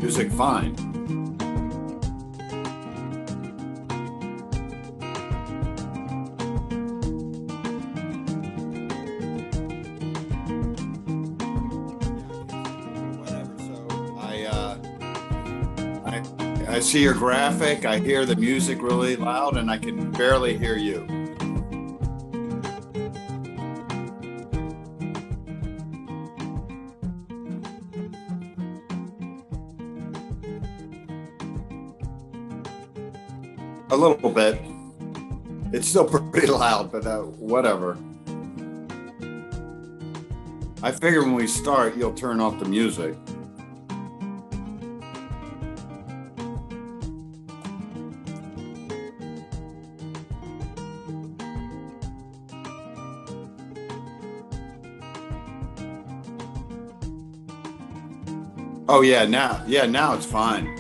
music fine. I see your graphic, I hear the music really loud, and I can barely hear you. A little bit. It's still pretty loud, but whatever. I figure when we start, you'll turn off the music. Oh yeah, now it's fine.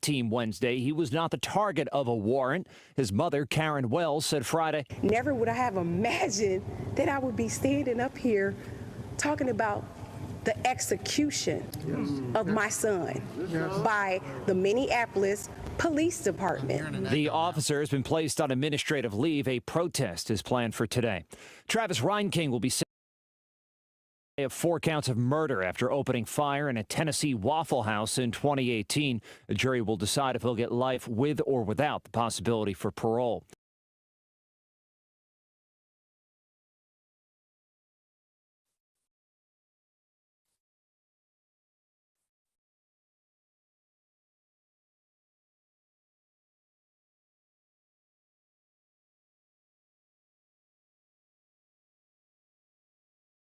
Team Wednesday. He was not the target of a warrant. His mother, Karen Wells, said Friday, "Never would I have imagined that I would be standing up here talking about the execution of my son by the Minneapolis Police Department." The officer has been placed on administrative leave. A protest is planned for today. Travis Reinking will be of 4 counts of murder after opening fire in a Tennessee Waffle House in 2018. A jury will decide if he'll get life with or without the possibility for parole.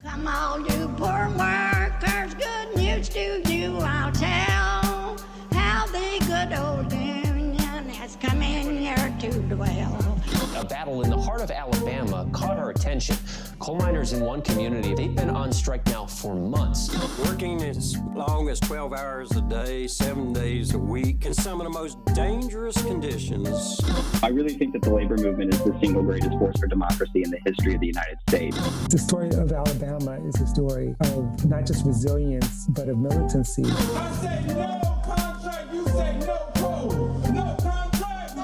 Come all you poor workers, good news to you I'll tell, how the good old Union has come in here to dwell. A battle in the heart of Alabama caught our attention. Coal miners in one community, they've been on strike now for months. Working as long as 12 hours a day, 7 days a week, in some of the most dangerous conditions. I really think that the labor movement is the single greatest force for democracy in the history of the United States. The story of Alabama is a story of not just resilience, but of militancy. I say no contract, you say no code. No contract, no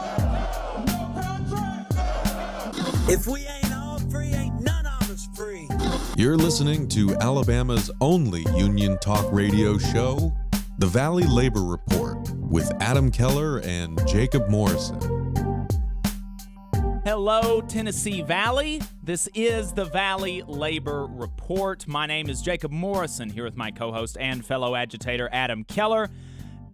contract. If we ain't all free, ain't none of us free. You're listening to Alabama's only union talk radio show, The Valley Labor Report, with Adam Keller and Jacob Morrison. Hello, Tennessee Valley. This is the Valley Labor Report. My name is Jacob Morrison, here with my co-host and fellow agitator, Adam Keller,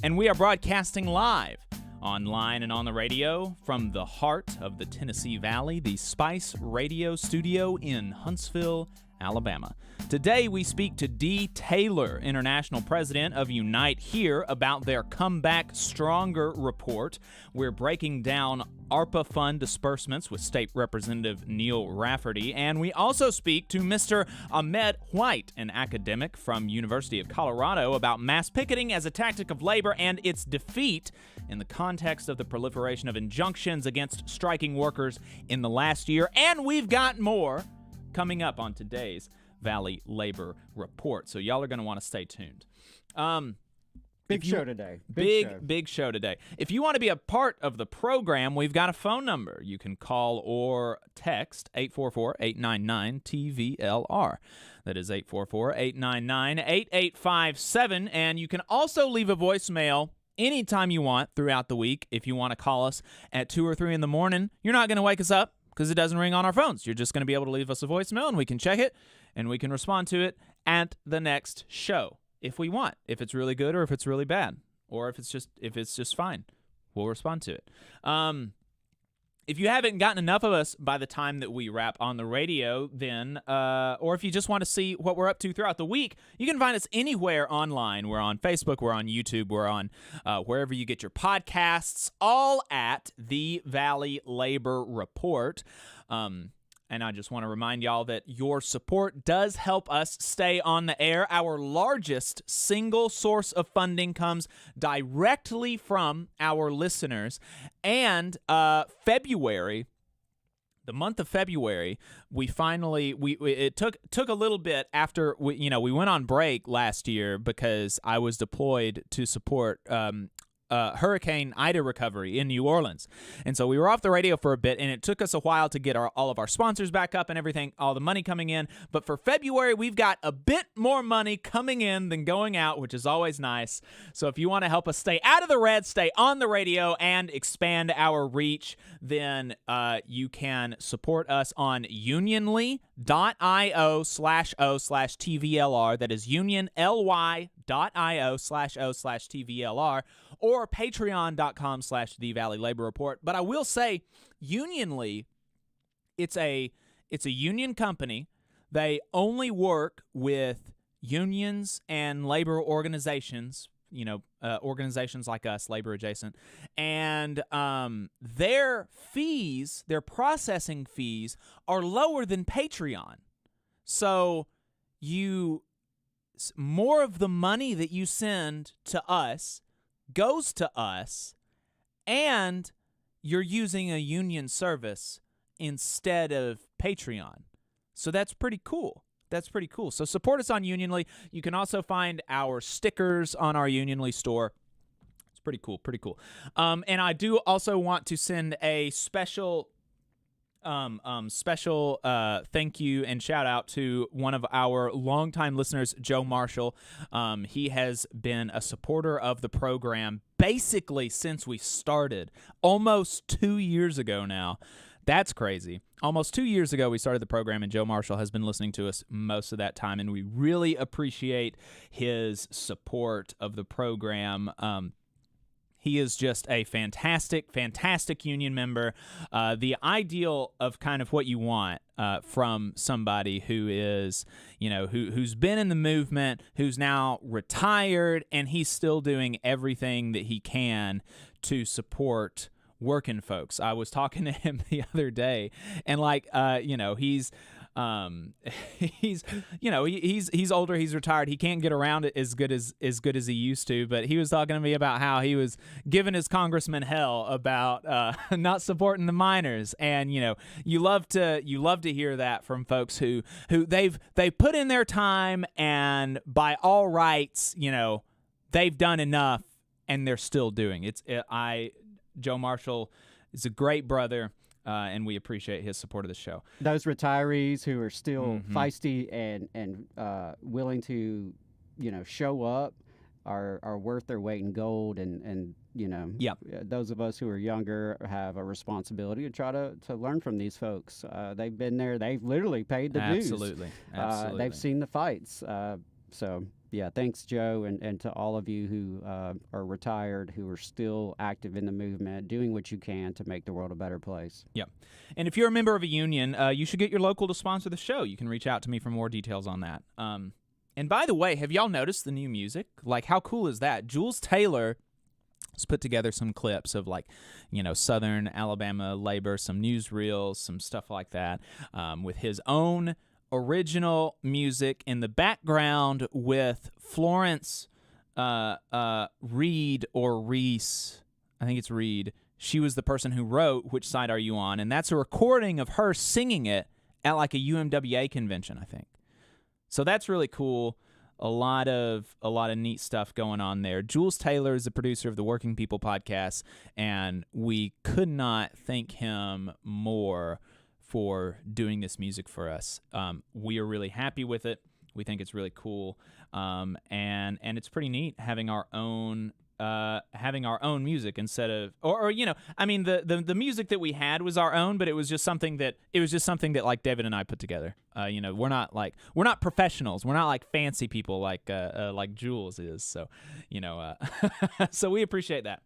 and we are broadcasting live, online and on the radio, from the heart of the Tennessee Valley, the Spice Radio Studio in Huntsville, Alabama. Today, we speak to Dee Taylor, International President of Unite Here, about their Comeback Stronger report. We're breaking down ARPA fund disbursements with State Representative Neil Rafferty, and we also speak to Mr. Ahmed White, an academic from University of Colorado, about mass picketing as a tactic of labor and its defeat in the context of the proliferation of injunctions against striking workers in the last year. And we've got more coming up on today's Valley Labor Report, so y'all are going to want to stay tuned. Big show today. Big show today. If you want to be a part of the program, we've got a phone number. You can call or text 844-899-TVLR. That is 844-899-8857. And you can also leave a voicemail anytime you want throughout the week. If you want to call us at 2 or 3 in the morning, you're not going to wake us up because it doesn't ring on our phones. You're just going to be able to leave us a voicemail, and we can check it, and we can respond to it at the next show. If we want, if it's really good or if it's really bad, or if it's just fine, we'll respond to it. if you haven't gotten enough of us by the time that we wrap on the radio, then, or if you just want to see what we're up to throughout the week, you can find us anywhere online. We're on Facebook, we're on YouTube, we're on wherever you get your podcasts, all at the Valley Labor Report. And I just want to remind y'all that your support does help us stay on the air. Our largest single source of funding comes directly from our listeners. And February, the month of February, we finally it took a little bit after we went on break last year because I was deployed to support Hurricane Ida recovery in New Orleans. And so we were off the radio for a bit, and it took us a while to get all of our sponsors back up and everything, all the money coming in. But for February, we've got a bit more money coming in than going out, which is always nice. So if you want to help us stay out of the red, stay on the radio, and expand our reach, then you can support us on unionly.io/o/TVLR. That is unionly.io/o/TVLR, or patreon.com/The Valley Labor Report. But I will say, Unionly, it's a union company. They only work with unions and labor organizations, organizations like us, labor adjacent. And their fees, their processing fees, are lower than Patreon. So more of the money that you send to us goes to us, and you're using a union service instead of Patreon. So that's pretty cool. So support us on Unionly. You can also find our stickers on our Unionly store. It's pretty cool. And I do also want to send a special thank you and shout out to one of our longtime listeners, Joe Marshall. He has been a supporter of the program basically since we started, almost 2 years ago now. That's crazy. Almost 2 years ago, we started the program, and Joe Marshall has been listening to us most of that time, and we really appreciate his support of the program. He is just a fantastic union member. The ideal of kind of what you want from somebody who is, who's been in the movement, who's now retired, and he's still doing everything that he can to support working folks. I was talking to him the other day, and he's older, he's retired, he can't get around it as good as he used to, but he was talking to me about how he was giving his congressman hell about not supporting the miners. And you love to hear that from folks who they've put in their time, and by all rights, they've done enough, and they're still doing Joe Marshall is a great brother, and we appreciate his support of the show. Those retirees who are still feisty and willing to, show up are worth their weight in gold. And those of us who are younger have a responsibility to try to learn from these folks. They've been there. They've literally paid the dues. Absolutely. They've seen the fights. So, thanks, Joe, and to all of you who are retired, who are still active in the movement, doing what you can to make the world a better place. Yeah. And if you're a member of a union, you should get your local to sponsor the show. You can reach out to me for more details on that. And by the way, have y'all noticed the new music? Like, how cool is that? Jules Taylor has put together some clips of, Southern Alabama labor, some newsreels, some stuff like that, with his own original music in the background, with Florence Reed or Reese. I think it's Reed. She was the person who wrote Which Side Are You On? And that's a recording of her singing it at a UMWA convention, I think. So that's really cool. A lot of neat stuff going on there. Jules Taylor is the producer of the Working People podcast, and we could not thank him more for doing this music for us. We are really happy with it. We think it's really cool, and it's pretty neat having our own music instead of the music that we had was our own, but it was just something that like David and I put together. We're not professionals. We're not like fancy people like Jules is. So so we appreciate that.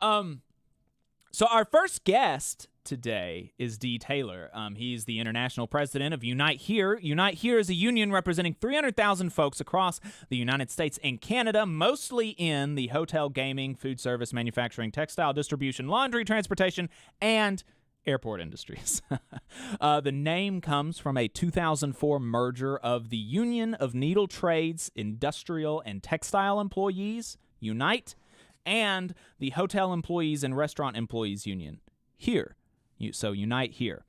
So our first guest today is Dee Taylor. He's the international president of Unite Here. Unite Here is a union representing 300,000 folks across the United States and Canada, mostly in the hotel, gaming, food service, manufacturing, textile, distribution, laundry, transportation, and airport industries. The name comes from a 2004 merger of the Union of Needle Trades, Industrial, and Textile Employees, Unite, and the Hotel Employees and Restaurant Employees Union, Here. So Unite Here.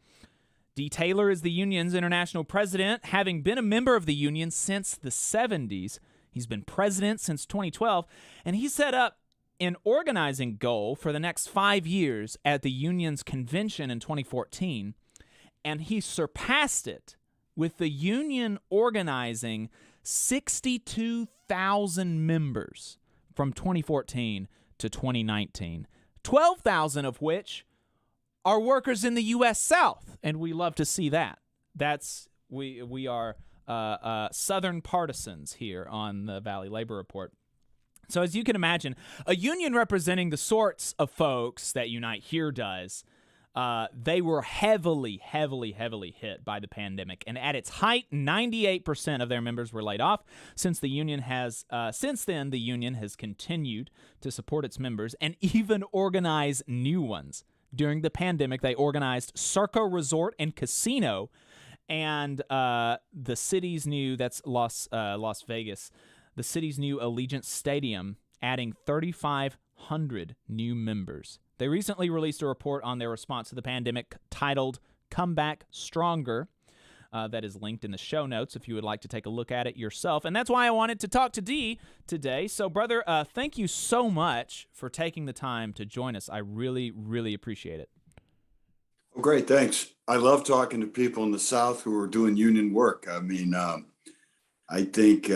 Dee Taylor is the union's international president, having been a member of the union since the 70s. He's been president since 2012, and he set up an organizing goal for the next 5 years at the union's convention in 2014, and he surpassed it with the union organizing 62,000 members from 2014 to 2019, 12,000 of which are workers in the U.S. South, and we love to see that. We are Southern partisans here on the Valley Labor Report. So as you can imagine, a union representing the sorts of folks that Unite Here does, they were heavily hit by the pandemic. And at its height, 98% of their members were laid off. Since then, the union has continued to support its members and even organize new ones. During the pandemic, they organized Circa Resort and Casino, and the city's new, that's Las Vegas, the city's new Allegiant Stadium, adding 3,500 new members. They recently released a report on their response to the pandemic titled Come Back Stronger. That is linked in the show notes if you would like to take a look at it yourself. And that's why I wanted to talk to Dee today. So, brother, thank you so much for taking the time to join us. I really, really appreciate it. Well, great, thanks. I love talking to people in the South who are doing union work. I mean, I think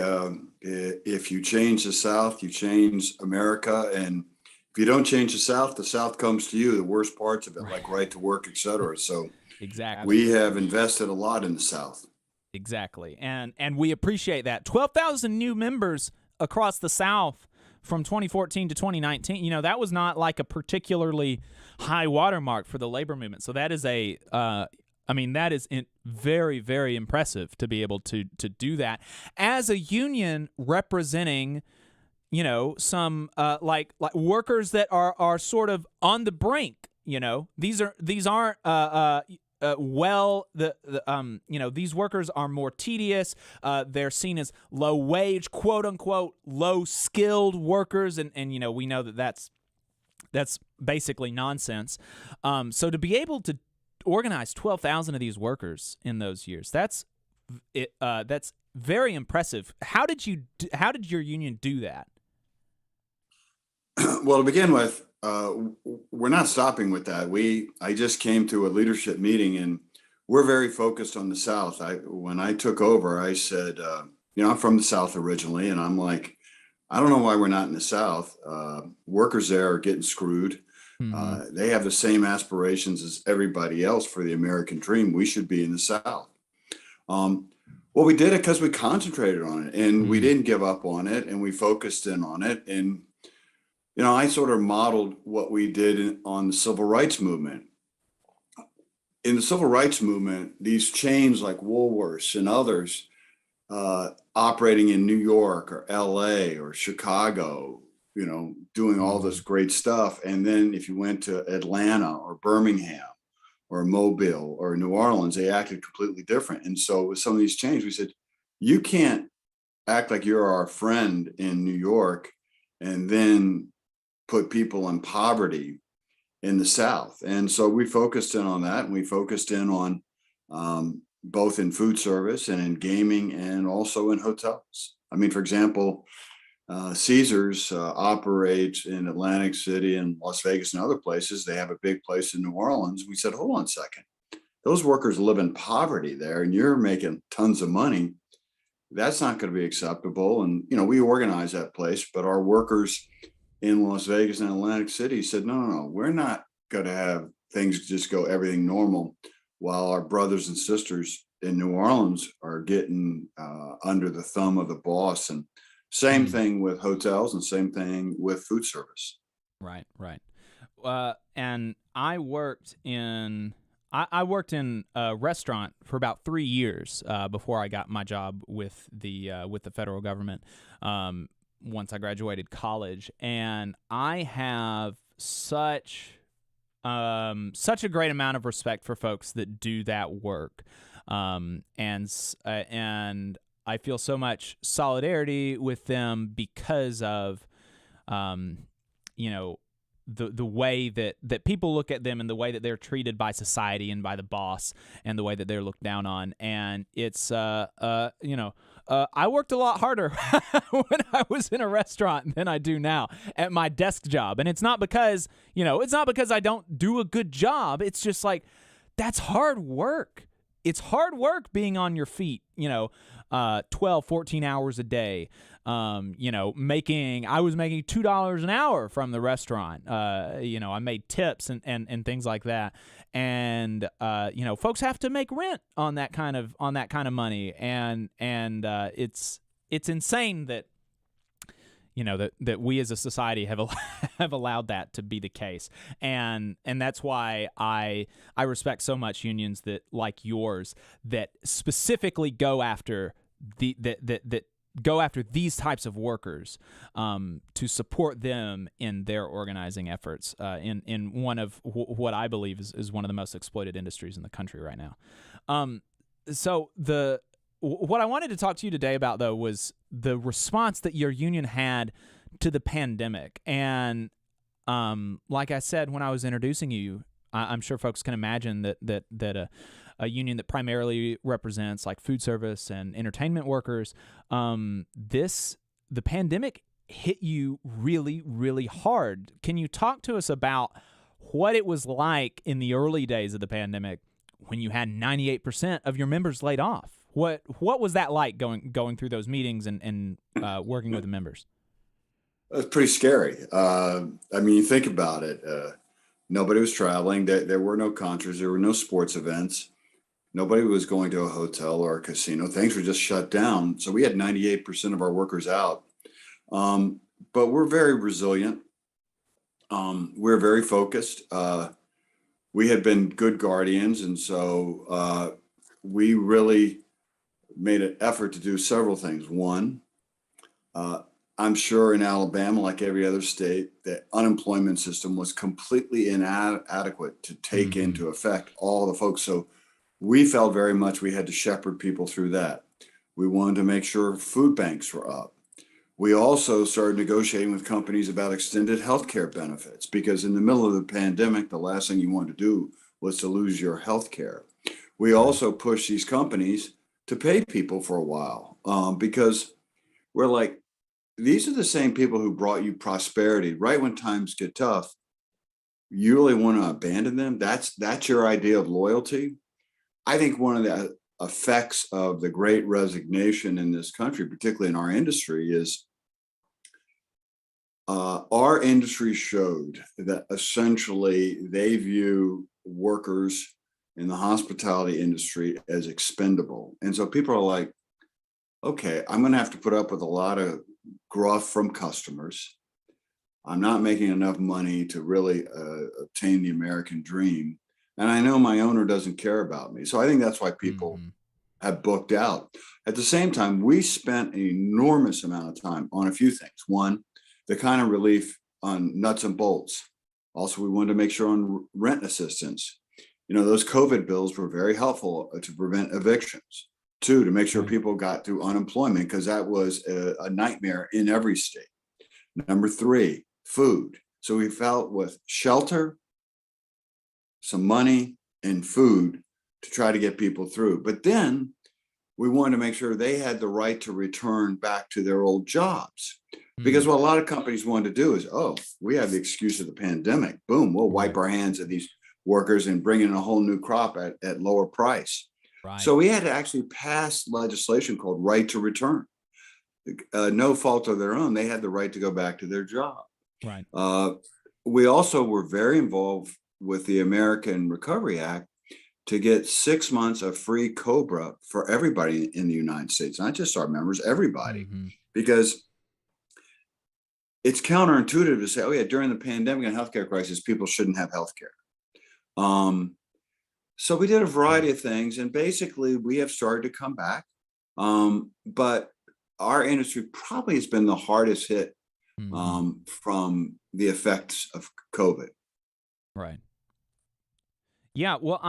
if you change the South, you change America. And if you don't change the South comes to you, the worst parts of it, like right to work, et cetera. So exactly, we have invested a lot in the South. Exactly. And we appreciate that. 12,000 new members across the South from 2014 to 2019. You know, that was not like a particularly high watermark for the labor movement. So that is that is very, very impressive to be able to do that as a union representing, you know, some like workers that are sort of on the brink. You know, these aren't these workers are more tedious. They're seen as low wage, quote unquote, low skilled workers, and you know, we know that that's basically nonsense. So to be able to organize 12,000 of these workers in those years, that's very impressive. How did your union do that? Well, to begin with, we're not stopping with that. I just came to a leadership meeting, and we're very focused on the South. When I took over, I said, I'm from the South originally, and I'm like, I don't know why we're not in the South. Workers there are getting screwed. Mm-hmm. They have the same aspirations as everybody else for the American dream. We should be in the South. Well, we did it because we concentrated on it, and we didn't give up on it, and we focused in on it. And, you know, I sort of modeled what we did on the civil rights movement. In the civil rights movement, these chains like Woolworths and others operating in New York or LA or Chicago, you know, doing all this great stuff. And then if you went to Atlanta or Birmingham or Mobile or New Orleans, they acted completely different. And so with some of these chains, we said, you can't act like you're our friend in New York and then put people in poverty in the South. And so we focused in on that, and we focused in on both in food service and in gaming and also in hotels. I mean, for example, Caesars operates in Atlantic City and Las Vegas and other places. They have a big place in New Orleans. We said, hold on a second. Those workers live in poverty there, and you're making tons of money. That's not going to be acceptable. And, you know, we organized that place, but our workers in Las Vegas and Atlantic City said, no, we're not going to have things just go everything normal while our brothers and sisters in New Orleans are getting under the thumb of the boss. And same thing with hotels and same thing with food service. Right. and I worked in a restaurant for about 3 years before I got my job with the federal government. Once I graduated college, and I have such a great amount of respect for folks that do that work, and I feel so much solidarity with them because of, the way that people look at them and the way that they're treated by society and by the boss and the way that they're looked down on. And it's, I worked a lot harder when I was in a restaurant than I do now at my desk job. And it's not because, I don't do a good job. It's just like, that's hard work. It's hard work being on your feet, 12, 14 hours a day. I was making $2 an hour from the restaurant. I made tips and things like that. And, folks have to make rent on that kind of money. And it's insane that, that we as a society have allowed that to be the case. And that's why I respect so much unions that, like yours, that specifically go after go after these types of workers, to support them in their organizing efforts, in one of what I believe is one of the most exploited industries in the country right now. So what I wanted to talk to you today about, though, was the response that your union had to the pandemic. And like I said when I was introducing you, I'm sure folks can imagine that a union that primarily represents like food service and entertainment workers, the pandemic hit you really, really hard. Can you talk to us about what it was like in the early days of the pandemic when you had 98% of your members laid off? What was that like going through those meetings and working with the members? It's pretty scary. You think about it. Nobody was traveling. There were no concerts. There were no sports events. Nobody was going to a hotel or a casino. Things were just shut down. So we had 98% of our workers out. But we're very resilient. We're very focused. We had been good guardians. And so we really made an effort to do several things. One, I'm sure in Alabama, like every other state, the unemployment system was completely inadequate to take into effect all the folks. So we felt very much we had to shepherd people through that. We wanted to make sure food banks were up. We also started negotiating with companies about extended health care benefits, because in the middle of the pandemic, the last thing you wanted to do was to lose your health care. We also pushed these companies to pay people for a while, because we're like, these are the same people who brought you prosperity. Right when times get tough, you really want to abandon them? That's your idea of loyalty? I think one of the effects of the great resignation in this country, particularly in our industry, is our industry showed that essentially they view workers in the hospitality industry as expendable. And so people are like, okay, I'm going to have to put up with a lot of gruff from customers. I'm not making enough money to really obtain the American dream. And I know my owner doesn't care about me. So I think that's why people have booked out. At the same time, we spent an enormous amount of time on a few things. One, the kind of relief on nuts and bolts. Also, we wanted to make sure on rent assistance. Those COVID bills were very helpful to prevent evictions. Two, to make sure people got through unemployment, because that was a nightmare in every state. Number three, food. So we felt with shelter, some money, and food to try to get people through. But then we wanted to make sure they had the right to return back to their old jobs. Because what a lot of companies wanted to do is, we have the excuse of the pandemic. Boom, we'll wipe our hands at these workers and bring in a whole new crop at lower price. Right. So we had to actually pass legislation called right to return. No fault of their own. They had the right to go back to their job. Right. We also were very involved with the American Recovery Act to get 6 months of free COBRA for everybody in the United States, not just our members, everybody. Because it's counterintuitive to say, oh yeah, during the pandemic and healthcare crisis, people shouldn't have healthcare. So we did a variety of things, and basically we have started to come back. But our industry probably has been the hardest hit from the effects of COVID. Right. Yeah. Well,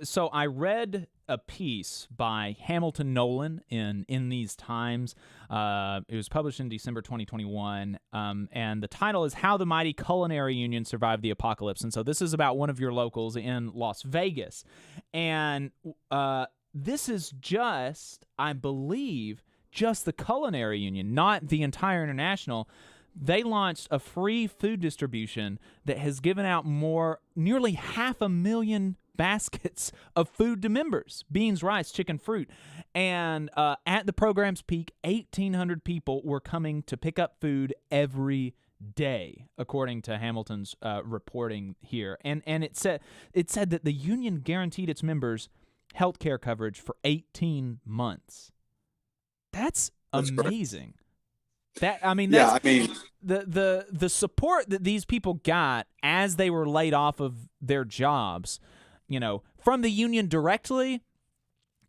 so I read a piece by Hamilton Nolan in These Times. It was published in December 2021, and the title is "How the Mighty Culinary Union Survived the Apocalypse." And so this is about one of your locals in Las Vegas, and this is just, I believe, just the culinary union, not the entire international. They launched a free food distribution that has given out nearly 500,000 baskets of food to members: beans, rice, chicken, fruit. And at the program's peak, 1,800 people were coming to pick up food every day, according to Hamilton's reporting here. And it said that the union guaranteed its members health care coverage for 18 months. That's amazing. Correct. The support that these people got as they were laid off of their jobs, from the union directly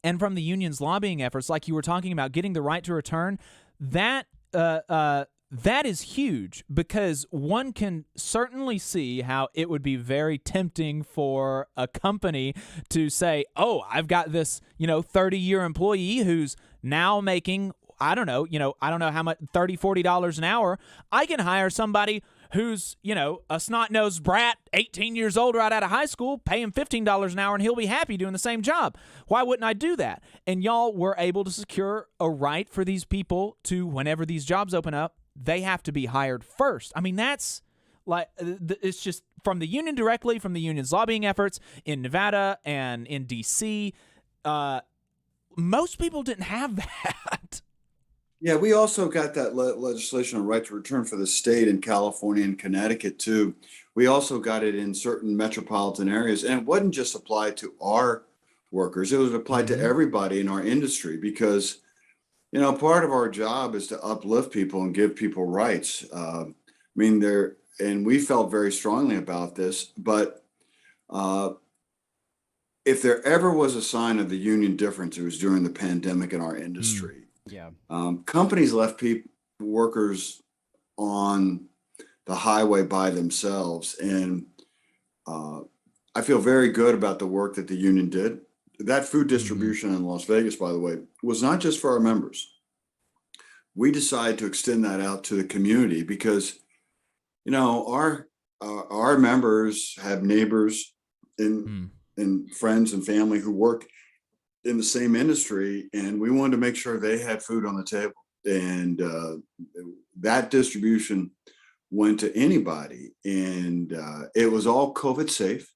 and from the union's lobbying efforts, like you were talking about, getting the right to return, that is huge, because one can certainly see how it would be very tempting for a company to say, oh, I've got this, 30-year employee who's now making, I don't know how much, $30, $40 an hour. I can hire somebody who's, a snot-nosed brat, 18 years old, right out of high school, pay him $15 an hour, and he'll be happy doing the same job. Why wouldn't I do that? And y'all were able to secure a right for these people to, whenever these jobs open up, they have to be hired first. I mean, that's like, it's just from the union directly, from the union's lobbying efforts in Nevada and in D.C. Most people didn't have that. Yeah, we also got that legislation on right to return for the state in California and Connecticut too. We also got it in certain metropolitan areas, and it wasn't just applied to our workers. It was applied to everybody in our industry, because, part of our job is to uplift people and give people rights. And we felt very strongly about this, but if there ever was a sign of the union difference, it was during the pandemic in our industry. Yeah. Companies left workers on the highway by themselves. And I feel very good about the work that the union did. That food distribution in Las Vegas, by the way, was not just for our members. We decided to extend that out to the community because, our members have neighbors and friends and family who work in the same industry, and we wanted to make sure they had food on the table. And that distribution went to anybody, and it was all COVID safe.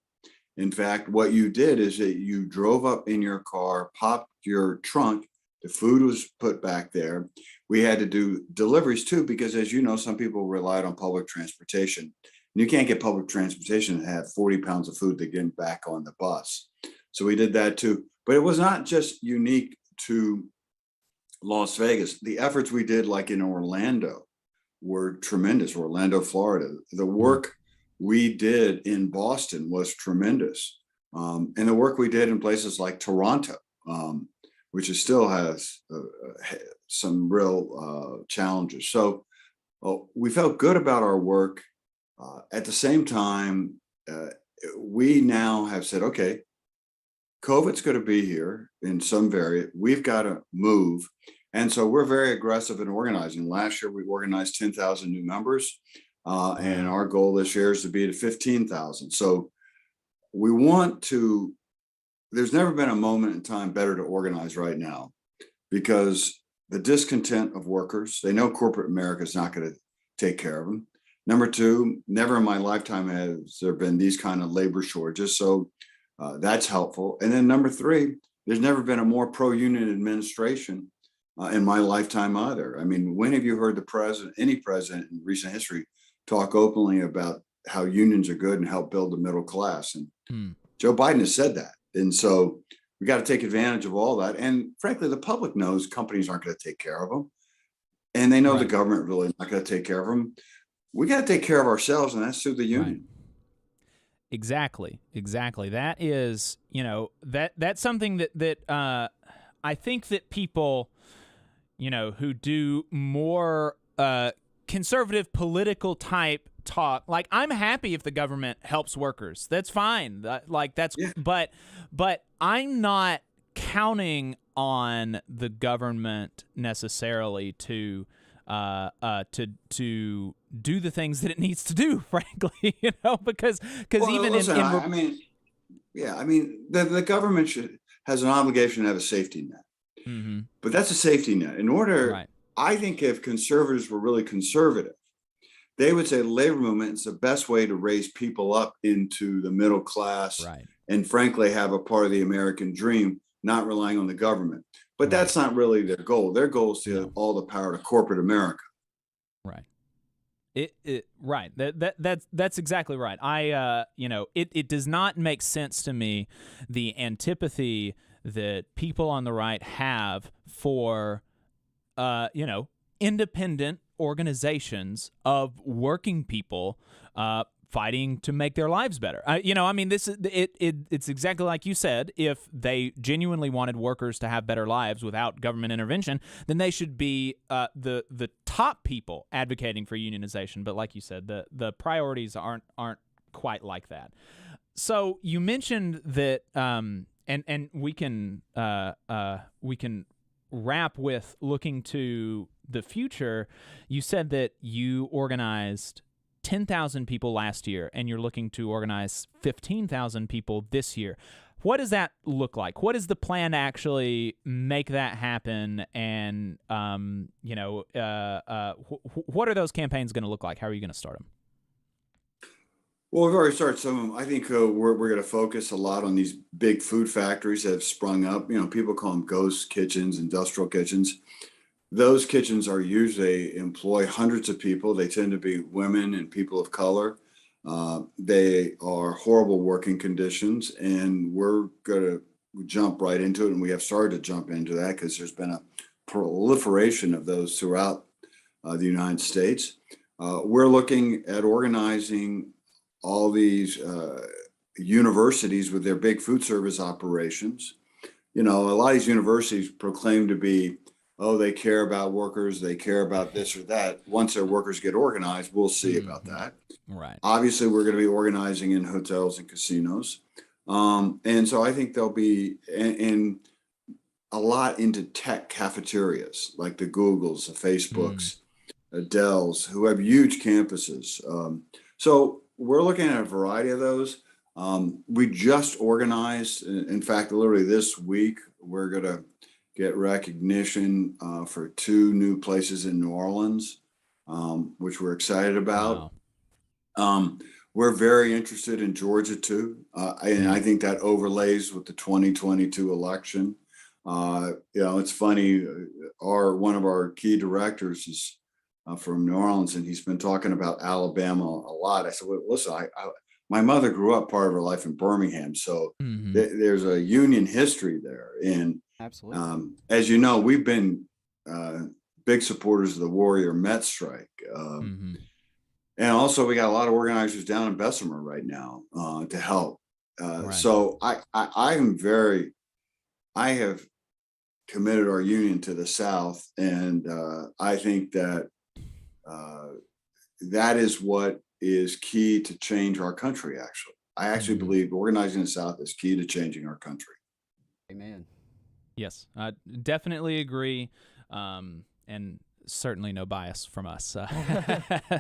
In fact, what you did is that you drove up in your car, popped your trunk, the food was put back there. We had to do deliveries too, because as you know, some people relied on public transportation. And you can't get public transportation and have 40 pounds of food to get back on the bus. So we did that too. But it was not just unique to Las Vegas. The efforts we did, like in Orlando, were tremendous. Orlando, Florida. The work we did in Boston was tremendous. And the work we did in places like Toronto, which still has some real challenges. So we felt good about our work. At the same time, we now have said, okay, COVID's going to be here in some variant. We've got to move. And so we're very aggressive in organizing. Last year, we organized 10,000 new members. And our goal this year is to be at 15,000. So we want to, there's never been a moment in time better to organize right now, because the discontent of workers, they know corporate America is not going to take care of them. Number two, never in my lifetime has there been these kind of labor shortages. So that's helpful. And then number three, there's never been a more pro-union administration in my lifetime either. I mean, when have you heard the president, any president in recent history, talk openly about how unions are good and help build the middle class? And Joe Biden has said that. And so we got to take advantage of all that. And frankly, the public knows companies aren't going to take care of them. and they know the government really not going to take care of them. We got to take care of ourselves, and that's through the union. Exactly. That is, that's something that I think that people, who do more conservative political type talk, like, I'm happy if the government helps workers. That's fine. But I'm not counting on the government necessarily to do the things that it needs to do, frankly, because even the government has an obligation to have a safety net, but that's a safety net. In order, I think if conservatives were really conservative, they would say the labor movement is the best way to raise people up into the middle class, and frankly have a part of the American dream, not relying on the government. But that's not really their goal. Their goal is to have all the power to corporate America. That's exactly right. It does not make sense to me, the antipathy that people on the right have for independent organizations of working people fighting to make their lives better. This is it's exactly like you said. If they genuinely wanted workers to have better lives without government intervention, then they should be the top people advocating for unionization. But like you said, the priorities aren't quite like that. So you mentioned that, and we can wrap with looking to the future. You said that you organized 10,000 people last year, and you're looking to organize 15,000 people this year. What does that look like? What is the plan to actually make that happen? And, what are those campaigns going to look like? How are you going to start them? Well, we've already started some of them. I think we're going to focus a lot on these big food factories that have sprung up. People call them ghost kitchens, industrial kitchens. Those kitchens are usually employ hundreds of people. They tend to be women and people of color. They are horrible working conditions, and we're going to jump right into it. And we have started to jump into that because there's been a proliferation of those throughout the United States. We're looking at organizing all these universities with their big food service operations. A lot of these universities proclaim to be, they care about workers, they care about this or that. Once their workers get organized, we'll see about that. Right. Obviously, we're going to be organizing in hotels and casinos. And so I think there'll be in a lot into tech cafeterias, like the Googles, the Facebooks, the Dells, who have huge campuses. So we're looking at a variety of those. We just organized, in fact, literally this week, we're going to get recognition for 2 new places in New Orleans, which we're excited about. Wow. We're very interested in Georgia too, and I think that overlays with the 2022 election. It's funny. One of our key directors is from New Orleans, and he's been talking about Alabama a lot. I said, well, listen, my mother grew up part of her life in Birmingham, so there's a union history there. And absolutely, as you know, we've been big supporters of the Warrior Met strike. And also, we got a lot of organizers down in Bessemer right now to help. So I have committed our union to the South, and I think that that is what is key to change our country. Actually, I actually believe organizing the South is key to changing our country. Amen. Yes, I definitely agree, and certainly no bias from us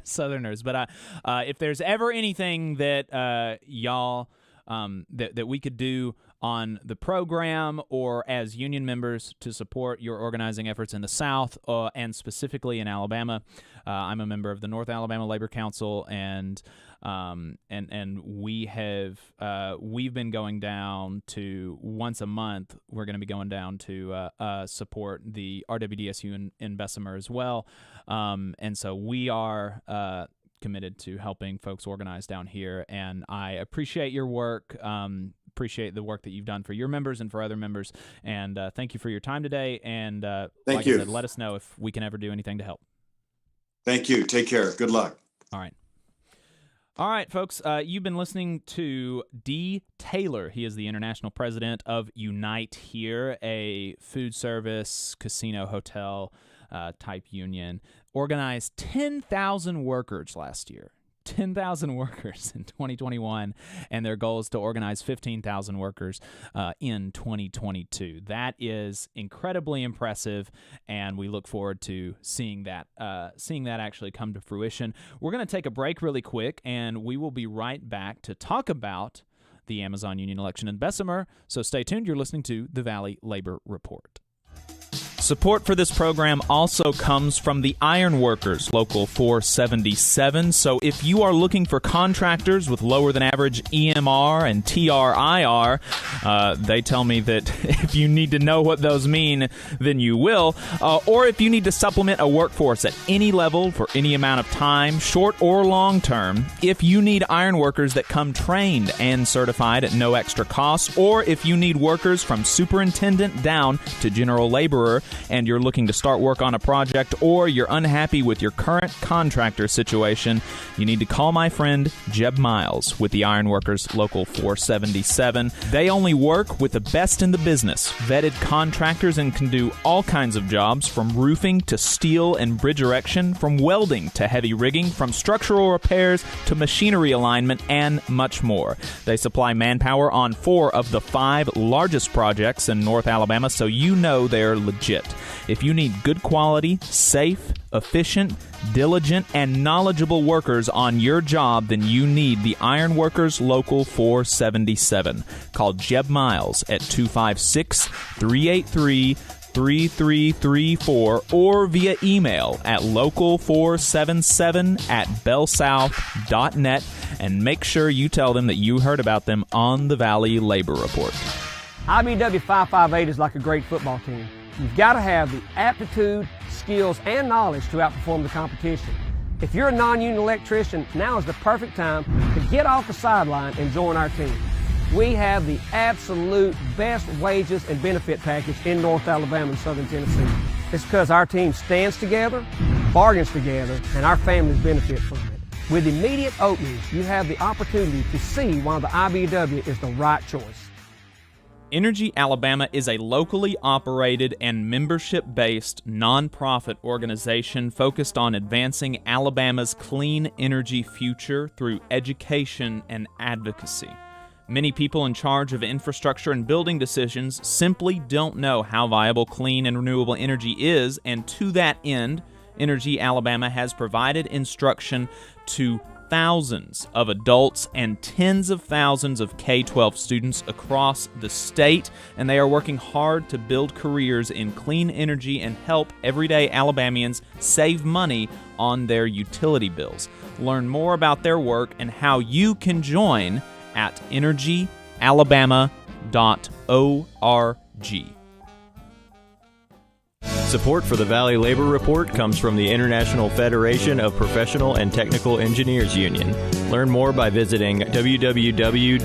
Southerners. But if there's ever anything that y'all that we could do on the program or as union members to support your organizing efforts in the South and specifically in Alabama, I'm a member of the North Alabama Labor Council, and we've been going down to once a month. We're going to be going down to support the RWDSU in Bessemer as well, and so we are committed to helping folks organize down here, and I appreciate your work appreciate the work that you've done for your members and for other members. And thank you for your time today. And Thank you. I said, let us know if we can ever do anything to help. Thank you. Take care. Good luck. All right. All right, folks, you've been listening to D. Taylor. He is the international president of Unite Here, a food service, casino, hotel type union. Organized 10,000 workers last year. 10,000 workers in 2021, and their goal is to organize 15,000 workers in 2022. That is incredibly impressive, and we look forward to seeing that actually come to fruition. We're going to take a break really quick, and we will be right back to talk about the Amazon union election in Bessemer. So stay tuned. You're listening to the Valley Labor Report. Support for this program also comes from the Iron Workers, Local 477. So if you are looking for contractors with lower than average EMR and TRIR, they tell me that if you need to know what those mean, then you will. Or if you need to supplement a workforce at any level for any amount of time, short or long term, if you need iron workers that come trained and certified at no extra cost, or if you need workers from superintendent down to general laborer, and you're looking to start work on a project, or you're unhappy with your current contractor situation, you need to call my friend Jeb Miles with the Ironworkers Local 477. They only work with the best in the business, vetted contractors, and can do all kinds of jobs, from roofing to steel and bridge erection, from welding to heavy rigging, from structural repairs to machinery alignment, and much more. They supply manpower on 4 of the 5 largest projects in North Alabama, so you know they're legit. If you need good quality, safe, efficient, diligent, and knowledgeable workers on your job, then you need the Ironworkers Local 477. Call Jeb Miles at 256-383-3334 or via email at local477@bellsouth.net, and make sure you tell them that you heard about them on the Valley Labor Report. IBW 558 is like a great football team. You've got to have the aptitude, skills, and knowledge to outperform the competition. If you're a non-union electrician, now is the perfect time to get off the sideline and join our team. We have the absolute best wages and benefit package in North Alabama and Southern Tennessee. It's because our team stands together, bargains together, and our families benefit from it. With immediate openings, you have the opportunity to see why the IBW is the right choice. Energy Alabama is a locally operated and membership-based nonprofit organization focused on advancing Alabama's clean energy future through education and advocacy. Many people in charge of infrastructure and building decisions simply don't know how viable clean and renewable energy is, and to that end, Energy Alabama has provided instruction to thousands of adults and tens of thousands of K-12 students across the state, and they are working hard to build careers in clean energy and help everyday Alabamians save money on their utility bills. Learn more about their work and how you can join at energyalabama.org. Support for the Valley Labor Report comes from the International Federation of Professional and Technical Engineers Union. Learn more by visiting www.ifpte.org.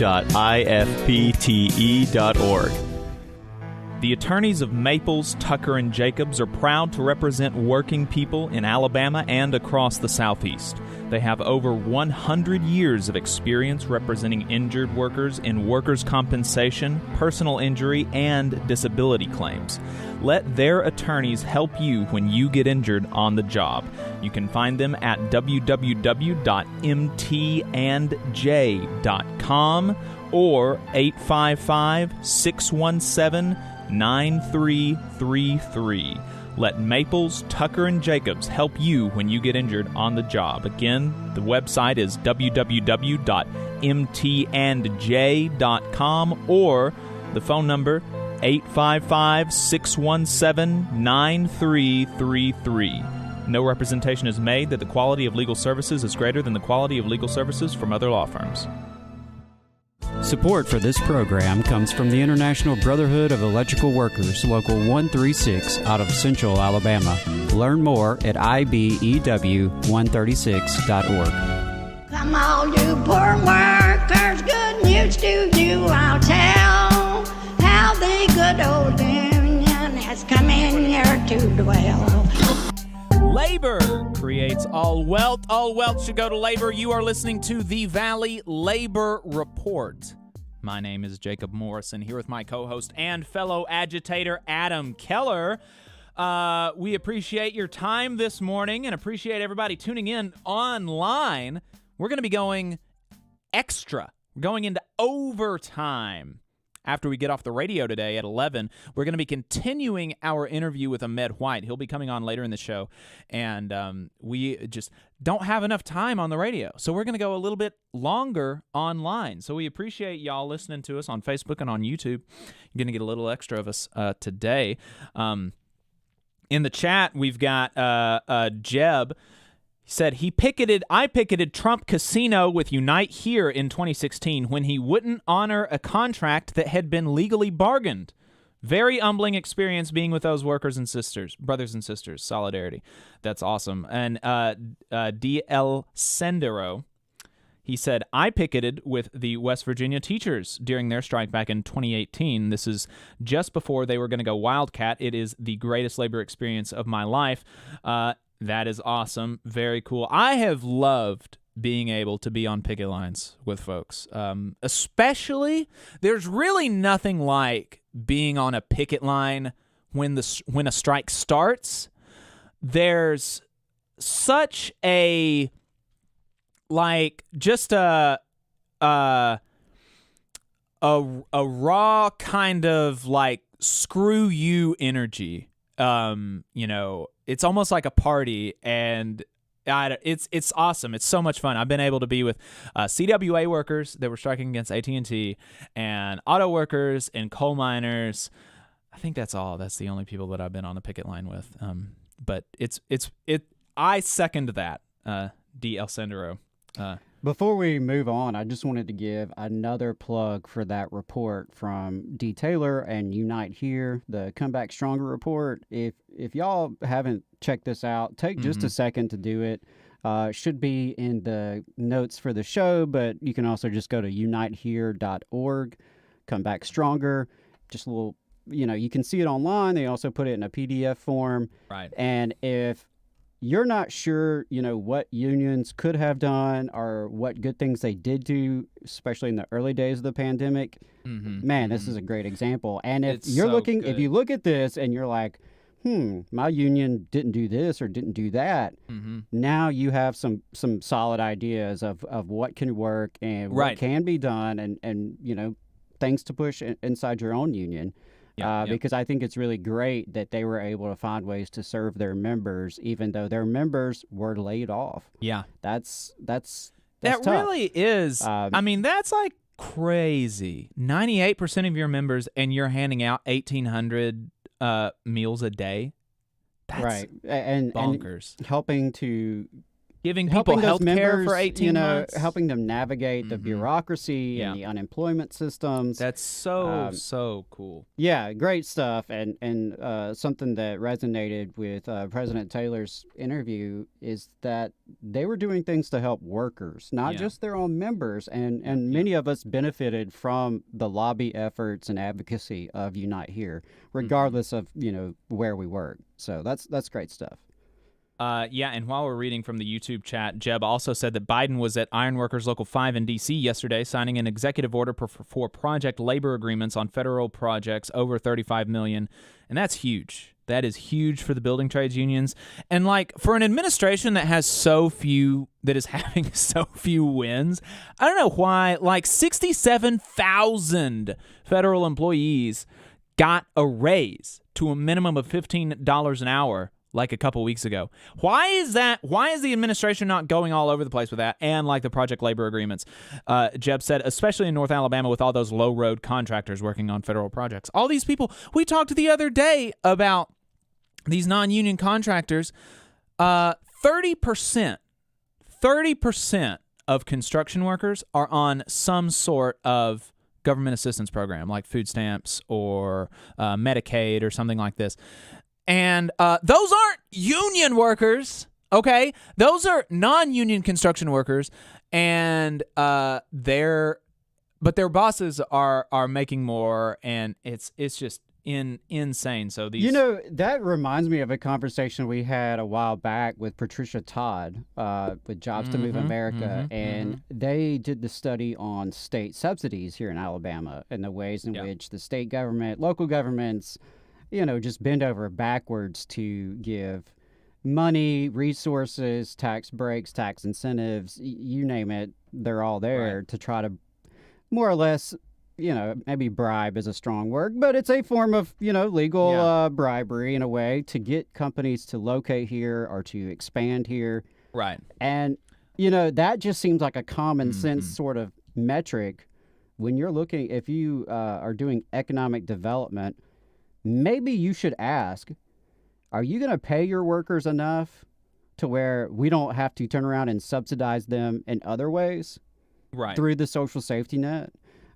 The attorneys of Maples, Tucker, and Jacobs are proud to represent working people in Alabama and across the Southeast. They have over 100 years of experience representing injured workers in workers' compensation, personal injury, and disability claims. Let their attorneys help you when you get injured on the job. You can find them at www.mtandj.com or 855-617-9333. Let Maples, Tucker, and Jacobs help you when you get injured on the job. Again, the website is www.mtandj.com or the phone number 855-617-9333. No representation is made that the quality of legal services is greater than the quality of legal services from other law firms. Support for this program comes from the International Brotherhood of Electrical Workers, Local 136, out of Central Alabama. Learn more at IBEW136.org. Come on, you poor workers, good news to you I'll tell. It's all wealth should go to labor. You are listening to the Valley Labor Report. My name is Jacob Morrison, here with my co-host and fellow agitator, Adam Keller. We appreciate your time this morning and appreciate everybody tuning in online. We're going to be going extra. We're going into overtime. After we get off the radio today at 11, we're going to be continuing our interview with Ahmed White. He'll be coming on later in the show, and we just don't have enough time on the radio. So we're going to go a little bit longer online. So we appreciate y'all listening to us on Facebook and on YouTube. You're going to get a little extra of us today. In the chat, we've got Jeb. He said, I picketed Trump Casino with Unite Here in 2016 when he wouldn't honor a contract that had been legally bargained. Very humbling experience being with those brothers and sisters. Solidarity. That's awesome. And DL Sendero, he said, I picketed with the West Virginia teachers during their strike back in 2018. This is just before they were going to go Wildcat. It is the greatest labor experience of my life. That is awesome. Very cool. I have loved being able to be on picket lines with folks. Especially, there's really nothing like being on a picket line when a strike starts. There's such a just a raw kind of like screw you energy. It's almost like a party, and it's awesome. It's so much fun. I've been able to be with CWA workers that were striking against AT&T, and auto workers and coal miners. I think that's all. That's the only people that I've been on the picket line with. But I second that. D. El Sendero. Before we move on, I just wanted to give another plug for that report from D. Taylor and Unite Here, the Come Back Stronger report. If y'all haven't checked this out, take just a second to do it. Should be in the notes for the show, but you can also just go to unitehere.org, Come Back Stronger. Just a little, you can see it online. They also put it in a PDF form. Right. And if you're not sure, what unions could have done or what good things they did do, especially in the early days of the pandemic, this is a great example. And if if you look at this and you're like, my union didn't do this or didn't do that, now you have some solid ideas of what can work and what can be done and things to push inside your own union. Because I think it's really great that they were able to find ways to serve their members, even though their members were laid off. Yeah, that tough. Really is. That's like crazy. 98% of your members, and you're handing out 1,800 meals a day. That's right, and bonkers. And helping to. Giving people health care for 18 months. Helping them navigate the bureaucracy and the unemployment systems. That's so cool. Yeah, great stuff. And something that resonated with President Taylor's interview is that they were doing things to help workers, not just their own members. And many of us benefited from the lobby efforts and advocacy of Unite Here, regardless of, where we work. So that's great stuff. And while we're reading from the YouTube chat, Jeb also said that Biden was at Ironworkers Local 5 in D.C. yesterday, signing an executive order for project labor agreements on federal projects over $35 million, and that's huge. That is huge for the building trades unions, and for an administration that is having so few wins, I don't know why. 67,000 federal employees got a raise to a minimum of $15 an hour. A couple weeks ago. Why is that? Why is the administration not going all over the place with that and the project labor agreements? Jeb said, especially in North Alabama with all those low road contractors working on federal projects. All these people, we talked the other day about these non-union contractors. 30% of construction workers are on some sort of government assistance program, like food stamps or Medicaid or something like this. And those aren't union workers, okay? Those are non-union construction workers, and their bosses are making more, and it's just insane. So these, you know, that reminds me of a conversation we had a while back with Patricia Todd with Jobs to Move America, and they did the study on state subsidies here in Alabama and the ways in which the state government, local governments, you know, just bend over backwards to give money, resources, tax breaks, tax incentives, you name it, they're all there to try to more or less, you know, maybe bribe is a strong word, but it's a form of, you know, legal bribery in a way to get companies to locate here or to expand here. Right. And, you know, that just seems like a common sense sort of metric when you're looking, if you are doing economic development, maybe you should ask, are you going to pay your workers enough to where we don't have to turn around and subsidize them in other ways through the social safety net?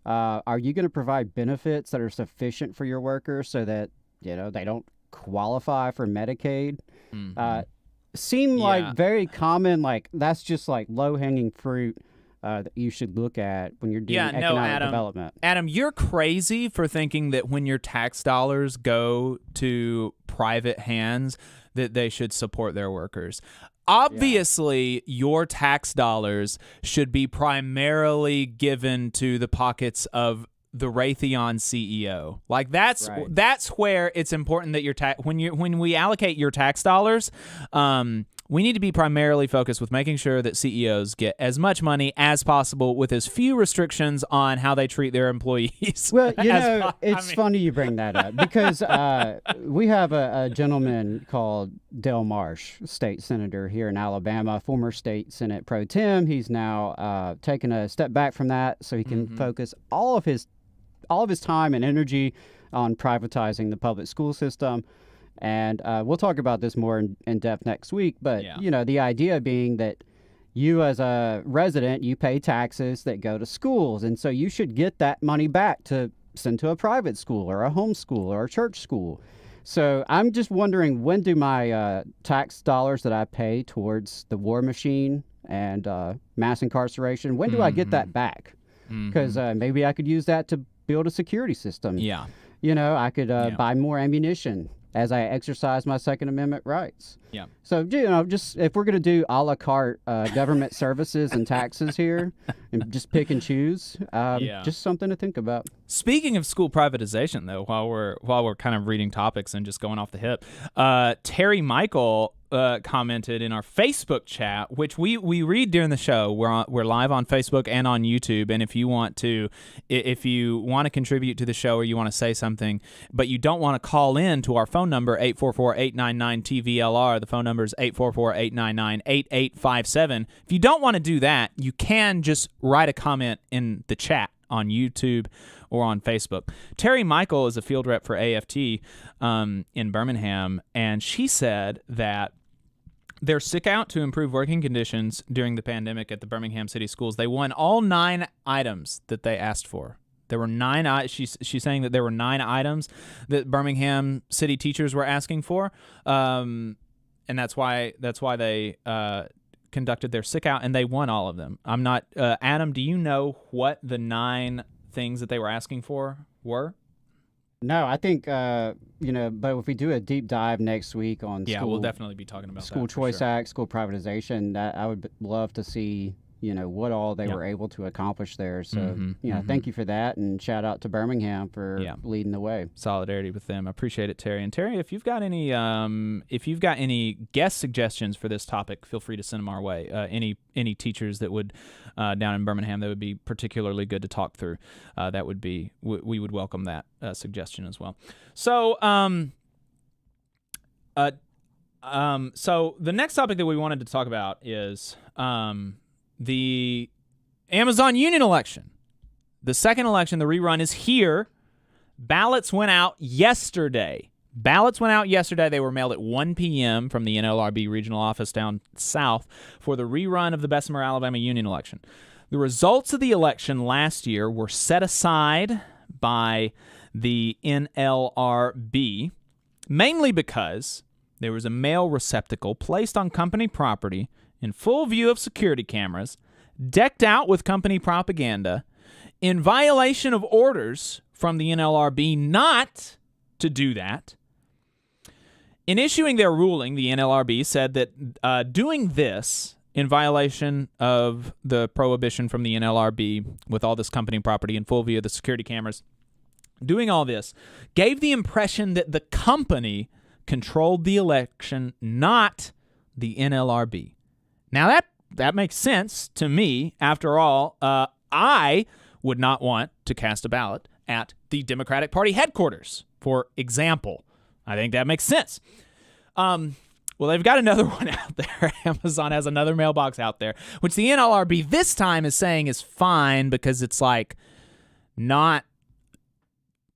Are you going to provide benefits that are sufficient for your workers so that, you know, they don't qualify for Medicaid? Seem like very common, like that's just like low-hanging fruit that you should look at when you're doing economic development. Adam, you're crazy for thinking that when your tax dollars go to private hands that they should support their workers. Obviously, your tax dollars should be primarily given to the pockets of the Raytheon CEO. Like that's where it's important that your when we allocate your tax dollars, we need to be primarily focused with making sure that CEOs get as much money as possible with as few restrictions on how they treat their employees. Well, you know, it's funny you bring that up because we have a gentleman called Del Marsh, state senator here in Alabama, former state Senate pro tem. He's now taken a step back from that so he can focus all of his time and energy on privatizing the public school system. And we'll talk about this more in depth next week. But, you know, the idea being that you as a resident, you pay taxes that go to schools. And so you should get that money back to send to a private school or a homeschool or a church school. So I'm just wondering, when do my tax dollars that I pay towards the war machine and mass incarceration, when do I get that back? Because maybe I could use that to build a security system. Yeah. You know, I could buy more ammunition as I exercise my Second Amendment rights. Yeah. So, you know, just if we're going to do a la carte government services and taxes here and just pick and choose, just something to think about. Speaking of school privatization, though, while we're kind of reading topics and just going off the hip, Terry Michael commented in our Facebook chat, which we read during the show. We're live on Facebook and on YouTube, and if you want to contribute to the show or you want to say something, but you don't want to call in to our phone number 844-899-TVLR. The phone number is 844-899-8857. If you don't want to do that, you can just write a comment in the chat on YouTube or on Facebook. Terry Michael is a field rep for AFT in Birmingham, and she said that their sick out to improve working conditions during the pandemic at the Birmingham City Schools, they won all 9 items that they asked for. There were 9. She's saying that there were 9 items that Birmingham City teachers were asking for, and that's why they conducted their sick out, and they won all of them. I'm not Adam. Do you know what the 9 things that they were asking for were? No, I think you know, but if we do a deep dive next week on we'll definitely be talking about School Choice Act, school privatization, that I would love to see, you know, what all they were able to accomplish there. So, you know, thank you for that, and shout out to Birmingham for leading the way. Solidarity with them. I appreciate it, Terry. And Terry, if you've got any guest suggestions for this topic, feel free to send them our way. Any teachers that would down in Birmingham that would be particularly good to talk through, that would be we would welcome that suggestion as well. So, so the next topic that we wanted to talk about is the Amazon union election. The second election, the rerun, is here. Ballots went out yesterday. They were mailed at 1 p.m. from the NLRB regional office down south for the rerun of the Bessemer, Alabama union election. The results of the election last year were set aside by the NLRB, mainly because there was a mail receptacle placed on company property in full view of security cameras, decked out with company propaganda, in violation of orders from the NLRB not to do that. In issuing their ruling, the NLRB said that doing this in violation of the prohibition from the NLRB with all this company property in full view of the security cameras, doing all this gave the impression that the company controlled the election, not the NLRB. Now that makes sense to me. After all, I would not want to cast a ballot at the Democratic Party headquarters, for example. I think that makes sense. Well, they've got another one out there. Amazon has another mailbox out there, which the NLRB this time is saying is fine because it's like not.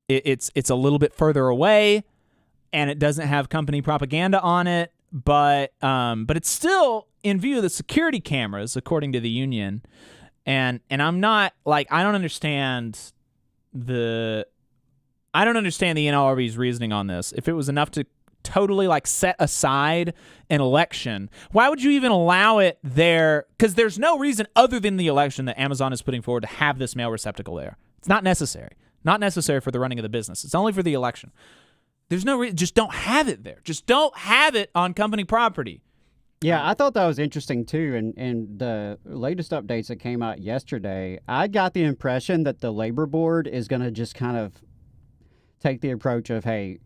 It's a little bit further away, and it doesn't have company propaganda on it, but it's still in view of the security cameras, according to the union. And I'm not like I don't understand the NLRB's reasoning on this. If it was enough to totally like set aside an election, why would you even allow it there? Because there's no reason other than the election that Amazon is putting forward to have this mail receptacle there. It's not necessary. Not necessary for the running of the business. It's only for the election. There's no reason. Just don't have it there. Just don't have it on company property. Yeah, I thought that was interesting too. And the latest updates that came out yesterday, I got the impression that the labor board is going to just kind of take the approach of, hey,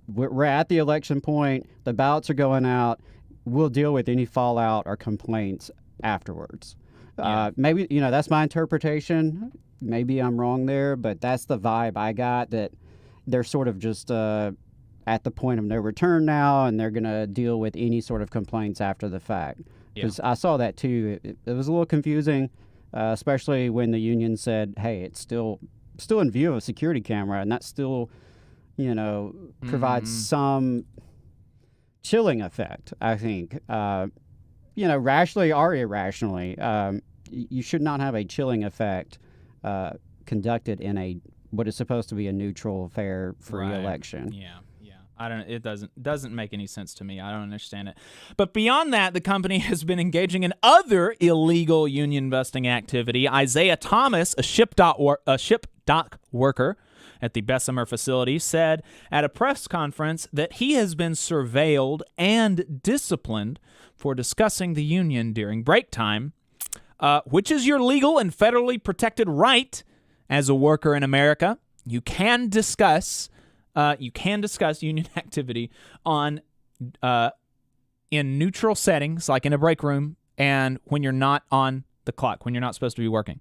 we're at the election point. The ballots are going out. We'll deal with any fallout or complaints afterwards. Yeah. Maybe, that's my interpretation. Maybe I'm wrong there, but that's the vibe I got, that they're sort of just at the point of no return now, and they're going to deal with any sort of complaints after the fact. Because I saw that too. It was a little confusing, especially when the union said, hey, it's still in view of a security camera, and that still, provides some chilling effect, I think. Rationally or irrationally, you should not have a chilling effect conducted in what is supposed to be a neutral, fair, free election. Yeah. It doesn't make any sense to me. I don't understand it. But beyond that, the company has been engaging in other illegal union busting activity. Isaiah Thomas, a ship dock worker at the Bessemer facility, said at a press conference that he has been surveilled and disciplined for discussing the union during break time, which is your legal and federally protected right as a worker in America. You can discuss union activity in neutral settings, like in a break room, and when you're not on the clock, when you're not supposed to be working.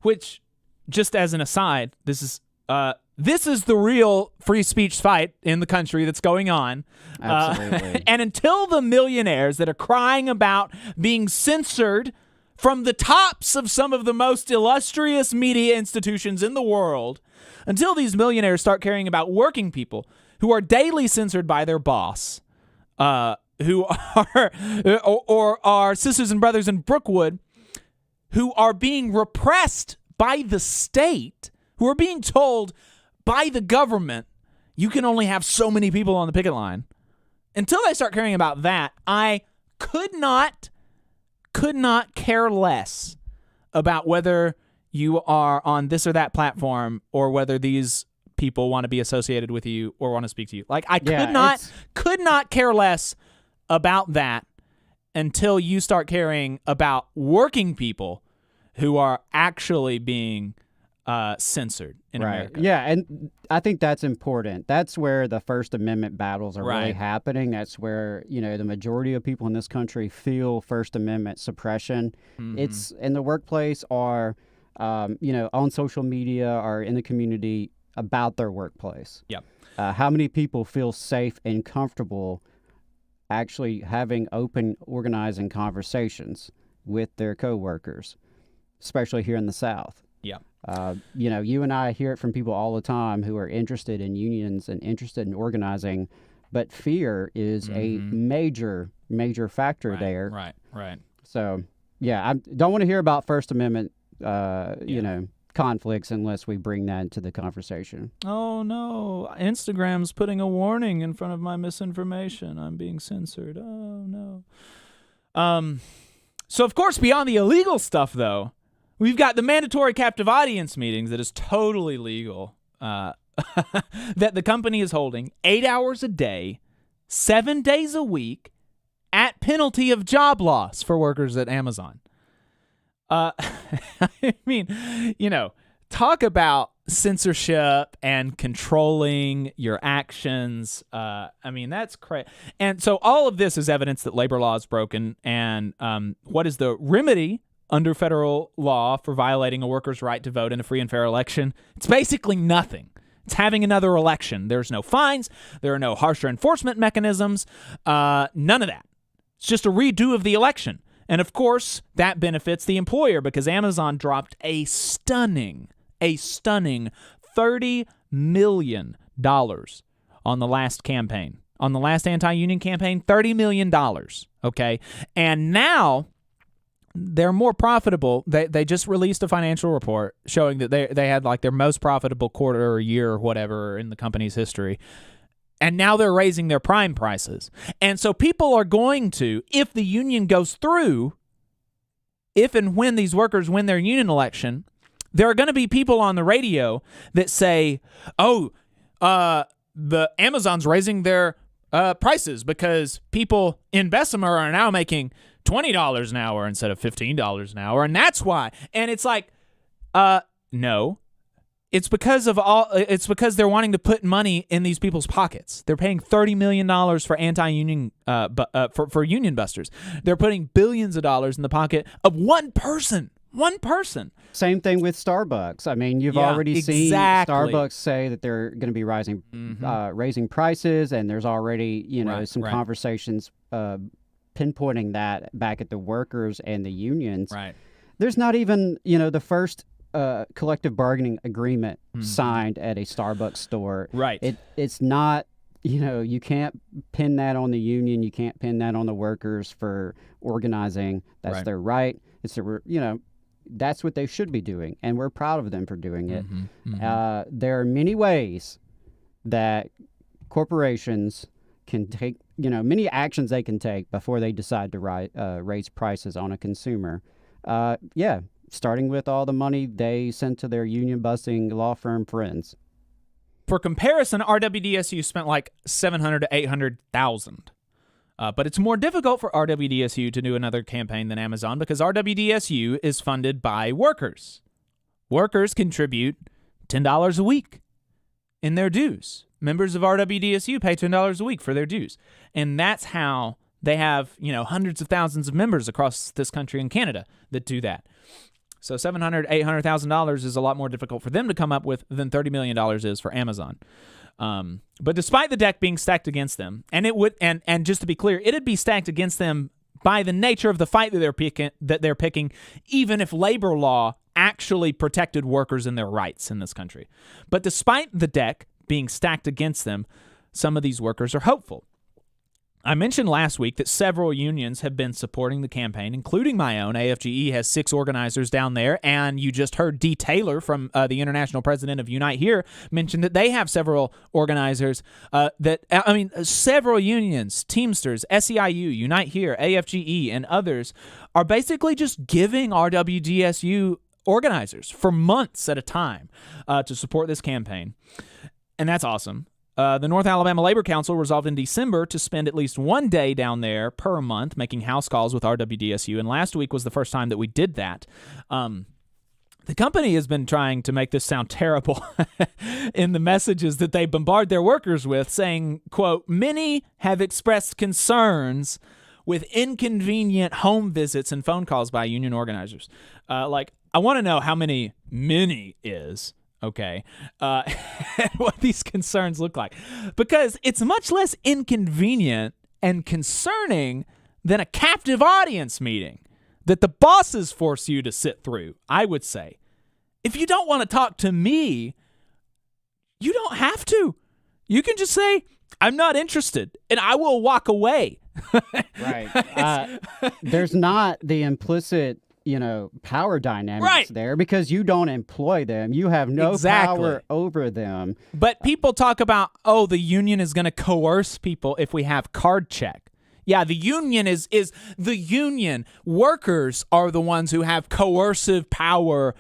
Which, just as an aside, this is the real free speech fight in the country that's going on. Absolutely. And until the millionaires that are crying about being censored from the tops of some of the most illustrious media institutions in the world, until these millionaires start caring about working people who are daily censored by their boss, who are or our sisters and brothers in Brookwood, who are being repressed by the state, who are being told by the government, you can only have so many people on the picket line. Until they start caring about that, I could not care less about whether you are on this or that platform, or whether these people want to be associated with you or want to speak to you. Like, I could not care less about that until you start caring about working people who are actually being censored in America. Yeah, and I think that's important. That's where the First Amendment battles are really happening. That's where, the majority of people in this country feel First Amendment suppression. Mm-hmm. It's in the workplace or on social media or in the community about their workplace. Yep. How many people feel safe and comfortable actually having open, organizing conversations with their coworkers, especially here in the South? Yeah. You and I hear it from people all the time who are interested in unions and interested in organizing, but fear is a major factor there. Right. So, I don't want to hear about First Amendment conflicts unless we bring that into the conversation. Oh no, Instagram's putting a warning in front of my misinformation. I'm being censored. Oh no. So of course, beyond the illegal stuff though, we've got the mandatory captive audience meetings that is totally legal. that the company is holding 8 hours a day, 7 days a week, at penalty of job loss for workers at Amazon. I mean, talk about censorship and controlling your actions. That's crazy. And so all of this is evidence that labor law is broken. And what is the remedy under federal law for violating a worker's right to vote in a free and fair election? It's basically nothing. It's having another election. There's no fines. There are no harsher enforcement mechanisms. None of that. It's just a redo of the election. And of course, that benefits the employer because Amazon dropped a stunning $30 million on the last campaign. On the last anti-union campaign, $30 million, okay? And now they're more profitable. They just released a financial report showing that they had like their most profitable quarter or year or whatever in the company's history. And now they're raising their prime prices. And so people are going to, if the union goes through, if and when these workers win their union election, there are going to be people on the radio that say, the Amazon's raising their prices because people in Bessemer are now making $20 an hour instead of $15 an hour, and that's why. And it's like, no. It's because they're wanting to put money in these people's pockets. They're paying $30 million for anti-union for union busters. They're putting billions of dollars in the pocket of one person. One person. Same thing with Starbucks. I mean, you've already seen Starbucks say that they're going to be raising prices, and there's already some conversations pinpointing that back at the workers and the unions. Right. There's not even the first collective bargaining agreement signed at a Starbucks store. Right. It's not. You can't pin that on the union. You can't pin that on the workers for organizing. That's their right. It's that's what they should be doing, and we're proud of them for doing it. There are many ways that corporations can take, many actions they can take before they decide to raise prices on a consumer. Starting with all the money they send to their union-busting law firm friends. For comparison, RWDSU spent like $700,000 to $800,000. But it's more difficult for RWDSU to do another campaign than Amazon because RWDSU is funded by workers. Workers contribute $10 a week in their dues. Members of RWDSU pay $10 a week for their dues. And that's how they have, hundreds of thousands of members across this country and Canada that do that. So $700,000, $800,000 is a lot more difficult for them to come up with than $30 million is for Amazon. But despite the deck being stacked against them, and it would, and just to be clear, it'd be stacked against them by the nature of the fight that they're picking, even if labor law actually protected workers and their rights in this country. But despite the deck being stacked against them, some of these workers are hopeful. I mentioned last week that several unions have been supporting the campaign, including my own. AFGE has 6 organizers down there, and you just heard Dee Taylor from the international president of Unite Here mention that they have several organizers several unions, Teamsters, SEIU, Unite Here, AFGE, and others are basically just giving RWDSU organizers for months at a time to support this campaign, and that's awesome. The North Alabama Labor Council resolved in December to spend at least one day down there per month making house calls with RWDSU, and last week was the first time that we did that. The company has been trying to make this sound terrible in the messages that they bombard their workers with, saying, quote, many have expressed concerns with inconvenient home visits and phone calls by union organizers. I want to know how many is. Okay, what these concerns look like. Because it's much less inconvenient and concerning than a captive audience meeting that the bosses force you to sit through, I would say. If you don't want to talk to me, you don't have to. You can just say, I'm not interested, and I will walk away. Right. There's not the implicit power dynamics there because you don't employ them. You have no power over them. But people talk about, the union is going to coerce people if we have card check. Yeah, the union is the union. Workers are the ones who have coercive power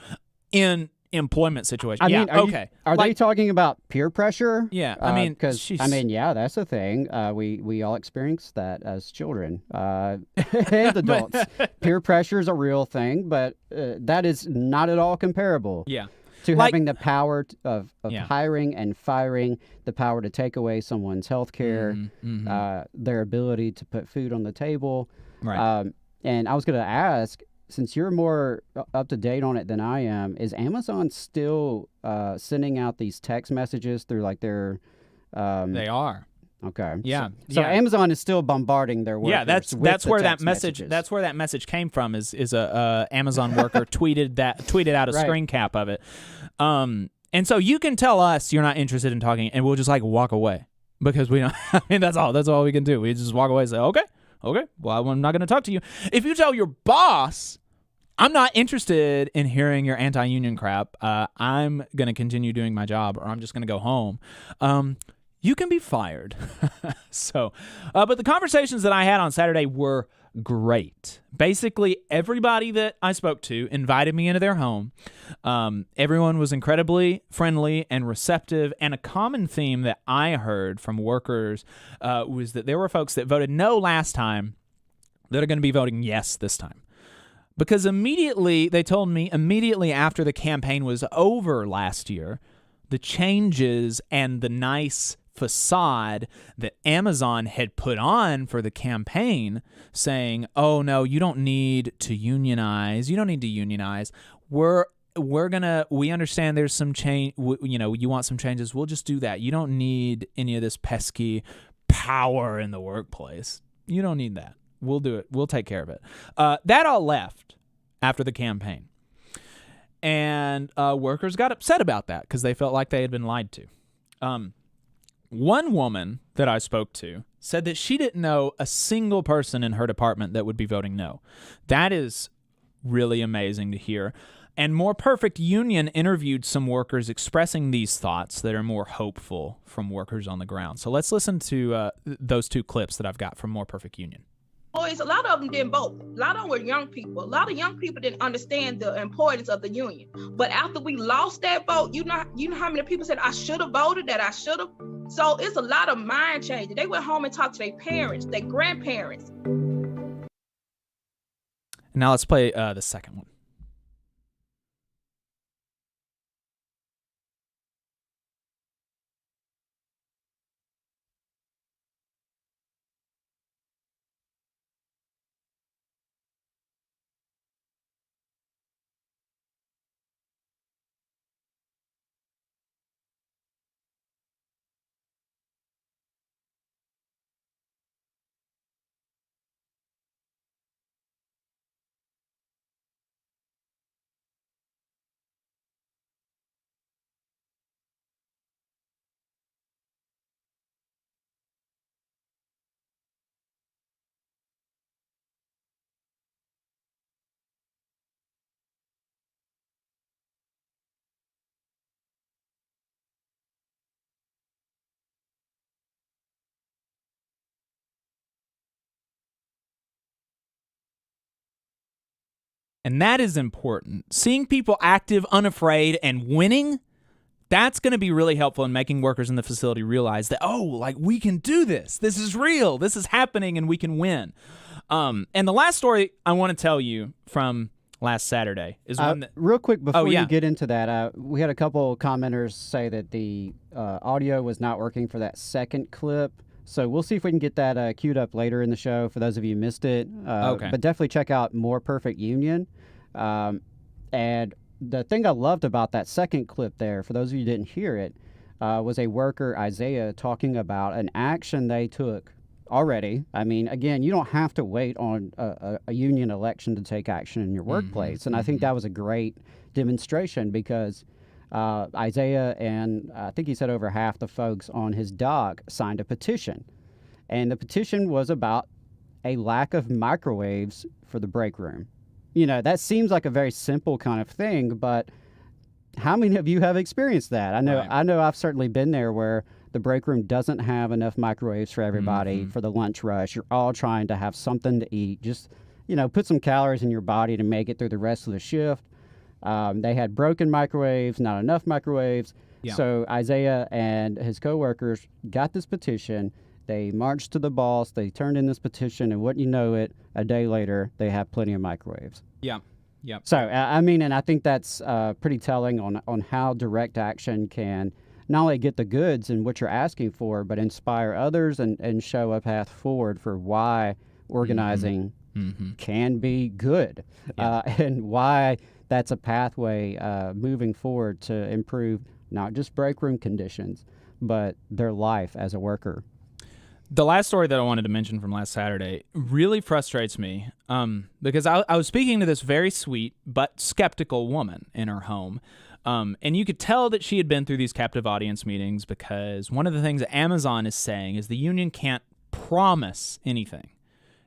in employment situation. I yeah, mean, okay. Are they talking about peer pressure? Yeah, I mean, because yeah, that's a thing. We all experienced that as children and adults. Peer pressure is a real thing, but that is not at all comparable. Yeah. To having the power of hiring and firing, the power to take away someone's health care, their ability to put food on the table. Right. And I was going to ask, since you're more up to date on it than I am, is Amazon still sending out these text messages through like their? They are. Okay. Yeah. So Amazon is still bombarding their workers. Yeah, that's where that message. Messages. That's where that message came from. Is a Amazon worker tweeted out a screen cap of it. And so you can tell us you're not interested in talking, and we'll just like walk away because we don't. I mean, that's all. That's all we can do. We just walk away and say, okay. Well, I'm not going to talk to you. If you tell your boss, I'm not interested in hearing your anti-union crap. I'm going to continue doing my job, or I'm just going to go home. You can be fired. So, but the conversations that I had on Saturday were great. Basically, everybody that I spoke to invited me into their home. Everyone was incredibly friendly and receptive. And a common theme that I heard from workers was that there were folks that voted no last time that are going to be voting yes this time. Because they told me immediately after the campaign was over last year, the changes and the nice facade that Amazon had put on for the campaign saying, oh no, you don't need to unionize. You don't need to unionize. We understand there's some change, you want some changes. We'll just do that. You don't need any of this pesky power in the workplace. You don't need that. We'll do it. We'll take care of it. That all left after the campaign. And workers got upset about that because they felt like they had been lied to. One woman that I spoke to said that she didn't know a single person in her department that would be voting no. That is really amazing to hear. And More Perfect Union interviewed some workers expressing these thoughts that are more hopeful from workers on the ground. So let's listen to those two clips that I've got from More Perfect Union. Boys, a lot of them didn't vote. A lot of them were young people. A lot of young people didn't understand the importance of the union. But after we lost that vote, you know how many people said, I should have voted, that I should have. So it's a lot of mind changing. They went home and talked to their parents, their grandparents. Now let's play the second one. And that is important. Seeing people active, unafraid, and winning, that's going to be really helpful in making workers in the facility realize that, we can do this. This is real. This is happening, and we can win. And the last story I want to tell you from last Saturday is one that... Real quick, before you get into that, we had a couple commenters say that the audio was not working for that second clip. So we'll see if we can get that queued up later in the show for those of you who missed it. Okay. But definitely check out More Perfect Union. And the thing I loved about that second clip there, for those of you who didn't hear it, was a worker, Isaiah, talking about an action they took already. I mean, again, you don't have to wait on a union election to take action in your workplace. And I think that was a great demonstration because Isaiah and I think he said over half the folks on his dock signed a petition. And the petition was about a lack of microwaves for the break room. That seems like a very simple kind of thing, but how many of you have experienced that? I know I've certainly been there where the break room doesn't have enough microwaves for everybody for the lunch rush. You're all trying to have something to eat. Just, put some calories in your body to make it through the rest of the shift. They had broken microwaves, not enough microwaves. Yeah. So Isaiah and his coworkers got this petition. They marched to the boss. They turned in this petition, and wouldn't you know it, a day later, they have plenty of microwaves. Yeah. Yep. So, I mean, and I think that's pretty telling on how direct action can not only get the goods and what you're asking for, but inspire others and show a path forward for why organizing can be good, and why that's a pathway moving forward to improve not just break room conditions, but their life as a worker. The last story that I wanted to mention from last Saturday really frustrates me because I was speaking to this very sweet but skeptical woman in her home. And you could tell that she had been through these captive audience meetings, because one of the things that Amazon is saying is the union can't promise anything.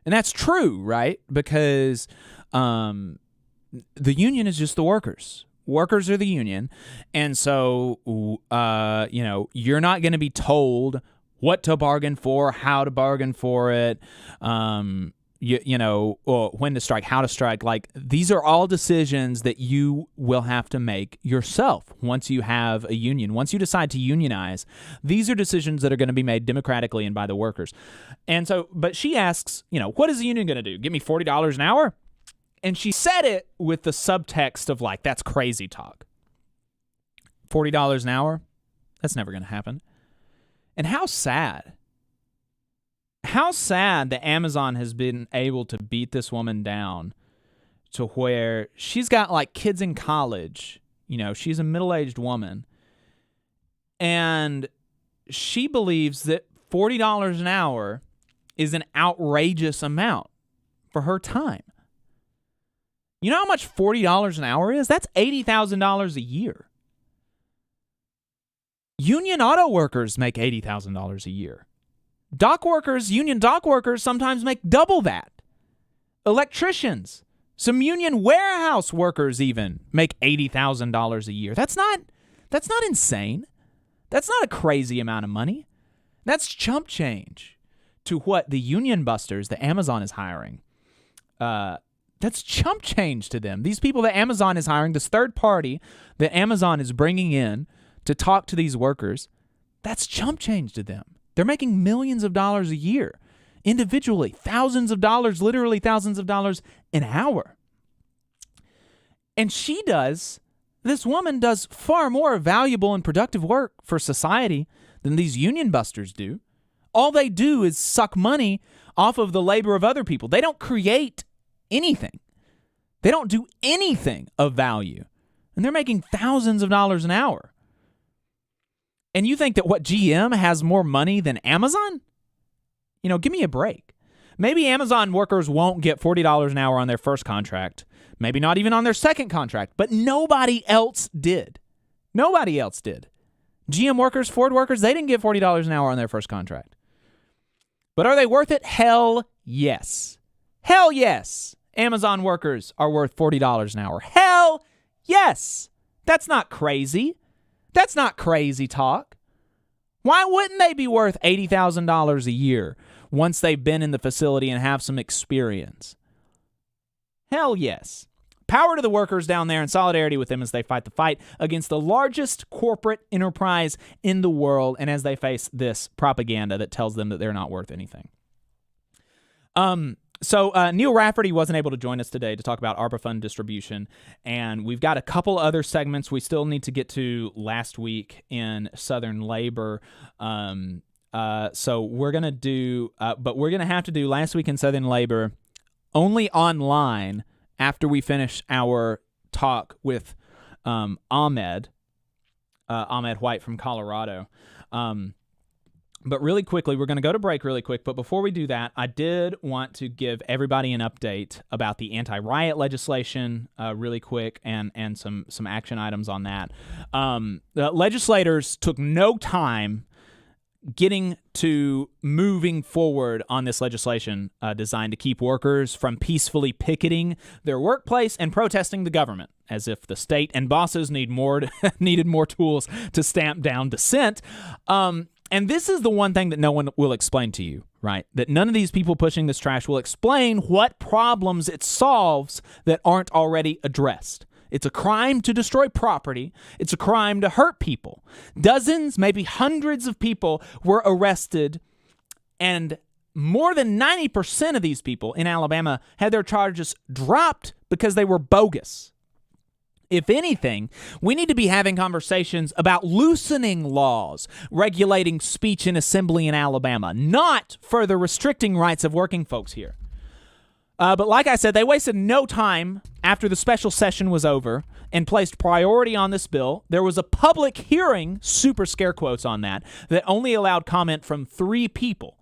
And that's true, right? Because the union is just the workers. Workers are the union. And so, you're not going to be told what to bargain for, how to bargain for it, or when to strike, how to strike. Like, these are all decisions that you will have to make yourself once you have a union. Once you decide to unionize, these are decisions that are going to be made democratically and by the workers. And so, but she asks, what is the union going to do? Give me $40 an hour? And she said it with the subtext of like, that's crazy talk. $40 an hour? That's never going to happen. And how sad that Amazon has been able to beat this woman down to where she's got like kids in college. She's a middle-aged woman. And she believes that $40 an hour is an outrageous amount for her time. You know how much $40 an hour is? That's $80,000 a year. Union auto workers make $80,000 a year. Union dock workers sometimes make double that. Electricians, some union warehouse workers even make $80,000 a year. That's not insane. That's not a crazy amount of money. That's chump change to what the union busters that Amazon is hiring. That's chump change to them. These people that Amazon is hiring, this third party that Amazon is bringing in to talk to these workers, that's chump change to them. They're making millions of dollars a year, individually, thousands of dollars, literally thousands of dollars an hour. And this woman does far more valuable and productive work for society than these union busters do. All they do is suck money off of the labor of other people. They don't create anything. They don't do anything of value. And they're making thousands of dollars an hour. And you think that GM has more money than Amazon? Give me a break. Maybe Amazon workers won't get $40 an hour on their first contract. Maybe not even on their second contract. But nobody else did. Nobody else did. GM workers, Ford workers, they didn't get $40 an hour on their first contract. But are they worth it? Hell yes. Hell yes. Amazon workers are worth $40 an hour. Hell yes. That's not crazy. That's not crazy talk. Why wouldn't they be worth $80,000 a year once they've been in the facility and have some experience? Hell yes. Power to the workers down there, in solidarity with them as they fight the fight against the largest corporate enterprise in the world, and as they face this propaganda that tells them that they're not worth anything. So Neil Rafferty wasn't able to join us today to talk about ARPA fund distribution, and we've got a couple other segments we still need to get to last week in Southern Labor. So we're going to do, but we're going to have to do last week in Southern Labor only online after we finish our talk with Ahmed White from Colorado. But really quickly, we're going to go to break really quick. But before we do that, I did want to give everybody an update about the anti-riot legislation really quick and some action items on that. The legislators took no time getting to moving forward on this legislation designed to keep workers from peacefully picketing their workplace and protesting the government, as if the state and bosses needed more tools to stamp down dissent. And this is the one thing that no one will explain to you, right? That none of these people pushing this trash will explain what problems it solves that aren't already addressed. It's a crime to destroy property. It's a crime to hurt people. Dozens, maybe hundreds of people were arrested, and more than 90% of these people in Alabama had their charges dropped because they were bogus. If anything, we need to be having conversations about loosening laws regulating speech and assembly in Alabama, not further restricting rights of working folks here. But like I said, they wasted no time after the special session was over and placed priority on this bill. There was a public hearing, super scare quotes on that only allowed comment from 3 people.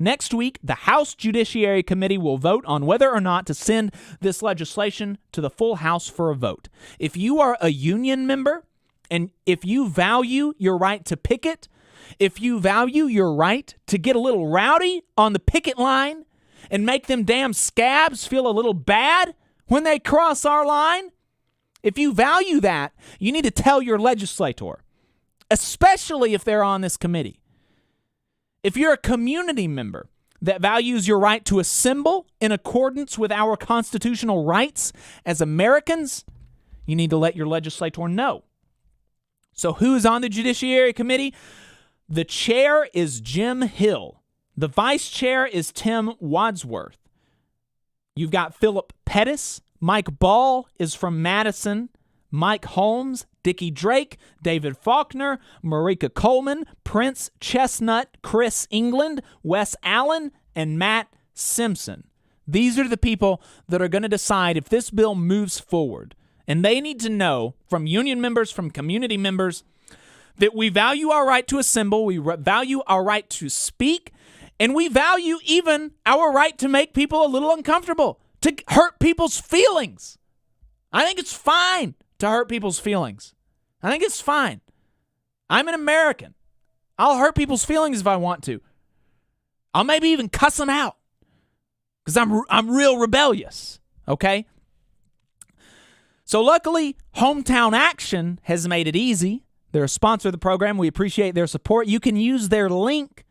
Next week, the House Judiciary Committee will vote on whether or not to send this legislation to the full House for a vote. If you are a union member, and if you value your right to picket, if you value your right to get a little rowdy on the picket line and make them damn scabs feel a little bad when they cross our line, if you value that, you need to tell your legislator, especially if they're on this committee. If you're a community member that values your right to assemble in accordance with our constitutional rights as Americans, you need to let your legislator know. So who is on the Judiciary Committee? The chair is Jim Hill. The vice chair is Tim Wadsworth. You've got Philip Pettis. Mike Ball is from Madison. Mike Holmes, Dickie Drake, David Faulkner, Marika Coleman, Prince Chestnut, Chris England, Wes Allen, and Matt Simpson. These are the people that are going to decide if this bill moves forward. And they need to know from union members, from community members, that we value our right to assemble, we value our right to speak, and we value even our right to make people a little uncomfortable, to hurt people's feelings. I think it's fine to hurt people's feelings. I think it's fine. I'm an American. I'll hurt people's feelings if I want to. I'll maybe even cuss them out because I'm real rebellious, okay? So luckily, Hometown Action has made it easy. They're a sponsor of the program. We appreciate their support. You can use their link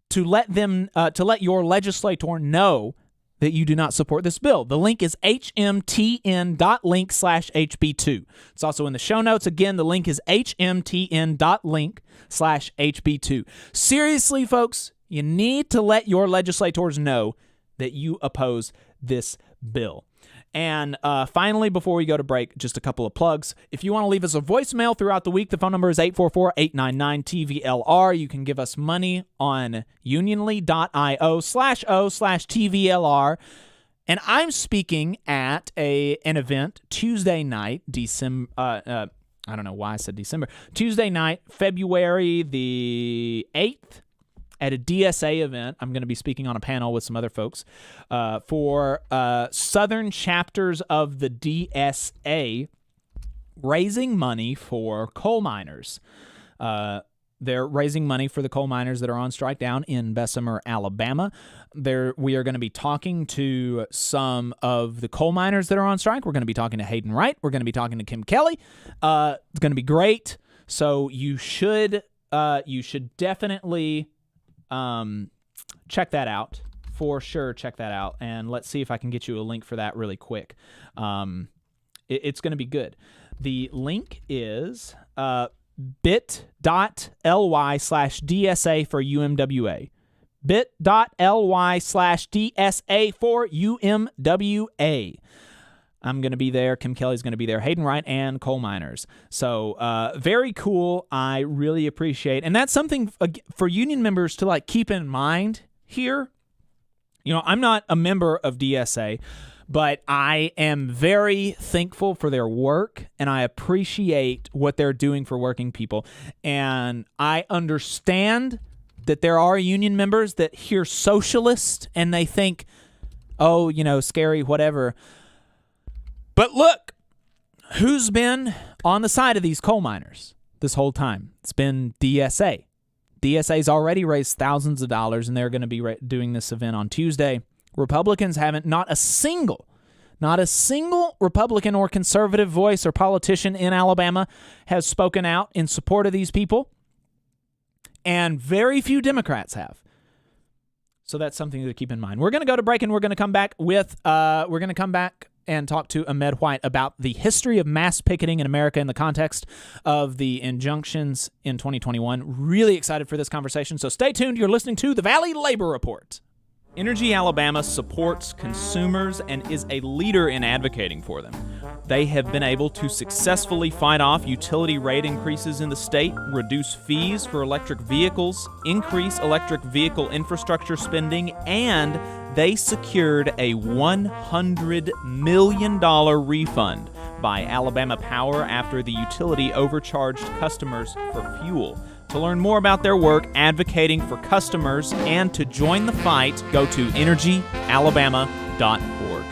to let your legislator know that you do not support this bill. The link is hmtn.link/HB2. It's also in the show notes. Again, the link is hmtn.link/HB2. Seriously, folks, you need to let your legislators know that you oppose this bill. And finally, before we go to break, just a couple of plugs. If you want to leave us a voicemail throughout the week, the phone number is 844-899-TVLR. You can give us money on unionly.io/o/TVLR. And I'm speaking at an event Tuesday night, December. I don't know why I said December. Tuesday night, February the 8th. At a DSA event. I'm going to be speaking on a panel with some other folks for Southern chapters of the DSA raising money for coal miners. They're raising money for the coal miners that are on strike down in Bessemer, Alabama. We are going to be talking to some of the coal miners that are on strike. We're going to be talking to Hayden Wright. We're going to be talking to Kim Kelly. It's going to be great. So you should definitely check that out. For sure, check that out. And let's see if I can get you a link for that really quick. It's going to be good. The link is bit.ly/DSA for UMWA. bit.ly/DSA for UMWA. I'm going to be there. Kim Kelly's going to be there. Hayden Wright and coal miners. So very cool. I really appreciate. And that's something for union members to keep in mind here. You know, I'm not a member of DSA, but I am very thankful for their work, and I appreciate what they're doing for working people. And I understand that there are union members that hear socialist and they think, oh, scary, whatever. But look, who's been on the side of these coal miners this whole time? It's been DSA. DSA's already raised thousands of dollars, and they're going to be doing this event on Tuesday. Republicans haven't, not a single Republican or conservative voice or politician in Alabama has spoken out in support of these people, and very few Democrats have. So that's something to keep in mind. We're going to go to break, and we're going to come back and talk to Ahmed White about the history of mass picketing in America in the context of the injunctions in 2021. Really excited for this conversation, so stay tuned. You're listening to the Valley Labor Report. Energy Alabama supports consumers and is a leader in advocating for them. They have been able to successfully fight off utility rate increases in the state, reduce fees for electric vehicles, increase electric vehicle infrastructure spending, and they secured a $100 million refund by Alabama Power after the utility overcharged customers for fuel. To learn more about their work advocating for customers and to join the fight, go to energyalabama.org.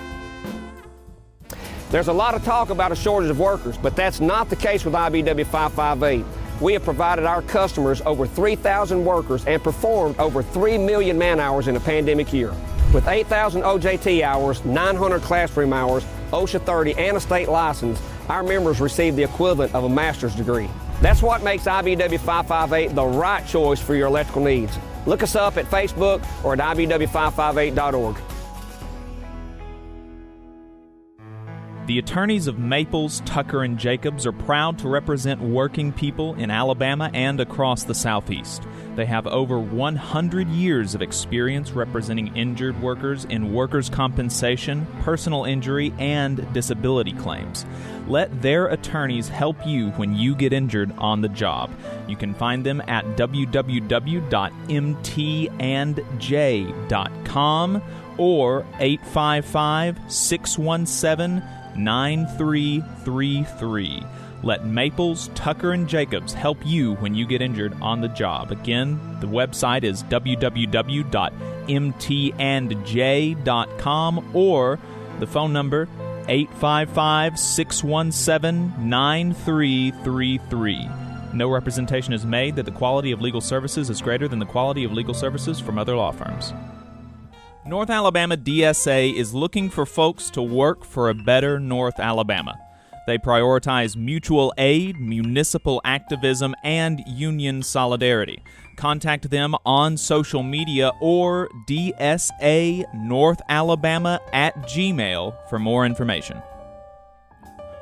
There's a lot of talk about a shortage of workers, but that's not the case with IBW 558. We have provided our customers over 3,000 workers and performed over 3 million man-hours in a pandemic year. With 8,000 OJT hours, 900 classroom hours, OSHA 30, and a state license, our members receive the equivalent of a master's degree. That's what makes IBW 558 the right choice for your electrical needs. Look us up at Facebook or at IBW558.org. The attorneys of Maples, Tucker, and Jacobs are proud to represent working people in Alabama and across the Southeast. They have over 100 years of experience representing injured workers in workers' compensation, personal injury, and disability claims. Let their attorneys help you when you get injured on the job. You can find them at www.mtandj.com or 855-617-9333. Let Maples, Tucker, and Jacobs help you when you get injured on the job. Again, the website is www.mtandj.com or the phone number 855-617-9333. No representation is made that the quality of legal services is greater than the quality of legal services from other law firms. North Alabama DSA is looking for folks to work for a better North Alabama. They prioritize mutual aid, municipal activism, and union solidarity. Contact them on social media or dsanorthalabama@gmail for more information.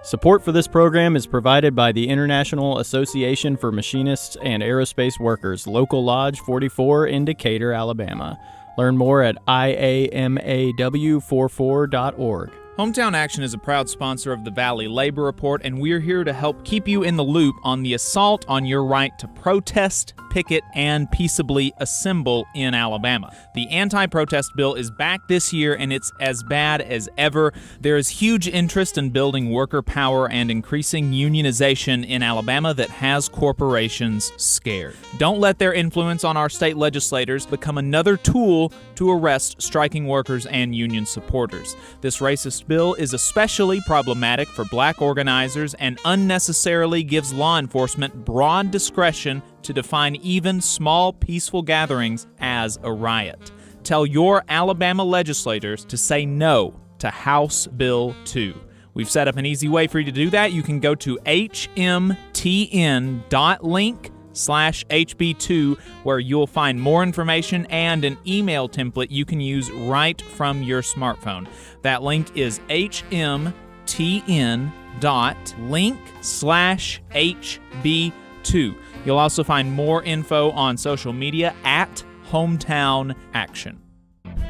Support for this program is provided by the International Association for Machinists and Aerospace Workers, Local Lodge 44 in Decatur, Alabama. Learn more at iamaw44.org. Hometown Action is a proud sponsor of the Valley Labor Report, and we're here to help keep you in the loop on the assault on your right to protest, picket, and peaceably assemble in Alabama. The anti-protest bill is back this year, and it's as bad as ever. There is huge interest in building worker power and increasing unionization in Alabama that has corporations scared. Don't let their influence on our state legislators become another tool to arrest striking workers and union supporters. This racist bill is especially problematic for black organizers and unnecessarily gives law enforcement broad discretion to define even small peaceful gatherings as a riot. Tell your Alabama legislators to say no to House Bill 2. We've set up an easy way for you to do that. You can go to hmtn.link/HB2, where you'll find more information and an email template you can use right from your smartphone. That link is hmtn.link/HB2. You'll also find more info on social media at Hometown Action.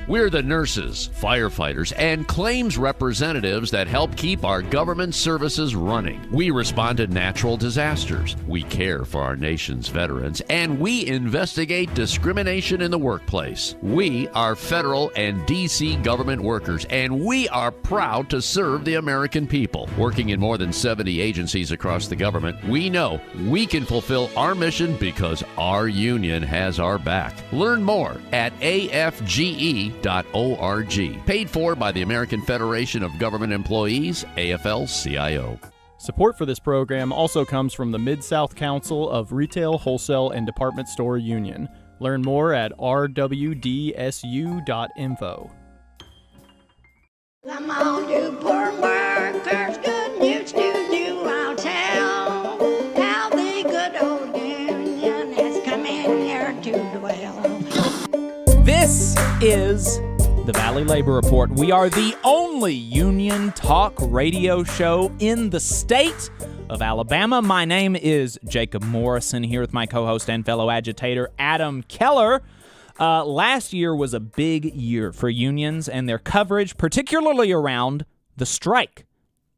We're the nurses, firefighters, and claims representatives that help keep our government services running. We respond to natural disasters. We care for our nation's veterans, and we investigate discrimination in the workplace. We are federal and D.C. government workers, and we are proud to serve the American people. Working in more than 70 agencies across the government, we know we can fulfill our mission because our union has our back. Learn more at afge.org. Paid for by the American Federation of Government Employees, AFL-CIO. Support for this program also comes from the Mid-South Council of Retail, Wholesale, and Department Store Union. Learn more at rwdsu.info. Come on, you poor workers, good news to you I'll tell, how the good old union has come in here to dwell. This is The Valley Labor Report. We are the only union talk radio show in the state of Alabama. My name is Jacob Morrison, here with my co-host and fellow agitator, Adam Keller. Last year was a big year for unions and their coverage, particularly around the strike.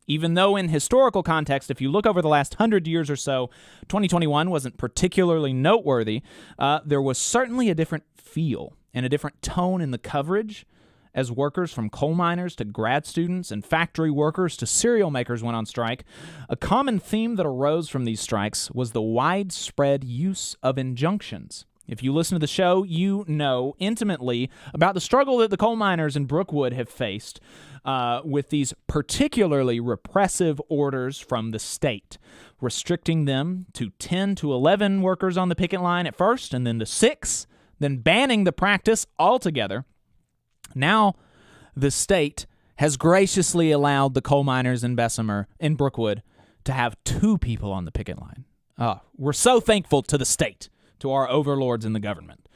Even though in historical context, if you look over the last 100 years or so, 2021 wasn't particularly noteworthy, there was certainly a different feel and a different tone in the coverage as workers from coal miners to grad students and factory workers to cereal makers went on strike. A common theme that arose from these strikes was the widespread use of injunctions. If you listen to the show, you know intimately about the struggle that the coal miners in Brookwood have faced with these particularly repressive orders from the state, restricting them to 10 to 11 workers on the picket line at first, and then to 6, then banning the practice altogether. Now, the state has graciously allowed the coal miners in Bessemer, in Brookwood, to have 2 people on the picket line. We're so thankful to the state, to our overlords in the government.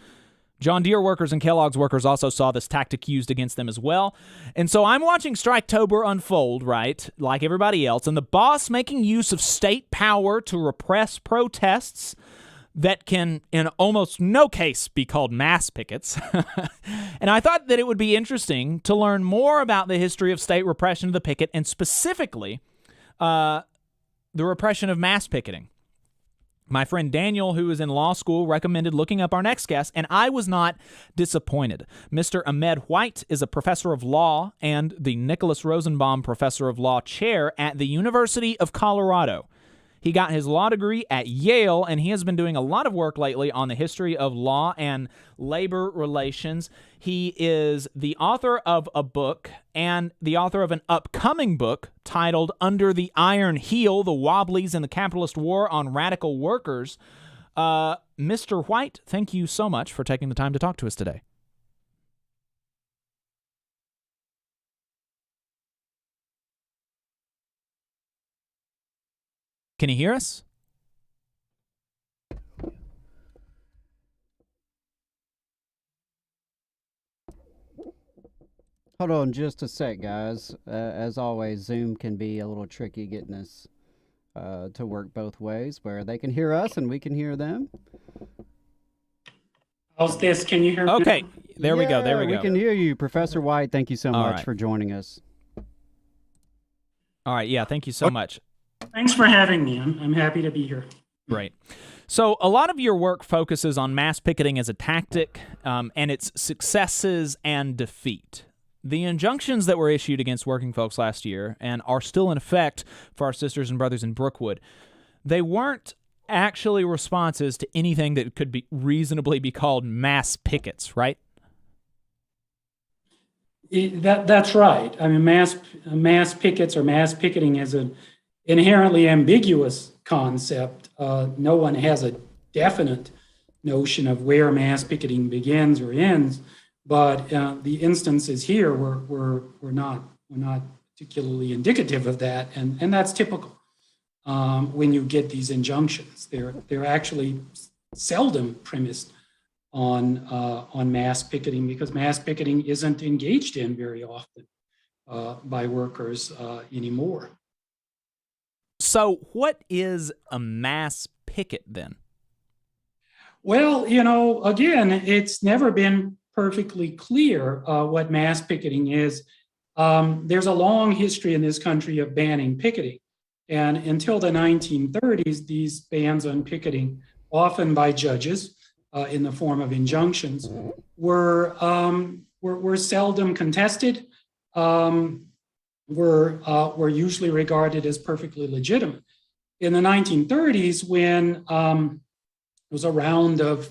John Deere workers and Kellogg's workers also saw this tactic used against them as well. And so I'm watching Striketober unfold, right, like everybody else, and the boss making use of state power to repress protests that can, in almost no case, be called mass pickets. And I thought that it would be interesting to learn more about the history of state repression of the picket, and specifically the repression of mass picketing. My friend Daniel, who is in law school, recommended looking up our next guest, and I was not disappointed. Mr. Ahmed White is a professor of law and the Nicholas Rosenbaum Professor of Law Chair at the University of Colorado. He got his law degree at Yale, and he has been doing a lot of work lately on the history of law and labor relations. He is the author of a book and the author of an upcoming book titled Under the Iron Heel, The Wobblies in the Capitalist War on Radical Workers. Mr. White, thank you so much for taking the time to talk to us today. Can you hear us? Hold on just a sec, guys. As always, Zoom can be a little tricky getting us to work both ways, where they can hear us and we can hear them. How's this? Can you hear me? Okay, there we go. We can hear you. Professor White, thank you so much for joining us. All right, yeah, thank you so much. Thanks for having me. I'm happy to be here. Great. So a lot of your work focuses on mass picketing as a tactic and its successes and defeat. The injunctions that were issued against working folks last year and are still in effect for our sisters and brothers in Brookwood, they weren't actually responses to anything that could be reasonably be called mass pickets, right? That's right. I mean, mass pickets or mass picketing is an inherently ambiguous concept. No one has a definite notion of where mass picketing begins or ends, but the instances here were not particularly indicative of that, and that's typical when you get these injunctions. They're actually seldom premised on mass picketing, because mass picketing isn't engaged in very often by workers anymore. So what is a mass picket then? Well, again, it's never been perfectly clear what mass picketing is. There's a long history in this country of banning picketing. And until the 1930s, these bans on picketing, often by judges in the form of injunctions, were seldom contested, were usually regarded as perfectly legitimate. In the 1930s, when there was a round of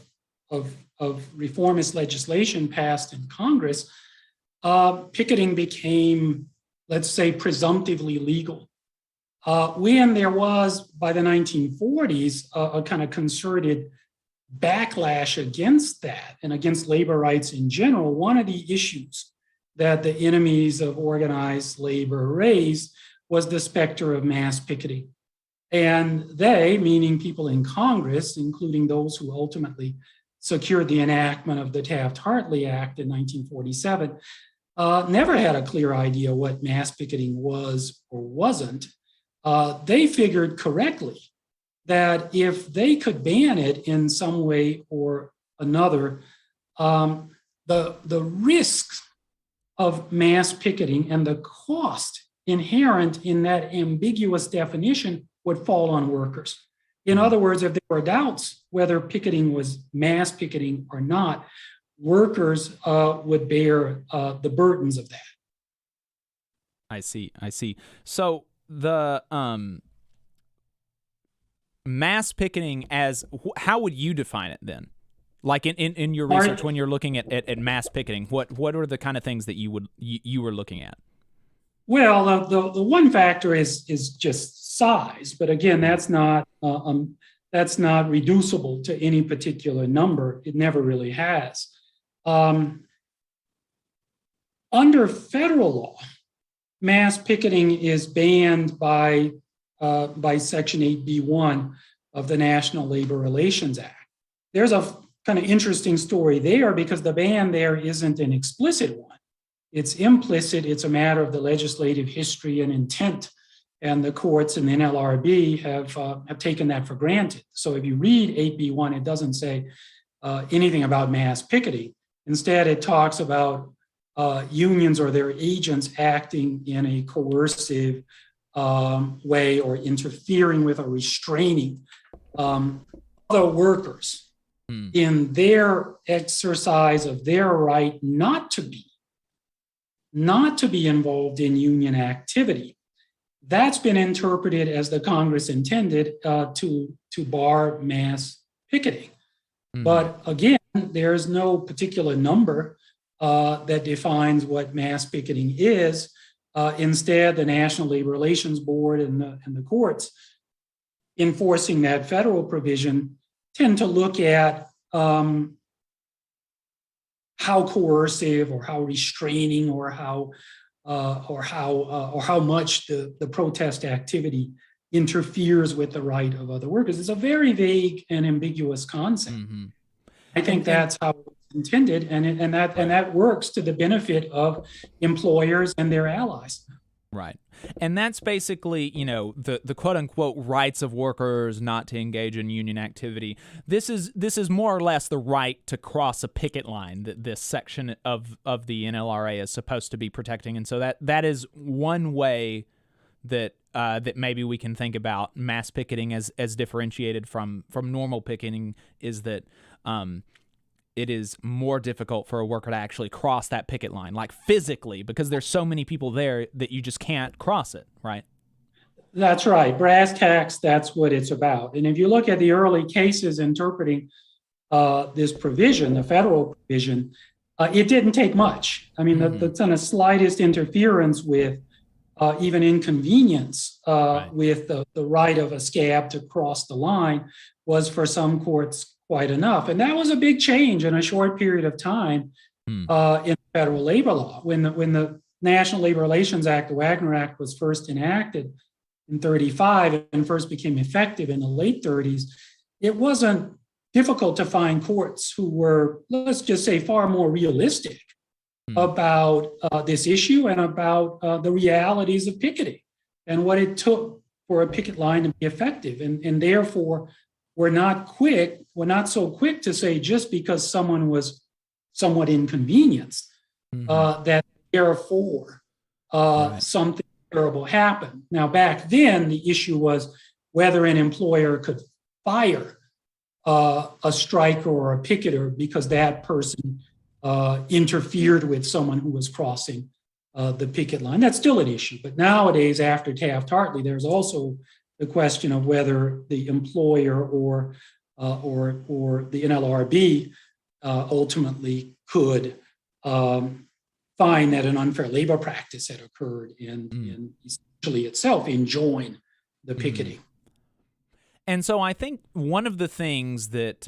reformist legislation passed in Congress, picketing became, let's say, presumptively legal. When there was, by the 1940s, a kind of concerted backlash against that and against labor rights in general, one of the issues that the enemies of organized labor raised was the specter of mass picketing. And they, meaning people in Congress, including those who ultimately secured the enactment of the Taft-Hartley Act in 1947, never had a clear idea what mass picketing was or wasn't. They figured correctly that if they could ban it in some way or another, the risks of mass picketing and the cost inherent in that ambiguous definition would fall on workers. In other words, if there were doubts whether picketing was mass picketing or not, workers would bear the burdens of that. I see. So the mass picketing how would you define it then? Like in your research, when you're looking at mass picketing, what are the kind of things that you were looking at? Well, the one factor is just size, but again, that's not reducible to any particular number. It never really has. Under federal law, mass picketing is banned by Section 8B1 of the National Labor Relations Act. There's a kind of interesting story there because the ban there isn't an explicit one. It's implicit. It's a matter of the legislative history and intent, and the courts and the Nlrb have taken that for granted. So if you read 8B1, it doesn't say anything about mass picketing. Instead, it talks about unions or their agents acting in a coercive way or interfering with or restraining other workers in their exercise of their right not to be involved in union activity. That's been interpreted as the Congress intended to bar mass picketing. But again, there's no particular number that defines what mass picketing is. Instead, the National Labor Relations Board and the courts enforcing that federal provision tend to look at how coercive or how restraining or how much the protest activity interferes with the right of other workers. It's a very vague and ambiguous concept. I think that's how it's intended, and that works to the benefit of employers and their allies. Right. And that's basically, the quote unquote rights of workers not to engage in union activity. This is more or less the right to cross a picket line that this section of the NLRA is supposed to be protecting. And so that is one way that maybe we can think about mass picketing as differentiated from normal picketing, is that it is more difficult for a worker to actually cross that picket line, like physically, because there's so many people there that you just can't cross it, right? That's right. Brass tacks, that's what it's about. And if you look at the early cases interpreting this provision, the federal provision, it didn't take much. I mean, the kind of slightest interference with even inconvenience with the right of a scab to cross the line was for some courts quite enough. And that was a big change in a short period of time in federal labor law. When the National Labor Relations Act, the Wagner Act, was first enacted in 1935 and first became effective in the late 1930s, it wasn't difficult to find courts who were, let's just say, far more realistic about this issue and about the realities of picketing and what it took for a picket line to be effective. And therefore, we're not so quick to say just because someone was somewhat inconvenienced that therefore something terrible happened. Now, back then, the issue was whether an employer could fire a striker or a picketer because that person interfered with someone who was crossing the picket line. That's still an issue. But nowadays, after Taft-Hartley, there's also the question of whether the employer or the NLRB ultimately could find that an unfair labor practice had occurred and essentially itself enjoin the picketing. And so I think one of the things that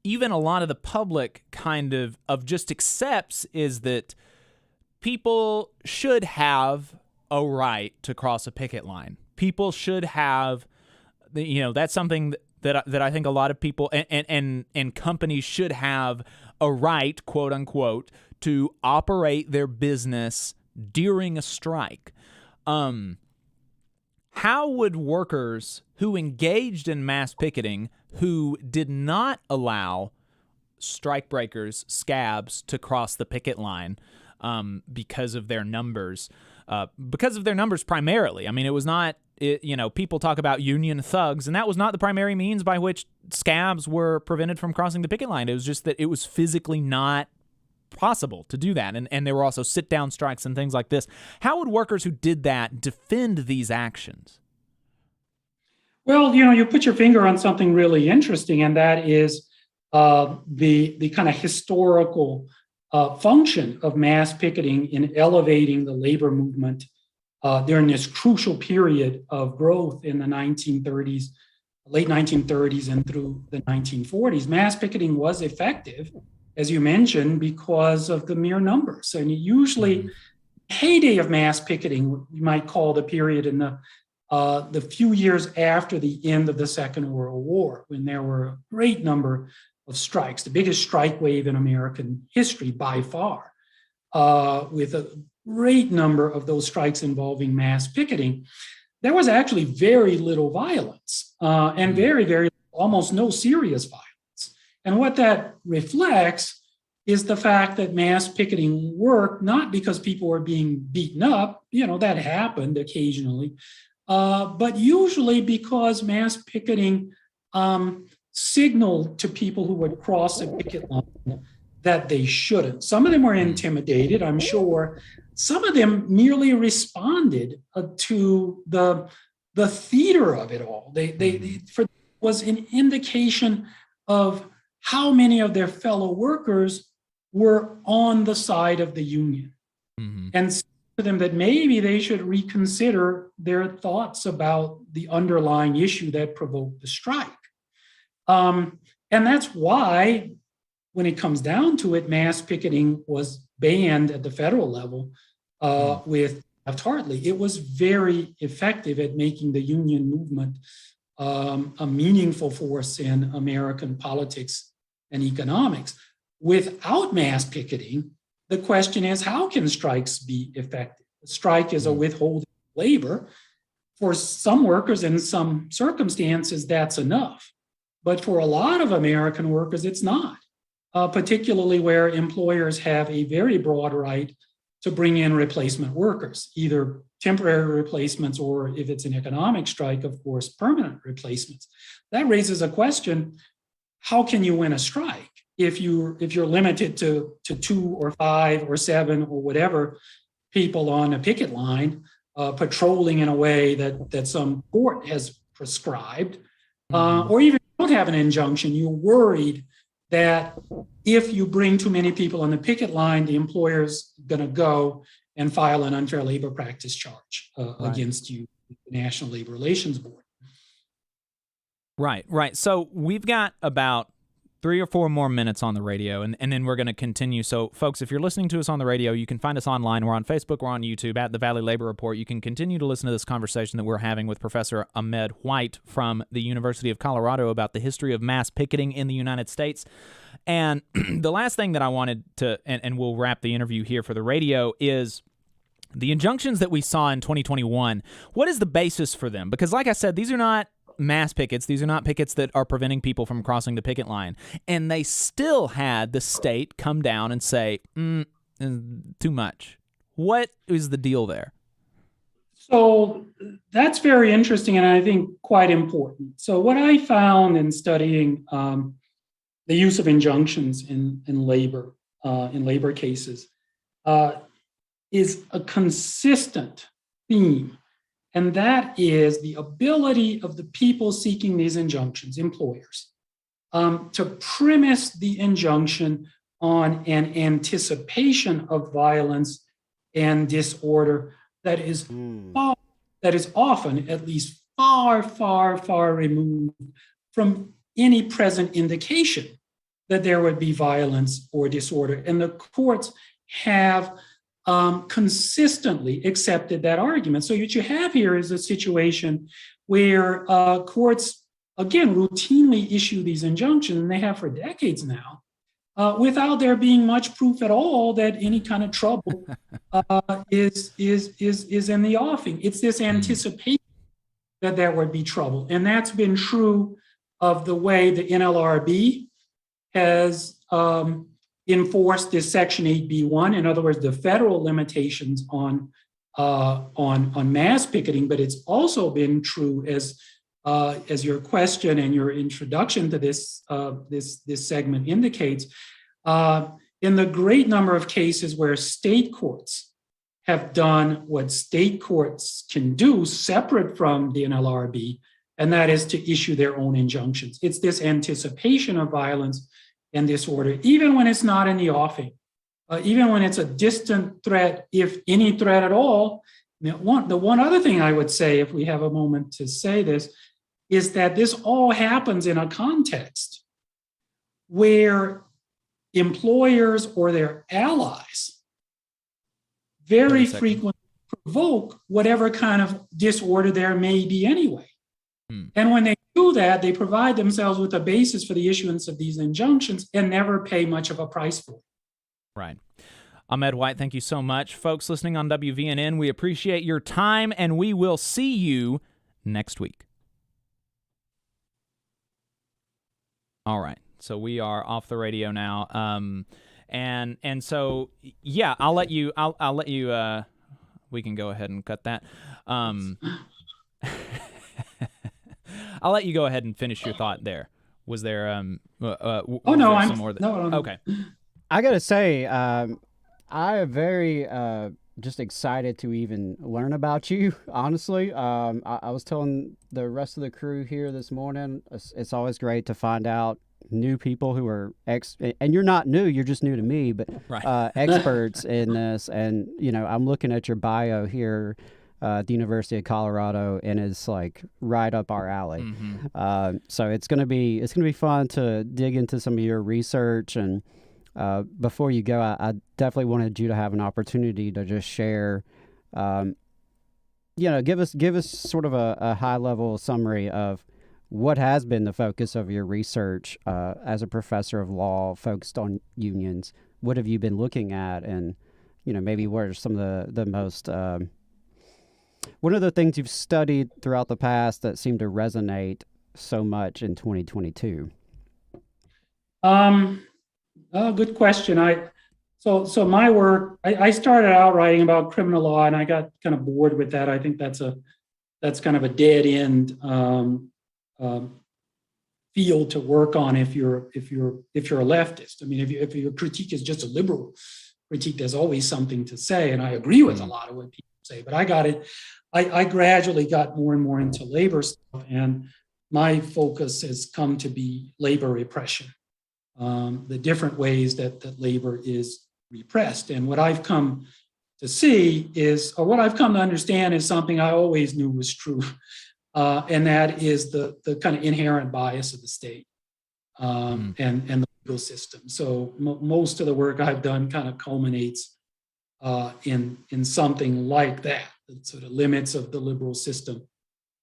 even a lot of the public kind of just accepts is that people should have a right to cross a picket line. People should have, that's something that I think a lot of people and companies should have a right, quote unquote, to operate their business during a strike. How would workers who engaged in mass picketing, who did not allow strikebreakers, scabs, to cross the picket line because of their numbers primarily? I mean, it was not, people talk about union thugs, and that was not the primary means by which scabs were prevented from crossing the picket line. It was just that it was physically not possible to do that. And there were also sit-down strikes and things like this. How would workers who did that defend these actions? Well, you put your finger on something really interesting, and that is the kind of historical function of mass picketing in elevating the labor movement during this crucial period of growth in the 1930s, late 1930s and through the 1940s. Mass picketing was effective, as you mentioned, because of the mere numbers. And usually, heyday of mass picketing, you might call the period in the few years after the end of the Second World War, when there were a great number of strikes, the biggest strike wave in American history by far, with a great number of those strikes involving mass picketing. There was actually very little violence and very, almost no serious violence. And what that reflects is the fact that mass picketing worked not because people were being beaten up, that happened occasionally, but usually because mass picketing signaled to people who would cross a picket line that they shouldn't. Some of them were intimidated, I'm sure. Some of them merely responded to the theater of it all. They was an indication of how many of their fellow workers were on the side of the union, and to them that maybe they should reconsider their thoughts about the underlying issue that provoked the strike. And that's why, when it comes down to it, mass picketing was banned at the federal level with Taft-Hartley. It was very effective at making the union movement a meaningful force in American politics and economics. Without mass picketing, the question is, how can strikes be effective? A strike is a withholding of labor. For some workers in some circumstances, that's enough. But for a lot of American workers, it's not, particularly where employers have a very broad right to bring in replacement workers, either temporary replacements or, if it's an economic strike, of course, permanent replacements. That raises a question: how can you win a strike if you're limited to 2 or 5 or 7 or whatever people on a picket line patrolling in a way that some court has prescribed, or even don't have an injunction? You're worried that if you bring too many people on the picket line, the employer's going to go and file an unfair labor practice charge against you, the National Labor Relations Board. Right. So we've got about 3 or 4 more minutes on the radio, and then we're going to continue. So, folks, if you're listening to us on the radio, you can find us online. We're on Facebook. We're on YouTube at the Valley Labor Report. You can continue to listen to this conversation that we're having with Professor Ahmed White from the University of Colorado about the history of mass picketing in the United States. And the last thing that I wanted to, and we'll wrap the interview here for the radio, is the injunctions that we saw in 2021. What is the basis for them? Because, like I said, these are not mass pickets. These are not pickets that are preventing people from crossing the picket line. And they still had the state come down and say, too much. What is the deal there? So that's very interesting, and I think quite important. So what I found in studying the use of injunctions in labor cases is a consistent theme. And that is the ability of the people seeking these injunctions, employers, to premise the injunction on an anticipation of violence and disorder that is often at least far removed from any present indication that there would be violence or disorder. And the courts have consistently accepted that argument. So what you have here is a situation where courts again, routinely issue these injunctions, and they have for decades now, without there being much proof at all that any kind of trouble is in the offing. It's this anticipation that there would be trouble. And that's been true of the way the NLRB has enforced this Section 8B1, in other words, the federal limitations on mass picketing, but it's also been true as your question and your introduction to this segment indicates, in the great number of cases where state courts have done what state courts can do separate from the NLRB, and that is to issue their own injunctions. It's this anticipation of violence and disorder, even when it's not in the offing, even when it's a distant threat, if any threat at all. The one other thing I would say, if we have a moment to say this, is that this all happens in a context where employers or their allies very frequently provoke whatever kind of disorder there may be anyway. And when they do that, they provide themselves with a basis for the issuance of these injunctions and never pay much of a price for it. Right. Ahmed White, thank you so much. Folks listening on WVNN, we appreciate your time, and we will see you next week. All right. So we are off the radio now. And so, yeah, I'll let you, we can go ahead and cut that. I'll let you go ahead and finish your thought there. Was there, okay. I got to say, I am very just excited to even learn about you, honestly. I was telling the rest of the crew here this morning, it's always great to find out new people who are and you're not new, you're just new to me, but experts in this. And, you know, I'm looking at your bio here at the University of Colorado, and it's like right up our alley. So it's gonna be fun to dig into some of your research. And before you go, I definitely wanted you to have an opportunity to just share, give us sort of a high level summary of what has been the focus of your research as a professor of law focused on unions. What have you been looking at, and maybe what are some of the most what are the things you've studied throughout the past that seem to resonate so much in 2022? Good question. So my work, I started out writing about criminal law, and I got kind of bored with that. I think that's kind of a dead end field to work on if you're a leftist. I mean, if your critique is just a liberal critique, there's always something to say, and I agree with a lot of what people say. But I gradually got more and more into labor stuff, and my focus has come to be labor repression, the different ways that labor is repressed. And what I've come to see is, or what I've come to understand is something I always knew was true, and that is the kind of inherent bias of the state and the legal system. So most of the work I've done kind of culminates in something like that, the sort of limits of the liberal system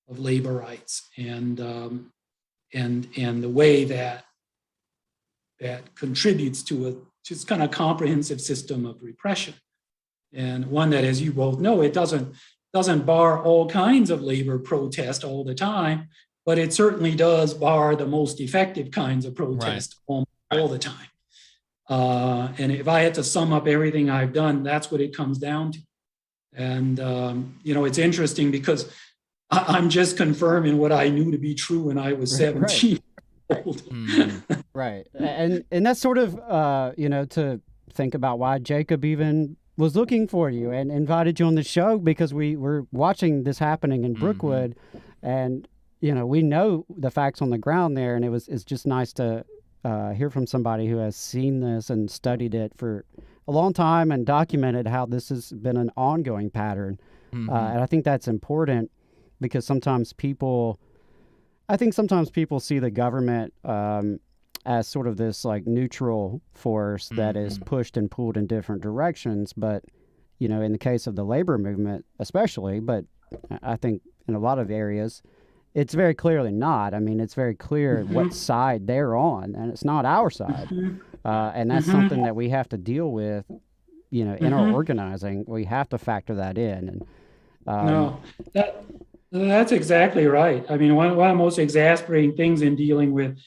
of labor rights, and the way that contributes to a just kind of comprehensive system of repression, and one that, as you both know, it doesn't bar all kinds of labor protest all the time, but it certainly does bar the most effective kinds of protest all the time. And if I had to sum up everything I've done, that's what it comes down to. And it's interesting because I'm just confirming what I knew to be true when I was 17 years old. Right. And that's sort of, to think about why Jacob even was looking for you and invited you on the show, because we were watching this happening in Brookwood, and, we know the facts on the ground there. And it's just nice to hear from somebody who has seen this and studied it for a long time and documented how this has been an ongoing pattern. And I think that's important, because sometimes people see the government as sort of this like neutral force that is pushed and pulled in different directions. But, in the case of the labor movement especially, but I think in a lot of areas, It's very clearly not. I mean, it's very clear what side they're on, and it's not our side. And that's something that we have to deal with, in our organizing. We have to factor that in. And that's exactly right. I mean, one of the most exasperating things in dealing with,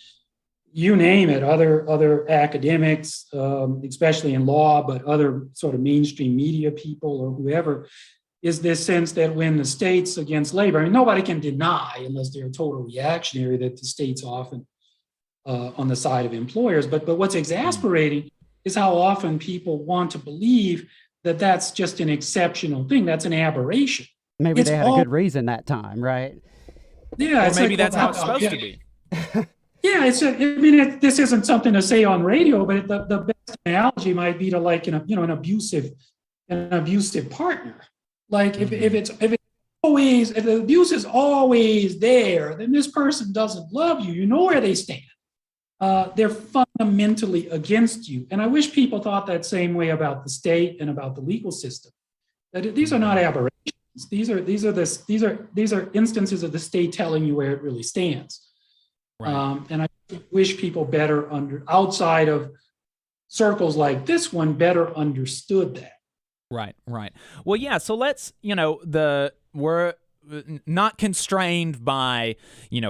you name it, other academics, especially in law, but other sort of mainstream media people or whoever, is this sense that when the state's against labor, I mean, nobody can deny, unless they're total reactionary, that the state's often on the side of employers. But what's exasperating is how often people want to believe that that's just an exceptional thing. That's an aberration. Maybe they had a good reason that time, right? Yeah, or maybe that's how it's supposed to be. Yeah, this isn't something to say on radio, but the best analogy might be to like an abusive partner. Like if the abuse is always there, then this person doesn't love you. You know where they stand. They're fundamentally against you. And I wish people thought that same way about the state and about the legal system. That these are not aberrations. These are instances of the state telling you where it really stands. Right. And I wish people better outside of circles like this one better understood that. Right. Well, yeah. So let's, we're not constrained by,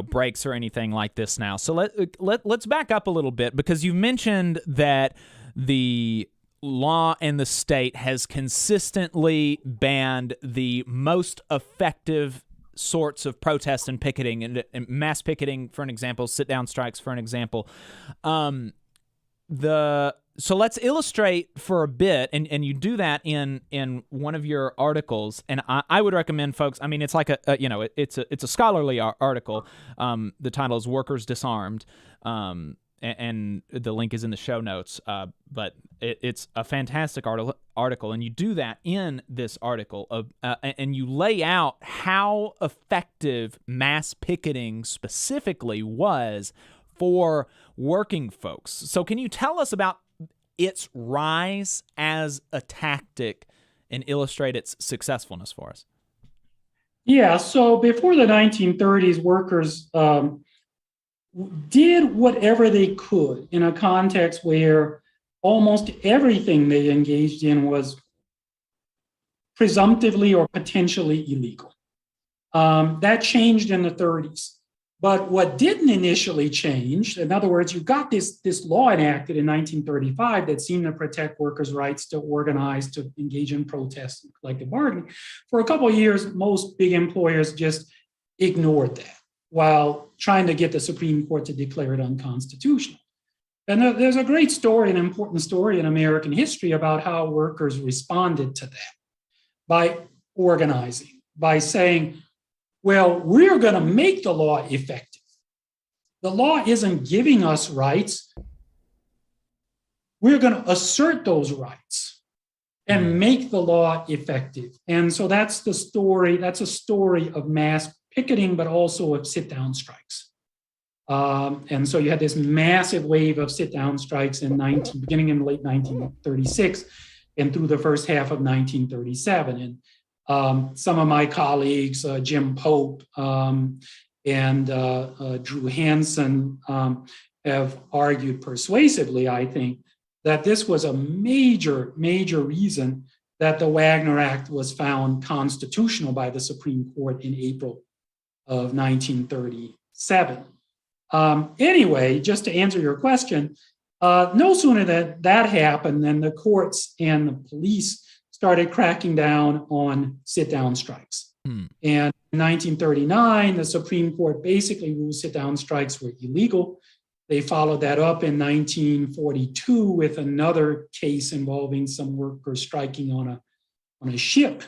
breaks or anything like this now. So let's back up a little bit, because you mentioned that the law and the state has consistently banned the most effective sorts of protest and picketing, and mass picketing, for an example, sit-down strikes, for an example. So let's illustrate for a bit, and you do that in one of your articles, and I would recommend folks. I mean, it's like it's a scholarly article. The title is "Workers Disarmed," and the link is in the show notes. But it's a fantastic article, and you do that in this article and you lay out how effective mass picketing specifically was for working folks. So can you tell us about its rise as a tactic and illustrate its successfulness for us? Yeah, so before the 1930s, workers did whatever they could in a context where almost everything they engaged in was presumptively or potentially illegal. That changed in the 30s. But what didn't initially change, in other words, you got this law enacted in 1935 that seemed to protect workers' rights to organize, to engage in protests and collective bargaining. For a couple of years, most big employers just ignored that while trying to get the Supreme Court to declare it unconstitutional. And there's a great story, an important story in American history about how workers responded to that by organizing, by saying, well, we're going to make the law effective. The law isn't giving us rights. We're going to assert those rights and make the law effective. And so that's the story. That's a story of mass picketing, but also of sit-down strikes. And so you had this massive wave of sit-down strikes beginning in late 1936 and through the first half of 1937. And some of my colleagues, Jim Pope and Drew Hansen, have argued persuasively, I think, that this was a major, major reason that the Wagner Act was found constitutional by the Supreme Court in April of 1937. Anyway, just to answer your question, no sooner that happened than the courts and the police started cracking down on sit-down strikes. And in 1939, the Supreme Court basically ruled sit-down strikes were illegal. They followed that up in 1942 with another case involving some workers striking on a ship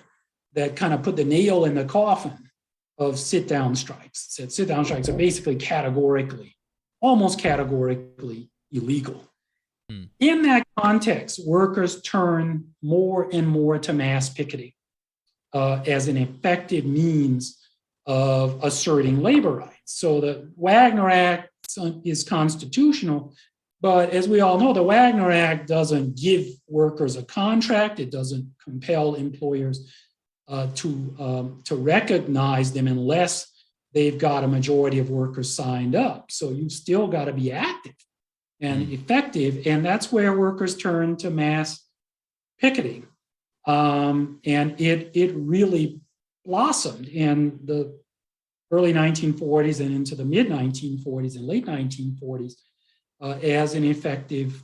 that kind of put the nail in the coffin of sit-down strikes. Said sit-down strikes are basically almost categorically illegal. In that context, workers turn more and more to mass picketing as an effective means of asserting labor rights. So the Wagner Act is constitutional, but as we all know, the Wagner Act doesn't give workers a contract. It doesn't compel employers to recognize them unless they've got a majority of workers signed up. So you've still got to be active and effective. And that's where workers turn to mass picketing. And it really blossomed in the early 1940s and into the mid 1940s and late 1940s as an effective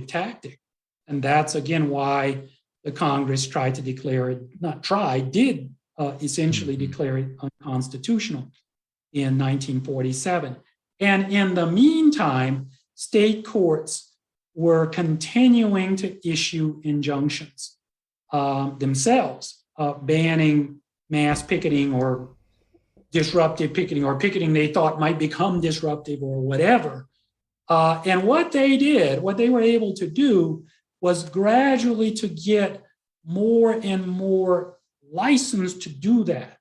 tactic. And that's again why the Congress tried to declare it, not tried, did essentially declare it unconstitutional in 1947. And in the meantime, state courts were continuing to issue injunctions themselves, banning mass picketing or disruptive picketing or picketing they thought might become disruptive or whatever. And what they were able to do was gradually to get more and more licensed to do that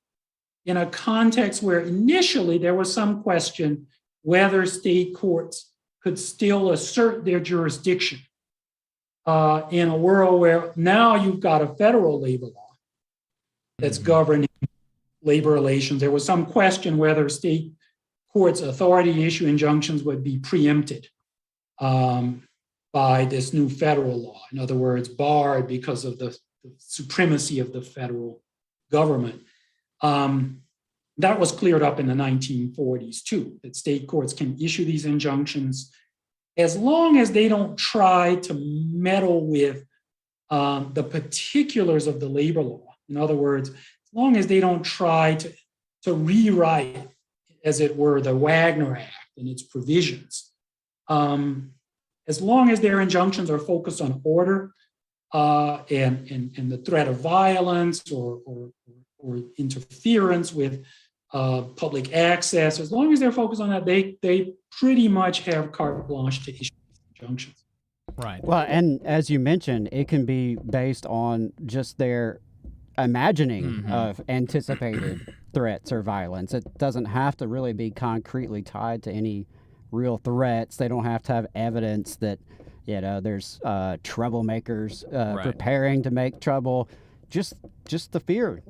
in a context where initially there was some question whether state courts could still assert their jurisdiction in a world where now you've got a federal labor law that's governing labor relations. There was some question whether state courts' authority to issue injunctions would be preempted by this new federal law. In other words, barred because of the supremacy of the federal government. That was cleared up in the 1940s too, that state courts can issue these injunctions as long as they don't try to meddle with the particulars of the labor law. In other words, as long as they don't try to rewrite, as it were, the Wagner Act and its provisions. As long as their injunctions are focused on order and the threat of violence or interference with public access, as long as they're focused on that, they pretty much have carte blanche to issue injunctions. Right. Well, and as you mentioned, it can be based on just their imagining of anticipated threats or violence. It doesn't have to really be concretely tied to any real threats. They don't have to have evidence that, there's troublemakers preparing to make trouble. Just the fear.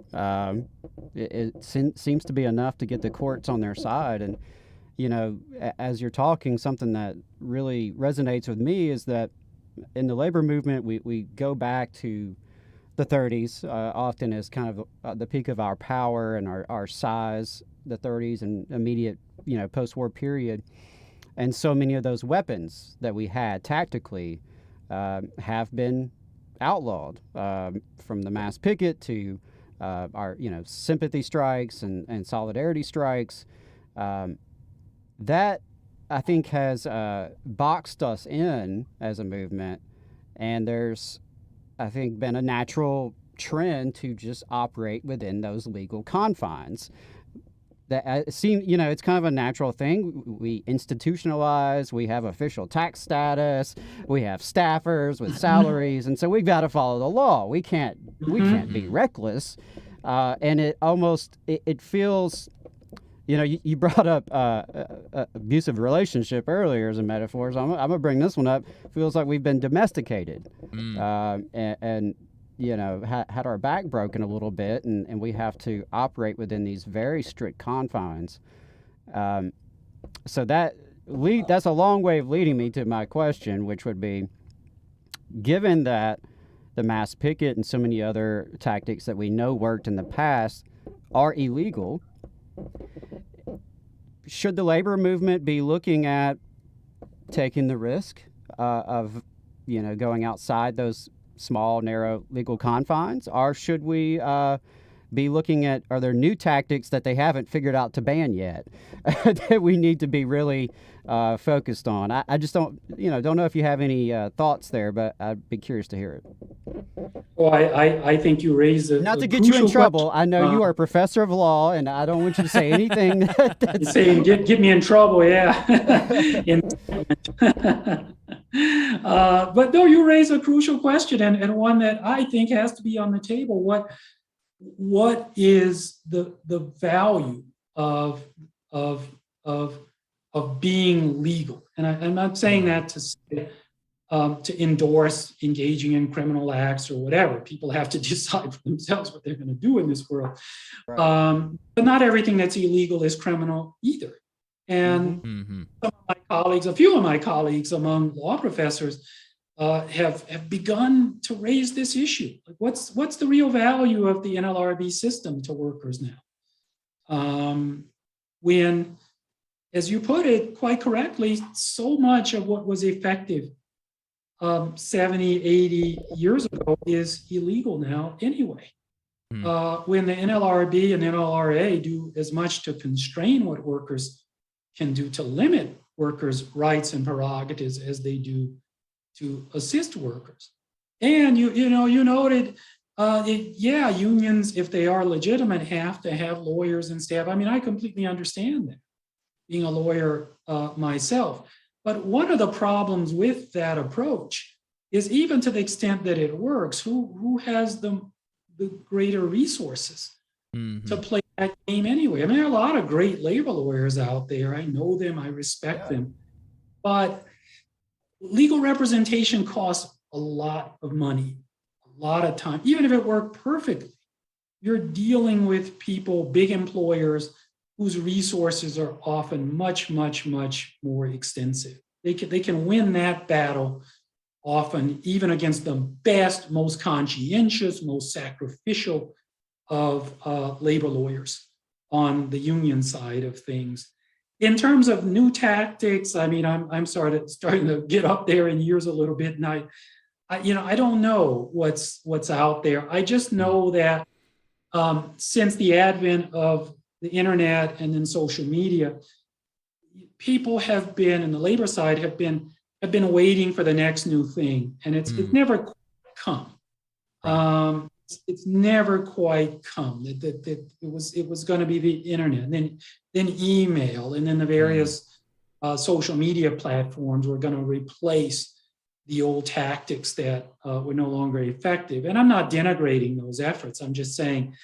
It seems to be enough to get the courts on their side. And, as you're talking, something that really resonates with me is that in the labor movement, we go back to the 30s, often as kind of the peak of our power and our size, the 30s and immediate, post-war period. And so many of those weapons that we had tactically have been outlawed, from the mass picket to our, sympathy strikes and solidarity strikes. That, I think, has boxed us in as a movement. And there's, I think, been a natural trend to just operate within those legal confines. That seems, it's kind of a natural thing. We institutionalize, we have official tax status, we have staffers with salaries, and so we've got to follow the law. We can't be reckless. And it almost, it feels, you brought up abusive relationship earlier as a metaphor, so I'm going to bring this one up. Feels like we've been domesticated. And had our back broken a little bit, and we have to operate within these very strict confines. So that's a long way of leading me to my question, which would be, given that the mass picket and so many other tactics that we know worked in the past are illegal, should the labor movement be looking at taking the risk of going outside those small, narrow legal confines, or should we be looking at, are there new tactics that they haven't figured out to ban yet that we need to be really focused on? I just don't know if you have any thoughts there, but I'd be curious to hear it. Well, I think you raised a not to get you in trouble. I know you are a professor of law, and I don't want you to say anything that's saying get me in trouble. Yeah. But no, you raise a crucial question, and one that I think has to be on the table. What is the value of being legal? And I'm not saying that to say to endorse engaging in criminal acts or whatever. People have to decide for themselves what they're going to do in this world. Right. But not everything that's illegal is criminal either. And some of my colleagues, a few of my colleagues among law professors, have begun to raise this issue. Like, what's the real value of the NLRB system to workers now? When, as you put it quite correctly, so much of what was effective 70, 80 years ago is illegal now anyway. When the NLRB and NLRA do as much to constrain what workers can do to limit workers' rights and prerogatives as they do to assist workers. And you noted, unions, if they are legitimate, have to have lawyers and staff. I mean, I completely understand that, being a lawyer myself. But one of the problems with that approach is, even to the extent that it works, who has the greater resources to play that game anyway? I mean, there are a lot of great labor lawyers out there. I know them, I respect them. But legal representation costs a lot of money, a lot of time. Even if it worked perfectly, you're dealing with people, big employers, whose resources are often much, much, much more extensive. They can win that battle often even against the best, most conscientious, most sacrificial of labor lawyers on the union side of things. In terms of new tactics, I mean, I'm starting to get up there in years a little bit, and I don't know what's out there. I just know that since the advent of the internet and then social media, people have been, and the labor side have been waiting for the next new thing, and it's never quite come. It's never quite come. That it was going to be the internet, and then email, and then the various social media platforms were going to replace the old tactics that were no longer effective. And I'm not denigrating those efforts. I'm just saying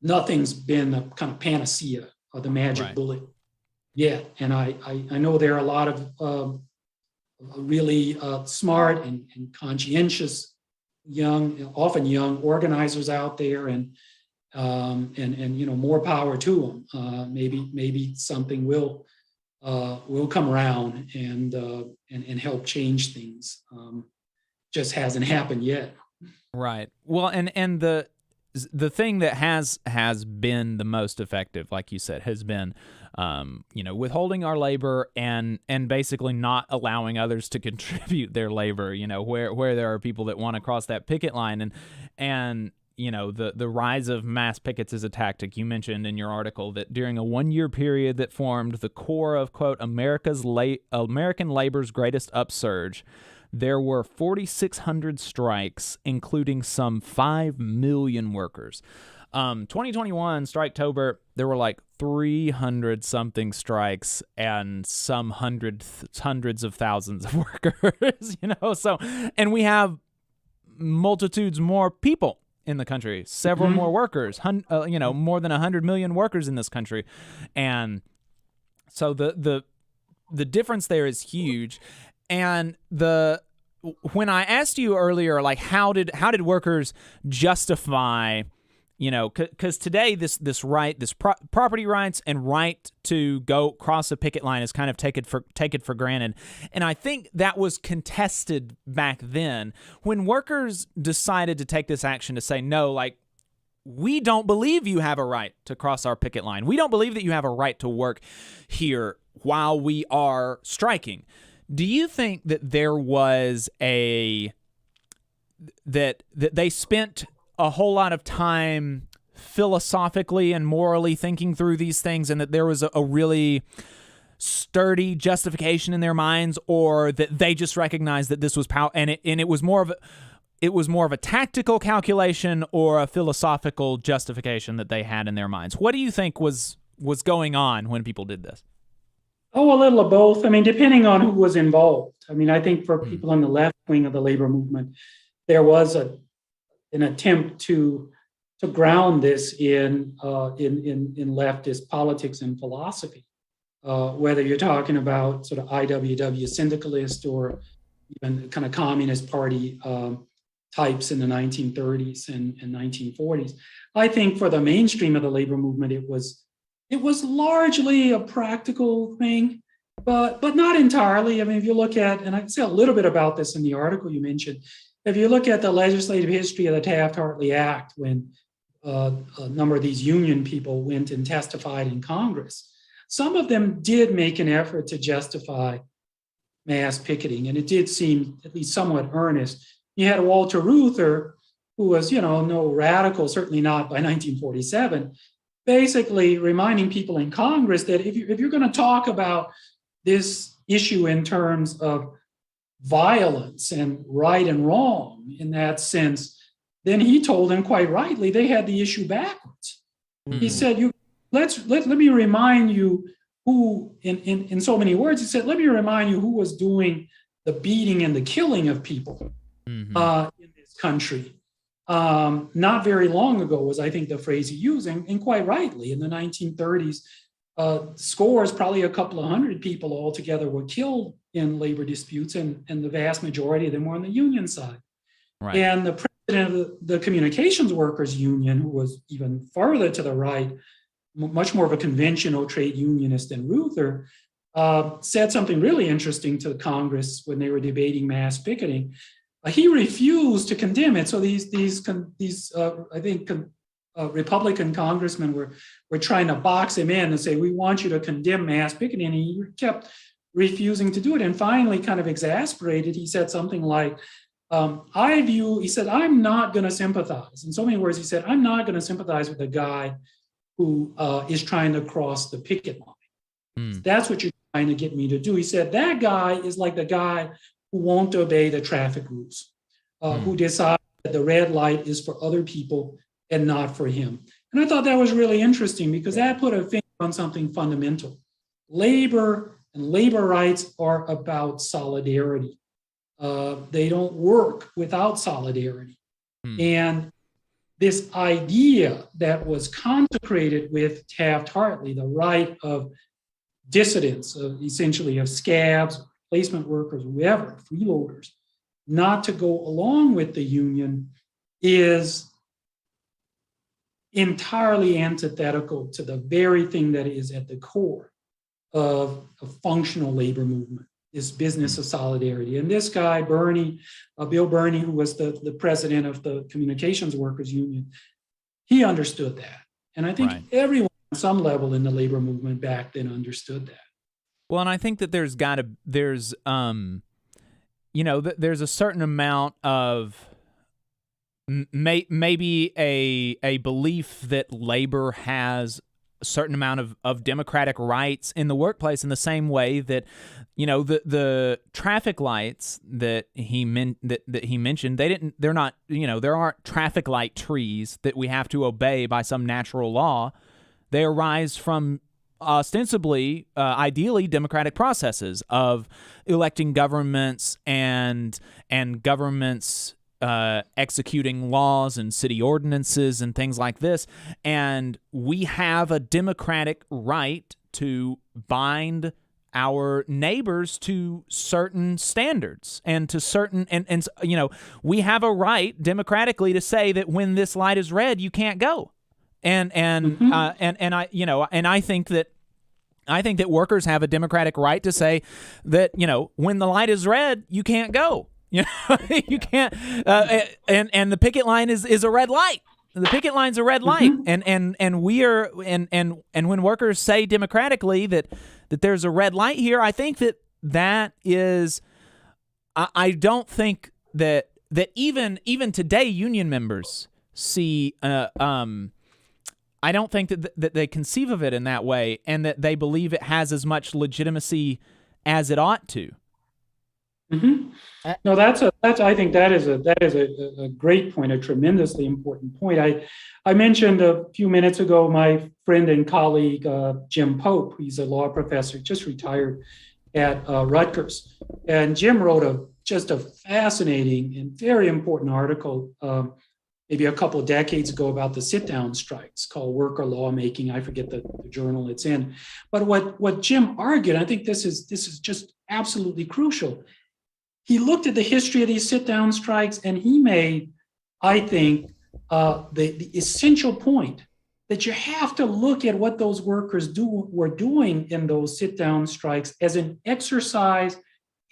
nothing's been the kind of panacea or the magic bullet yet. And I know there are a lot of really smart and conscientious often young organizers out there, and more power to them. Maybe something will come around and help change things. Just hasn't happened yet. Right. Well, and the thing that has been the most effective, like you said, has been withholding our labor and basically not allowing others to contribute their labor, where there are people that want to cross that picket line, and the rise of mass pickets is a tactic. You mentioned in your article that during a 1-year period that formed the core of, quote, American labor's greatest upsurge, there were 4,600 strikes, including some 5 million workers. 2021, Striketober, there were like 300 something strikes and some hundreds of thousands of workers, so, and we have multitudes more people in the country, several more workers, more than 100 million workers in this country. And so the difference there is huge. And when I asked you earlier, like, how did workers justify, because today this right, this property rights and right to go cross a picket line is kind of taken for granted, and I think that was contested back then when workers decided to take this action to say, no, like, we don't believe you have a right to cross our picket line. We don't believe that you have a right to work here while we are striking. Do you think that there was that they spent a whole lot of time philosophically and morally thinking through these things, and that there was a really sturdy justification in their minds, or that they just recognized that this was power, and it was more of a tactical calculation or a philosophical justification that they had in their minds? What do you think was going on when people did this? Oh, a little of both. I mean, depending on who was involved. I mean, I think for people on the left wing of the labor movement, there was an attempt to ground this in leftist politics and philosophy. whether you're talking about sort of IWW syndicalist or even kind of Communist Party types in the 1930s and 1940s. I think for the mainstream of the labor movement, it was largely a practical thing, but not entirely. I mean, if you look at, and I say a little bit about this in the article you mentioned, if you look at the legislative history of the Taft-Hartley Act, when a number of these union people went and testified in Congress, some of them did make an effort to justify mass picketing, and it did seem at least somewhat earnest. You had Walter Reuther, who was, no radical, certainly not by 1947, basically reminding people in Congress that if you're going to talk about this issue in terms of violence and right and wrong in that sense, then he told them quite rightly they had the issue backwards. Mm-hmm. He said, let me remind you who, in so many words, he said, let me remind you who was doing the beating and the killing of people in this country. Not very long ago was, I think, the phrase he used, and quite rightly, in the 1930s, scores, probably a couple of hundred people altogether were killed in labor disputes, and the vast majority of them were on the union side. Right. And the president of the Communications Workers Union, who was even further to the right, much more of a conventional trade unionist than Reuther, said something really interesting to Congress when they were debating mass picketing. He refused to condemn it. So these Republican congressmen were trying to box him in and say, we want you to condemn mass picketing. And he kept refusing to do it. And finally, kind of exasperated, he said something like, he said, I'm not going to sympathize. In so many words, he said, I'm not going to sympathize with a guy who is trying to cross the picket line. That's what you're trying to get me to do. He said, that guy is like the guy who won't obey the traffic rules, who decides that the red light is for other people and not for him. And I thought that was really interesting because that put a finger on something fundamental. Labor and labor rights are about solidarity. They don't work without solidarity. And this idea that was consecrated with Taft-Hartley, the right of dissidents, essentially of scabs, placement workers, whoever, freeloaders, not to go along with the union, is entirely antithetical to the very thing that is at the core of a functional labor movement, this business of solidarity. And this guy, Bill Burney, who was the president of the Communications Workers Union, he understood that. And I think everyone on some level in the labor movement back then understood that. Well, and I think that there's a certain amount of maybe a belief that labor has a certain amount of democratic rights in the workplace in the same way that, the traffic lights that he mentioned, there aren't traffic light trees that we have to obey by some natural law. They arise from ostensibly, ideally, democratic processes of electing governments and governments executing laws and city ordinances and things like this. And we have a democratic right to bind our neighbors to certain standards and to certain and we have a right democratically to say that when this light is red, you can't go. And I think that workers have a democratic right to say that, when the light is red, you can't go. You can't. And the picket line is a red light. The picket line's a red light. And we are and when workers say democratically that there's a red light here, I think that is. I don't think that even today union members see. I don't think that they conceive of it in that way, and that they believe it has as much legitimacy as it ought to. No, I think that is a great point, a tremendously important point. I mentioned a few minutes ago my friend and colleague Jim Pope. He's a law professor, just retired at Rutgers, and Jim wrote just a fascinating and very important article maybe a couple of decades ago about the sit-down strikes called Worker Lawmaking. I forget the journal it's in. But what Jim argued, I think this is just absolutely crucial. He looked at the history of these sit-down strikes, and he made, I think, the essential point that you have to look at what those workers were doing in those sit-down strikes as an exercise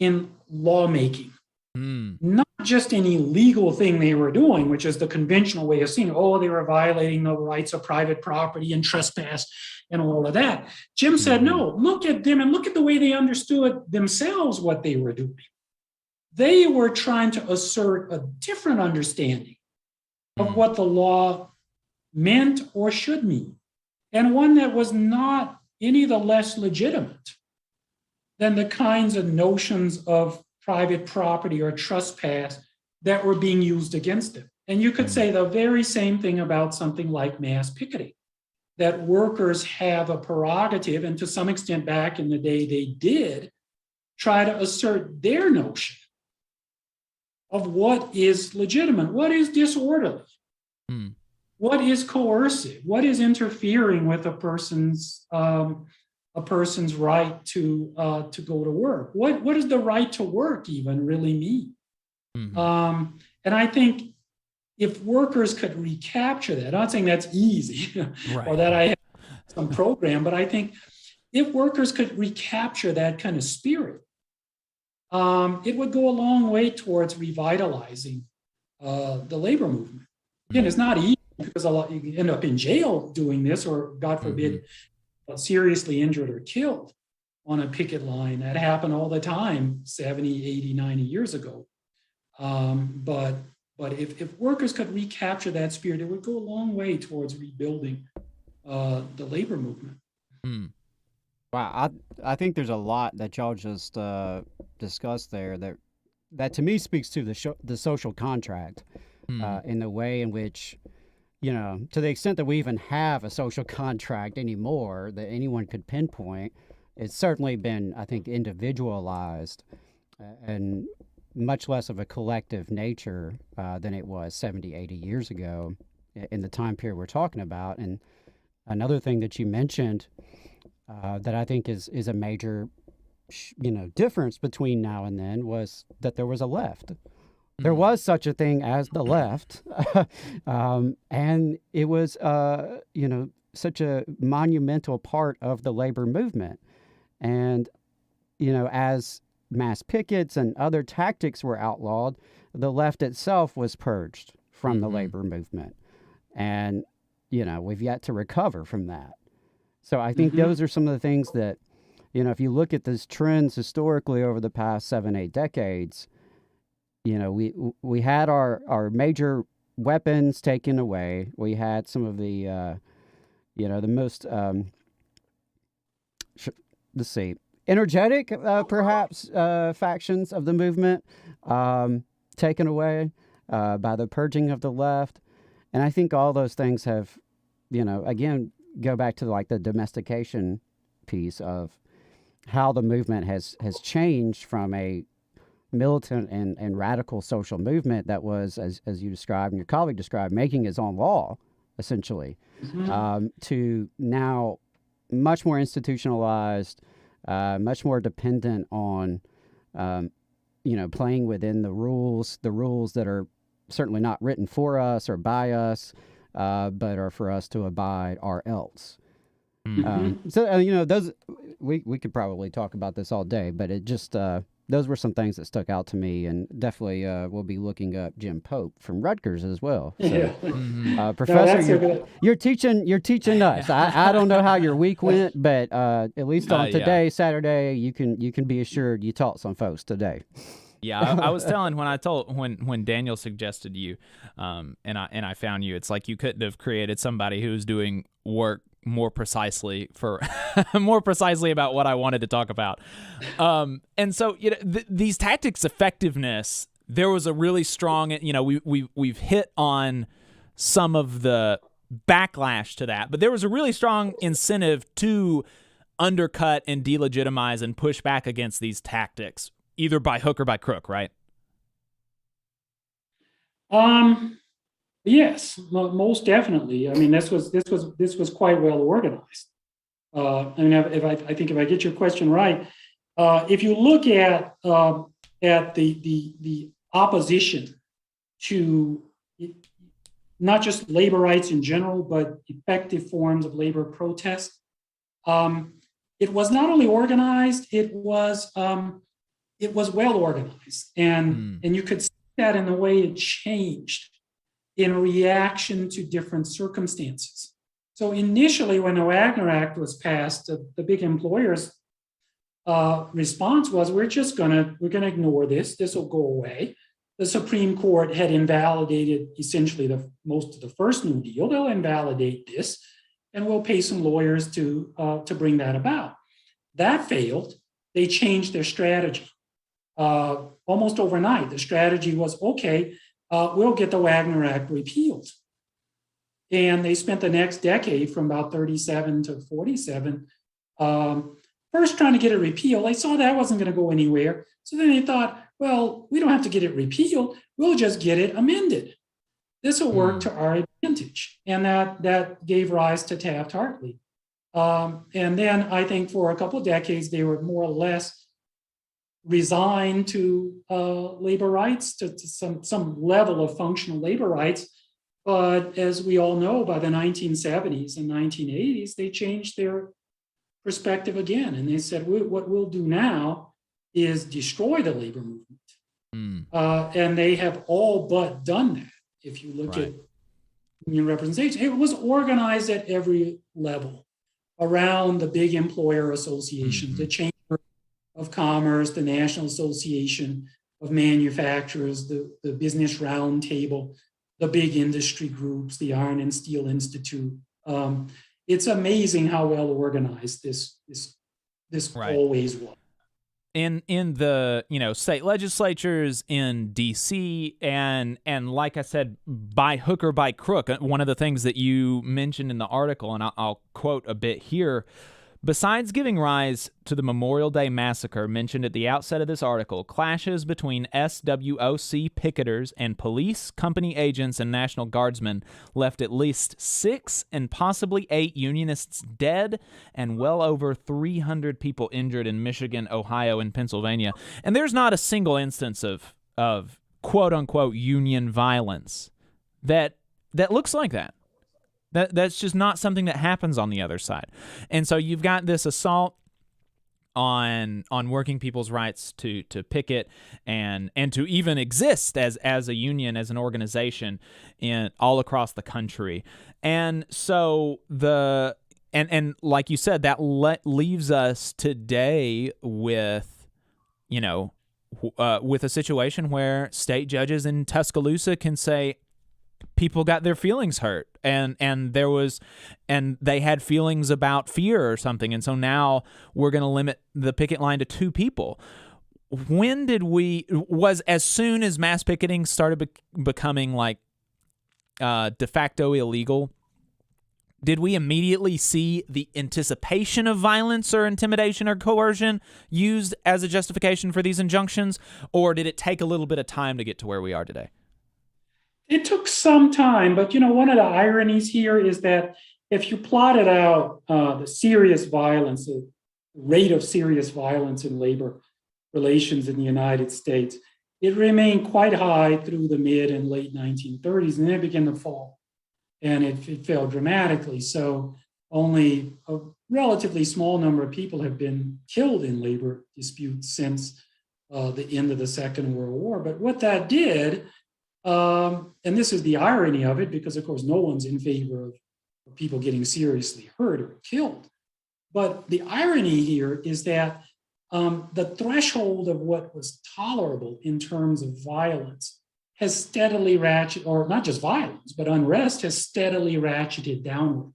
in lawmaking. Not just any legal thing they were doing, which is the conventional way of seeing, they were violating the rights of private property and trespass and all of that. Jim said, no, look at them and look at the way they understood themselves what they were doing. They were trying to assert a different understanding of what the law meant or should mean, and one that was not any the less legitimate than the kinds of notions of private property or trespass that were being used against it. And you could say the very same thing about something like mass picketing, that workers have a prerogative, and to some extent back in the day they did, try to assert their notion of what is legitimate, what is disorderly, what is coercive, what is interfering with a person's right to go to work. What does the right to work even really mean? And I think if workers could recapture that, I'm not saying that's easy or that I have some program, but I think if workers could recapture that kind of spirit, it would go a long way towards revitalizing the labor movement. Again, it's not easy because you end up in jail doing this, or God forbid, seriously injured or killed on a picket line. That happened all the time 70, 80, 90 years ago. But if workers could recapture that spirit, it would go a long way towards rebuilding the labor movement. Wow, I think there's a lot that y'all just discussed there that to me speaks to the social contract in the way in which, to the extent that we even have a social contract anymore that anyone could pinpoint, it's certainly been, I think, individualized and much less of a collective nature than it was 70, 80 years ago in the time period we're talking about. And another thing that you mentioned that I think is a major, difference between now and then was that there was a left. There was such a thing as the left, and it was, such a monumental part of the labor movement. And, as mass pickets and other tactics were outlawed, the left itself was purged from the labor movement. And, we've yet to recover from that. So I think those are some of the things that, if you look at these trends historically over the past 7-8 decades, we had our major weapons taken away. We had some of the, the most, energetic, perhaps, factions of the movement taken away by the purging of the left. And I think all those things have, again, go back to like the domestication piece of how the movement has changed from a militant and radical social movement that was, as you described and your colleague described, making its own law, essentially, to now much more institutionalized, much more dependent on, playing within the rules that are certainly not written for us or by us, but are for us to abide or else. Those we could probably talk about this all day, but it just those were some things that stuck out to me, and definitely we'll be looking up Jim Pope from Rutgers as well. So, Professor, you're teaching us. I don't know how your week went, but at least on today, Saturday, you can be assured you taught some folks today. Yeah, I was telling when Daniel suggested you, and I found you. It's like you couldn't have created somebody who's doing work more precisely about what I wanted to talk about. And so these tactics' effectiveness, there was a really strong. We've hit on some of the backlash to that, but there was a really strong incentive to undercut and delegitimize and push back against these tactics, either by hook or by crook, right? Yes, most definitely. I mean, this was quite well organized. I mean, I think if I get your question right, if you look at the opposition to not just labor rights in general, but effective forms of labor protest, it was not only organized, it was well organized, and you could see that in the way it changed in reaction to different circumstances. So initially, when the Wagner Act was passed, the big employers' response was, we're gonna ignore this. This will go away. The Supreme Court had invalidated essentially most of the first New Deal. They'll invalidate this, and we'll pay some lawyers to bring that about. That failed. They changed their strategy almost overnight. The strategy was, okay, we'll get the Wagner Act repealed. And they spent the next decade, from about 37 to 47, first trying to get it repealed. They saw that wasn't going to go anywhere. So then they thought, well, we don't have to get it repealed. We'll just get it amended. This will work to our advantage. And that gave rise to Taft-Hartley. And then I think for a couple of decades, they were more or less resigned to labor rights, to some level of functional labor rights. But as we all know, by the 1970s and 1980s, they changed their perspective again. And they said, what we'll do now is destroy the labor movement. And they have all but done that. If you look at union representation, it was organized at every level around the big employer associations, the Chamber of Commerce, the National Association of Manufacturers, the Business Roundtable, the big industry groups, the Iron and Steel Institute. It's amazing how well organized this always was. In the state legislatures in DC and like I said, by hook or by crook, one of the things that you mentioned in the article, and I'll quote a bit here. Besides giving rise to the Memorial Day massacre mentioned at the outset of this article, clashes between SWOC picketers and police, company agents, and National Guardsmen left at least 6 and possibly 8 unionists dead and well over 300 people injured in Michigan, Ohio, and Pennsylvania. And there's not a single instance of quote-unquote union violence that looks like that. That's just not something that happens on the other side. And so you've got this assault on working people's rights to picket and to even exist as a union, as an organization all across the country. And so and like you said, that leaves us today with with a situation where state judges in Tuscaloosa can say, people got their feelings hurt and they had feelings about fear or something. And so now we're going to limit the picket line to 2 people. When did was as soon as mass picketing started becoming like de facto illegal, did we immediately see the anticipation of violence or intimidation or coercion used as a justification for these injunctions? Or did it take a little bit of time to get to where we are today? It took some time, but one of the ironies here is that if you plotted out the serious violence, the rate of serious violence in labor relations in the United States, it remained quite high through the mid and late 1930s, and then it began to fall, and it fell dramatically. So only a relatively small number of people have been killed in labor disputes since the end of the Second World War. But what that did, and this is the irony of it, because of course no one's in favor of people getting seriously hurt or killed. But the irony here is that the threshold of what was tolerable in terms of violence has steadily ratcheted, or not just violence, but unrest has steadily ratcheted downward.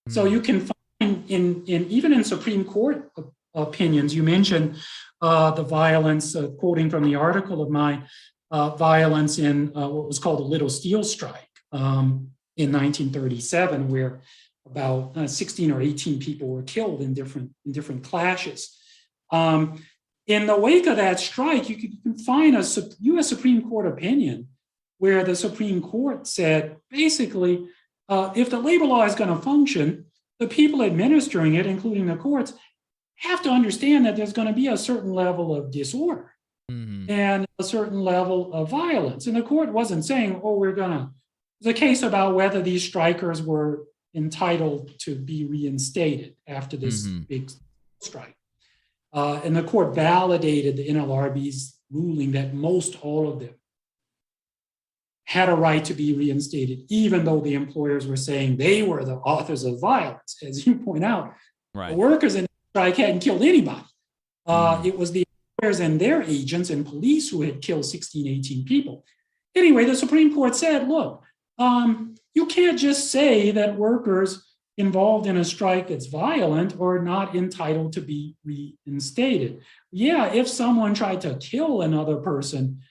So you can find even in Supreme Court opinions, you mentioned the violence, quoting from the article of mine, violence in what was called the Little Steel Strike in 1937, where about 16 or 18 people were killed in different clashes. In the wake of that strike, you can find a U.S. Supreme Court opinion where the Supreme Court said, basically, if the labor law is going to function, the people administering it, including the courts, have to understand that there's going to be a certain level of disorder and a certain level of violence. And the court wasn't saying, oh, it's a case about whether these strikers were entitled to be reinstated after this big strike. And the court validated the NLRB's ruling that most all of them had a right to be reinstated, even though the employers were saying they were the authors of violence. As you point out, the workers in the strike hadn't killed anybody. It was the employers and their agents and police who had killed 16, 18 people. Anyway, the Supreme Court said, look, you can't just say that workers involved in a strike that's violent are not entitled to be reinstated. Yeah, if someone tried to kill another person,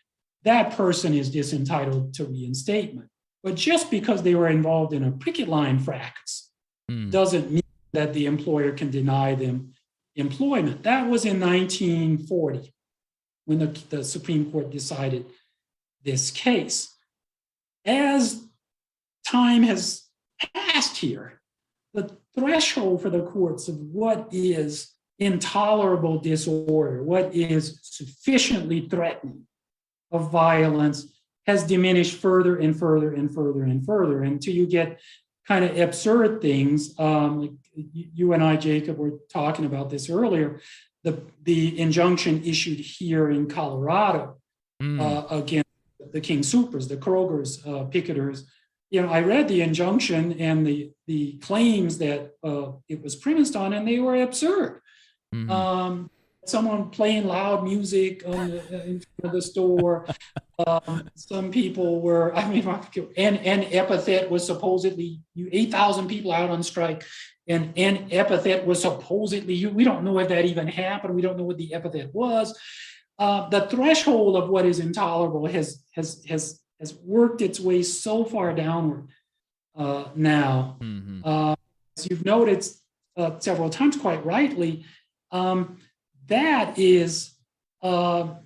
that person is disentitled to reinstatement. But just because they were involved in a picket line fracas doesn't mean that the employer can deny them employment. That was in 1940 when the Supreme Court decided this case. As time has passed here, the threshold for the courts of what is intolerable disorder, what is sufficiently threatening of violence has diminished further and further and further and further until you get kind of absurd things. Like you and I, Jacob, were talking about this earlier, the injunction issued here in Colorado against the King Soopers, the Kroger's picketers. I read the injunction and the claims that it was premised on, and they were absurd. Someone playing loud music in front of the store. Some people were, an epithet was supposedly, 8,000 people out on strike, and an epithet was supposedly, we don't know if that even happened. We don't know what the epithet was. The threshold of what is intolerable has worked its way so far downward now. As you've noted several times, quite rightly, that is the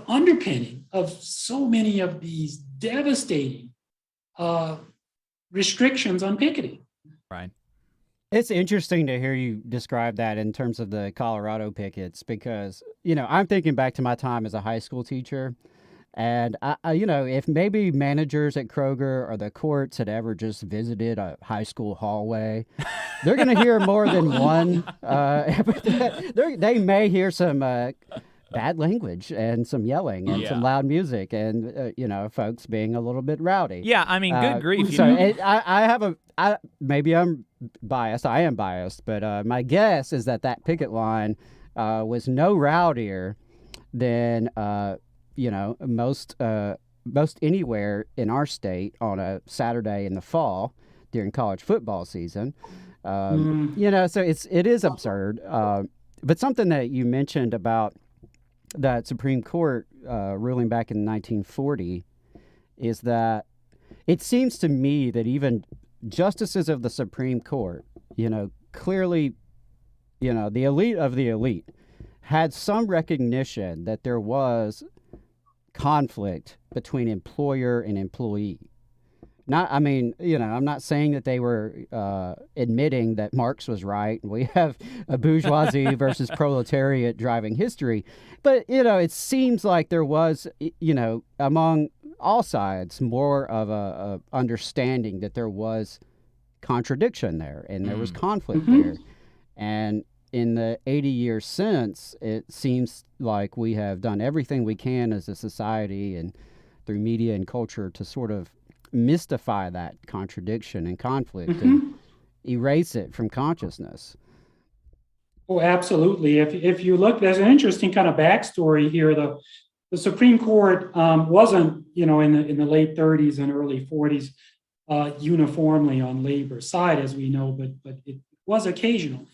underpinning of so many of these devastating restrictions on picketing. Right. It's interesting to hear you describe that in terms of the Colorado pickets, because, I'm thinking back to my time as a high school teacher. And, if maybe managers at Kroger or the courts had ever just visited a high school hallway, they're going to hear more than one epithet. They may hear some bad language and some yelling and some loud music and, folks being a little bit rowdy. Yeah, good grief. So maybe I'm biased. I am biased, but my guess is that picket line was no rowdier than most anywhere in our state on a Saturday in the fall during college football season. So it is absurd. But something that you mentioned about that Supreme Court ruling back in 1940 is that it seems to me that even justices of the Supreme Court, clearly, the elite of the elite had some recognition that there was conflict between employer and employee. I'm not saying that they were admitting that Marx was right. We have a bourgeoisie versus proletariat driving history. But, it seems like there was, among all sides, more of a understanding that there was contradiction there and there was conflict there. And in the 80 years since, it seems like we have done everything we can as a society and through media and culture to sort of mystify that contradiction and conflict and erase it from consciousness. Oh, absolutely. If you look, there's an interesting kind of backstory here. The Supreme Court wasn't, in the late 30s and early 40s uniformly on labor side, as we know, but it was occasionally.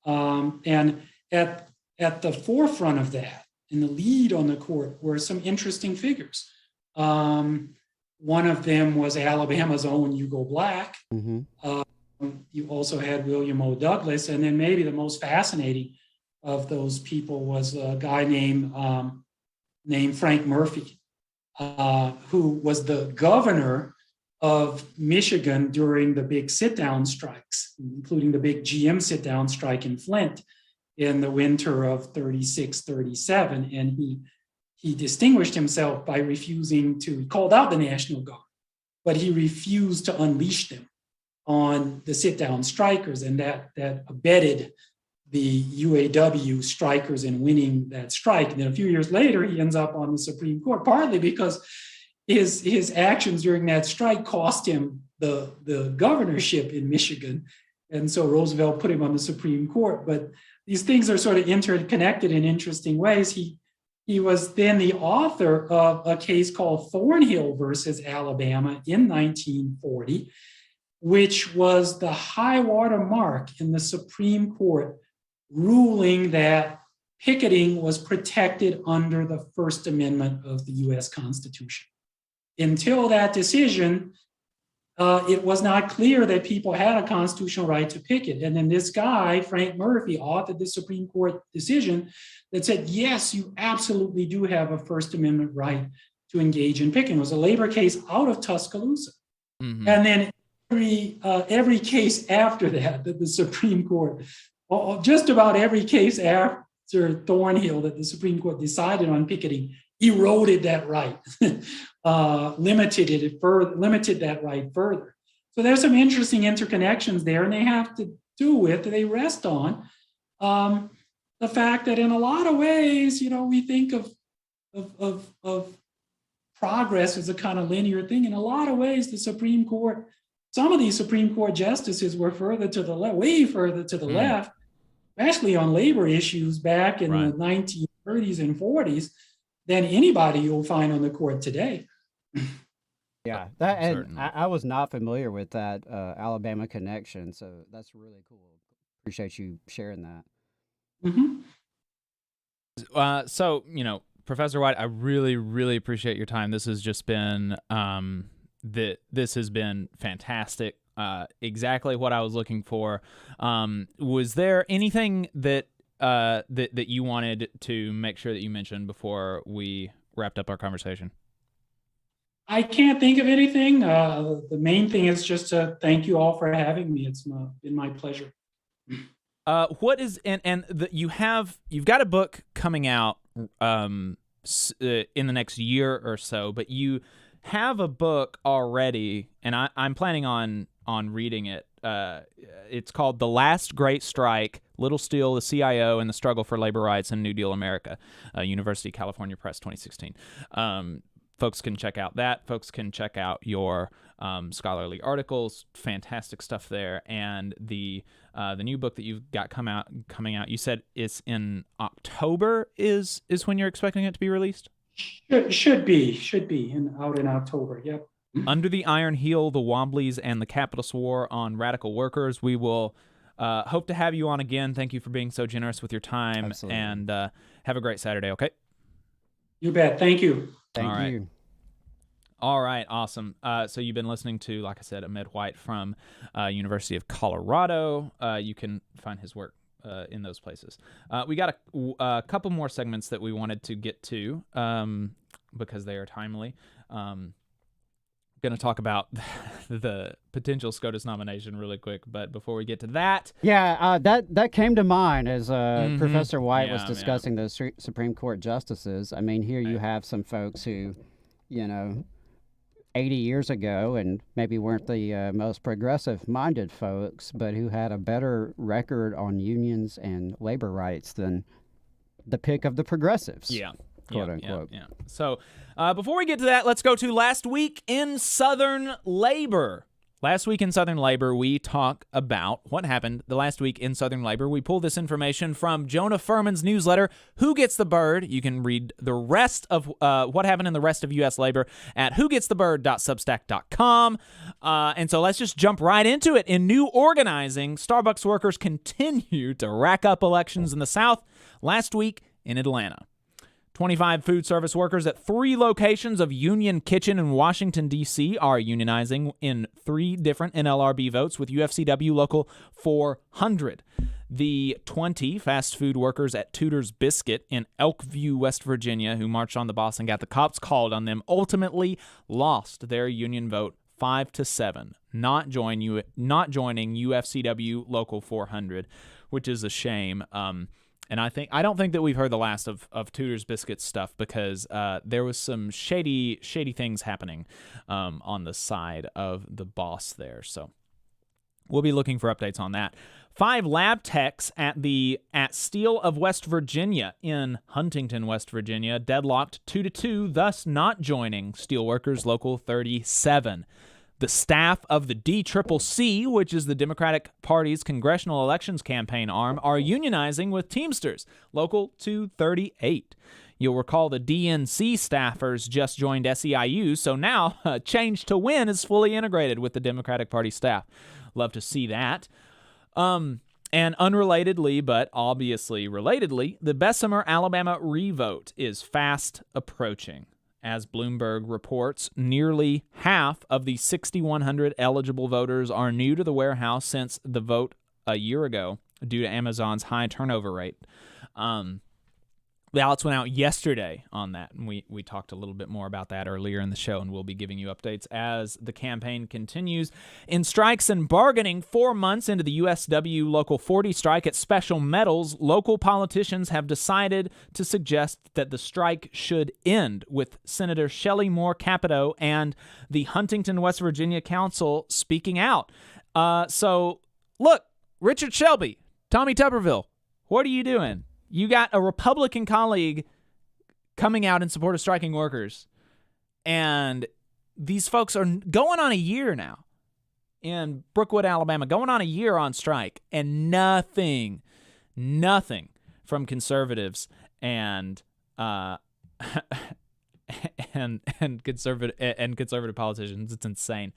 And at the forefront of that, in the lead on the court, were some interesting figures. One of them was Alabama's own Hugo Black. You also had William O. Douglas, and then maybe the most fascinating of those people was a guy named Frank Murphy. who was the governor of Michigan during the big sit-down strikes, including the big GM sit-down strike in Flint in the winter of 36, 37. And he distinguished himself by refusing to, he called out the National Guard, but he refused to unleash them on the sit-down strikers, and that abetted the UAW strikers in winning that strike. And then a few years later, he ends up on the Supreme Court, partly because his actions during that strike cost him the governorship in Michigan. And so Roosevelt put him on the Supreme Court. But these things are sort of interconnected in interesting ways. He was then the author of a case called Thornhill versus Alabama in 1940, which was the high water mark in the Supreme Court ruling that picketing was protected under the First Amendment of the US Constitution. Until that decision, it was not clear that people had a constitutional right to picket. And then this guy, Frank Murphy, authored the Supreme Court decision that said, yes, you absolutely do have a First Amendment right to engage in picketing. It was a labor case out of Tuscaloosa. Mm-hmm. And then every case after that the Supreme Court, just about every case after Thornhill that the Supreme Court decided on picketing, eroded that right, limited that right further. So there's some interesting interconnections there, and they have to do with, they rest on the fact that in a lot of ways, we think of progress as a kind of linear thing. In a lot of ways, the Supreme Court, some of these Supreme Court justices were further to the left, way further to the left, especially on labor issues back in the 1930s and 40s, than anybody you'll find on the court today. Yeah, and I was not familiar with that Alabama connection, so that's really cool. Appreciate you sharing that. Mm-hmm. So, Professor White, I really, really appreciate your time. This has just been this has been fantastic. Exactly what I was looking for. Was there anything that you wanted to make sure that you mentioned before we wrapped up our conversation? I can't think of anything. The main thing is just to thank you all for having me. It's been my pleasure. What is you've got a book coming out in the next year or so, but you have a book already, and I'm planning on reading it. It's called The Last Great Strike, Little Steel, the CIO, and the Struggle for Labor Rights in New Deal America, University of California Press, 2016. Folks can check out that. Folks can check out your scholarly articles. Fantastic stuff there. And the new book that you've got coming out, you said it's in October is when you're expecting it to be released? Should be out in October. Yep. Under the Iron Heel, the Wobblies, and the Capitalist War on Radical Workers. We will hope to have you on again. Thank you for being so generous with your time. Absolutely. And have a great Saturday, okay? You bet. Thank you. Thank you. All right, awesome. So you've been listening to, like I said, Ahmed White from University of Colorado. You can find his work in those places. We got a couple more segments that we wanted to get to because they are timely. Going to talk about the potential SCOTUS nomination really quick, but before we get to that, that came to mind as Professor White was discussing those Supreme Court justices. I mean, here you have some folks who, 80 years ago, and maybe weren't the most progressive-minded folks, but who had a better record on unions and labor rights than the pick of the progressives. Yeah. Quote unquote. Yeah. So before we get to that, let's go to Last Week in Southern Labor. Last week in Southern Labor, we talk about what happened the last week in Southern Labor. We pull this information from Jonah Furman's newsletter, Who Gets the Bird? You can read the rest of what happened in the rest of U.S. labor at whogetsthebird.substack.com. And so let's just jump right into it. In new organizing, Starbucks workers continue to rack up elections in the South last week in Atlanta. 25 food service workers at 3 locations of Union Kitchen in Washington, D.C. are unionizing in 3 different NLRB votes with UFCW Local 400. The 20 fast food workers at Tudor's Biscuit in Elkview, West Virginia, who marched on the boss and got the cops called on them, ultimately lost their union vote 5-7, not joining UFCW Local 400, which is a shame. And I don't think that we've heard the last of Tudor's Biscuit stuff, because there was some shady things happening on the side of the boss there. So we'll be looking for updates on that. 5 lab techs at Steel of West Virginia in Huntington, West Virginia, deadlocked 2-2, thus not joining Steelworkers Local 37. The staff of the DCCC, which is the Democratic Party's congressional elections campaign arm, are unionizing with Teamsters Local 238. You'll recall the DNC staffers just joined SEIU, so now Change to Win is fully integrated with the Democratic Party staff. Love to see that. And unrelatedly, but obviously relatedly, the Bessemer, Alabama revote is fast approaching. As Bloomberg reports, nearly half of the 6,100 eligible voters are new to the warehouse since the vote a year ago due to Amazon's high turnover rate. Ballots went out yesterday on that, and we talked a little bit more about that earlier in the show, and we'll be giving you updates as the campaign continues. In strikes and bargaining, 4 months into the USW Local 40 strike at Special Metals, local politicians have decided to suggest that the strike should end, with Senator Shelley Moore Capito and the Huntington, West Virginia Council speaking out. So, look, Richard Shelby, Tommy Tuberville, what are you doing? You got a Republican colleague coming out in support of striking workers, and these folks are going on a year now in Brookwood, Alabama, going on a year on strike, and nothing from conservatives and conservative politicians. It's insane.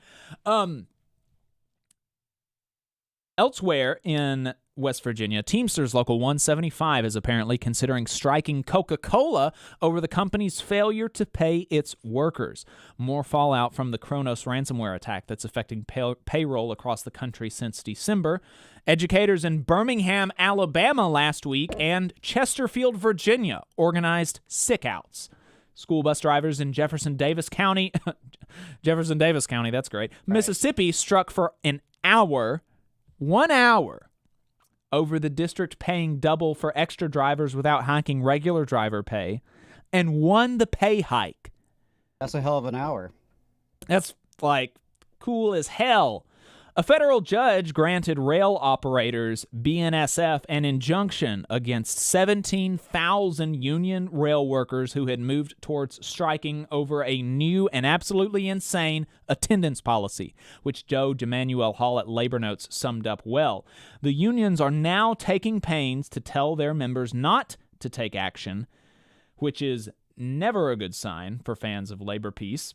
Elsewhere in West Virginia, Teamsters Local 175 is apparently considering striking Coca-Cola over the company's failure to pay its workers. More fallout from the Kronos ransomware attack that's affecting payroll across the country since December. Educators in Birmingham, Alabama last week and Chesterfield, Virginia organized sick-outs. School bus drivers in Jefferson Davis County, that's great, Mississippi struck for an hour, 1 hour, over the district paying double for extra drivers without hiking regular driver pay, and won the pay hike. That's a hell of an hour. That's like cool as hell. A federal judge granted rail operators, BNSF, an injunction against 17,000 union rail workers who had moved towards striking over a new and absolutely insane attendance policy, which Joe Jemanuel Hall at Labor Notes summed up well. The unions are now taking pains to tell their members not to take action, which is never a good sign for fans of labor peace.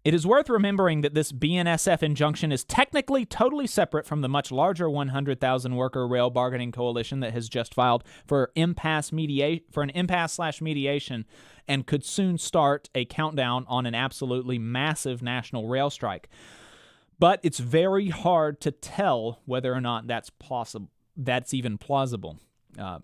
It is worth remembering that this BNSF injunction is technically totally separate from the much larger 100,000 worker rail bargaining coalition that has just filed for an impasse/mediation and could soon start a countdown on an absolutely massive national rail strike. But it's very hard to tell whether or not that's even plausible.